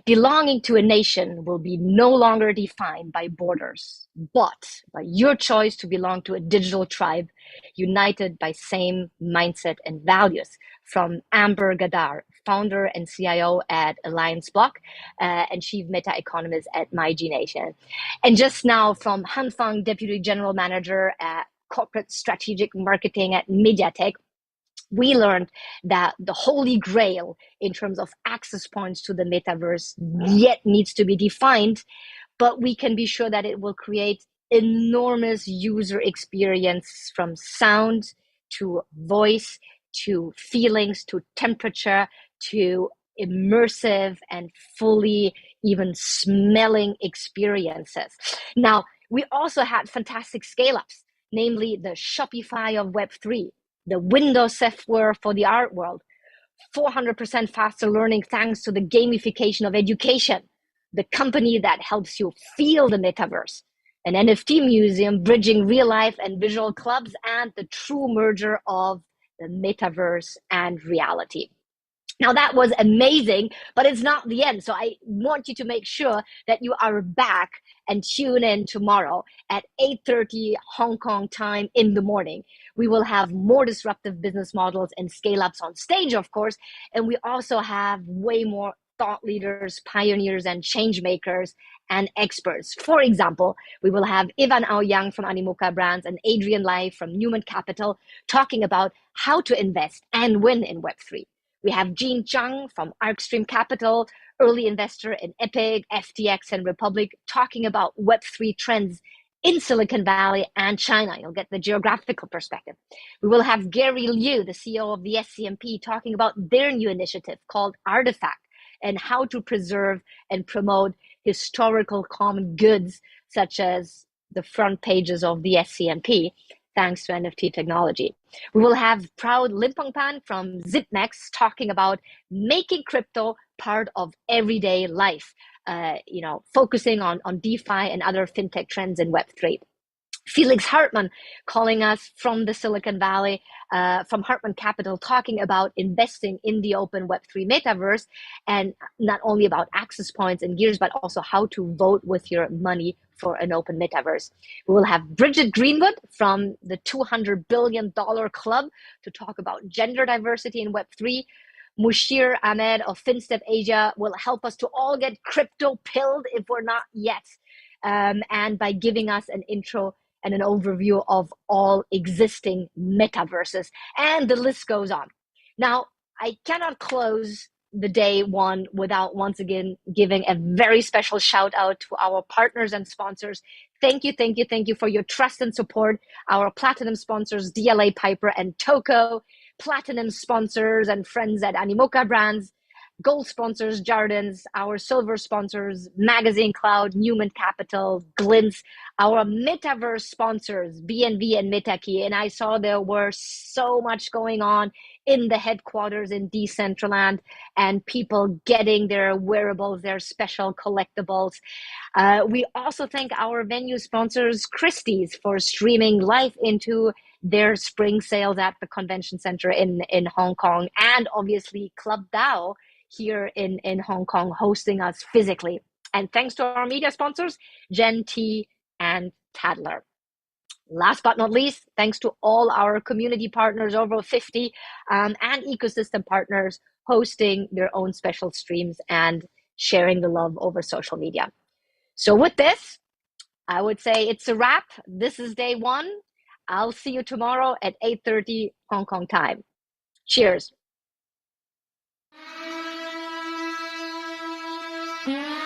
Belonging to a nation will be no longer defined by borders, but by your choice to belong to a digital tribe united by same mindset and values. From Amber Gadar, founder and CIO at Alliance Block and chief meta economist at MyGNation. And just now from Han Fang, deputy general manager at corporate strategic marketing at MediaTek, we learned that the holy grail in terms of access points to the metaverse yet needs to be defined, but we can be sure that it will create enormous user experience from sound to voice to feelings to temperature to immersive and fully even smelling experiences. Now, we also had fantastic scale-ups, namely the Shopify of Web3, the Windows software for the art world, 400% faster learning thanks to the gamification of education, the company that helps you feel the metaverse, an NFT museum bridging real life and visual clubs, and the true merger of the metaverse and reality. Now that was amazing, but it's not the end. So I want you to make sure that you are back and tune in tomorrow at 8:30 Hong Kong time in the morning. We will have more disruptive business models and scale-ups on stage, of course. And we also have way more thought leaders, pioneers, and change makers and experts. For example, we will have Ivan Aoyang from Animoca Brands and Adrian Lai from Newman Capital talking about how to invest and win in Web3. We have Jean Zhang from Arcstream Capital, early investor in Epic, FTX, and Republic, talking about Web3 trends in Silicon Valley and China. You'll get the geographical perspective. We will have Gary Liu, the CEO of the SCMP, talking about their new initiative called Artifact and how to preserve and promote historical common goods, such as the front pages of the SCMP, thanks to NFT technology. We will have proud Limpong Pan from ZipMax talking about making crypto part of everyday life, focusing on DeFi and other fintech trends in Web3. Felix Hartmann calling us from the Silicon Valley, from Hartmann Capital, talking about investing in the open Web3 metaverse, and not only about access points and gears, but also how to vote with your money for an open metaverse. We will have Bridget Greenwood from the $200 billion club to talk about gender diversity in Web3. Mushir Ahmed of FinStep Asia will help us to all get crypto pilled if we're not yet, and by giving us an intro and an overview of all existing metaverses. And the list goes on. Now, I cannot close the day one without once again giving a very special shout out to our partners and sponsors. Thank you for your trust and support. Our platinum sponsors, DLA Piper and Toko, platinum sponsors and friends at Animoca Brands, gold sponsors, Jardins, our silver sponsors, Magazine Cloud, Newman Capital, Glints, our metaverse sponsors, BNB and Metaki. And I saw there were so much going on in the headquarters in Decentraland and people getting their wearables, their special collectibles. We also thank our venue sponsors, Christie's, for streaming live into their spring sales at the convention center in Hong Kong, and obviously Club DAO here in Hong Kong hosting us physically. And thanks to our media sponsors, Gen T and Tadler. Last but not least, thanks to all our community partners, over 50, and ecosystem partners hosting their own special streams and sharing the love over social media. So with this, I would say it's a wrap. This is day one. I'll see you tomorrow at 8:30 Hong Kong time. Cheers. Yeah.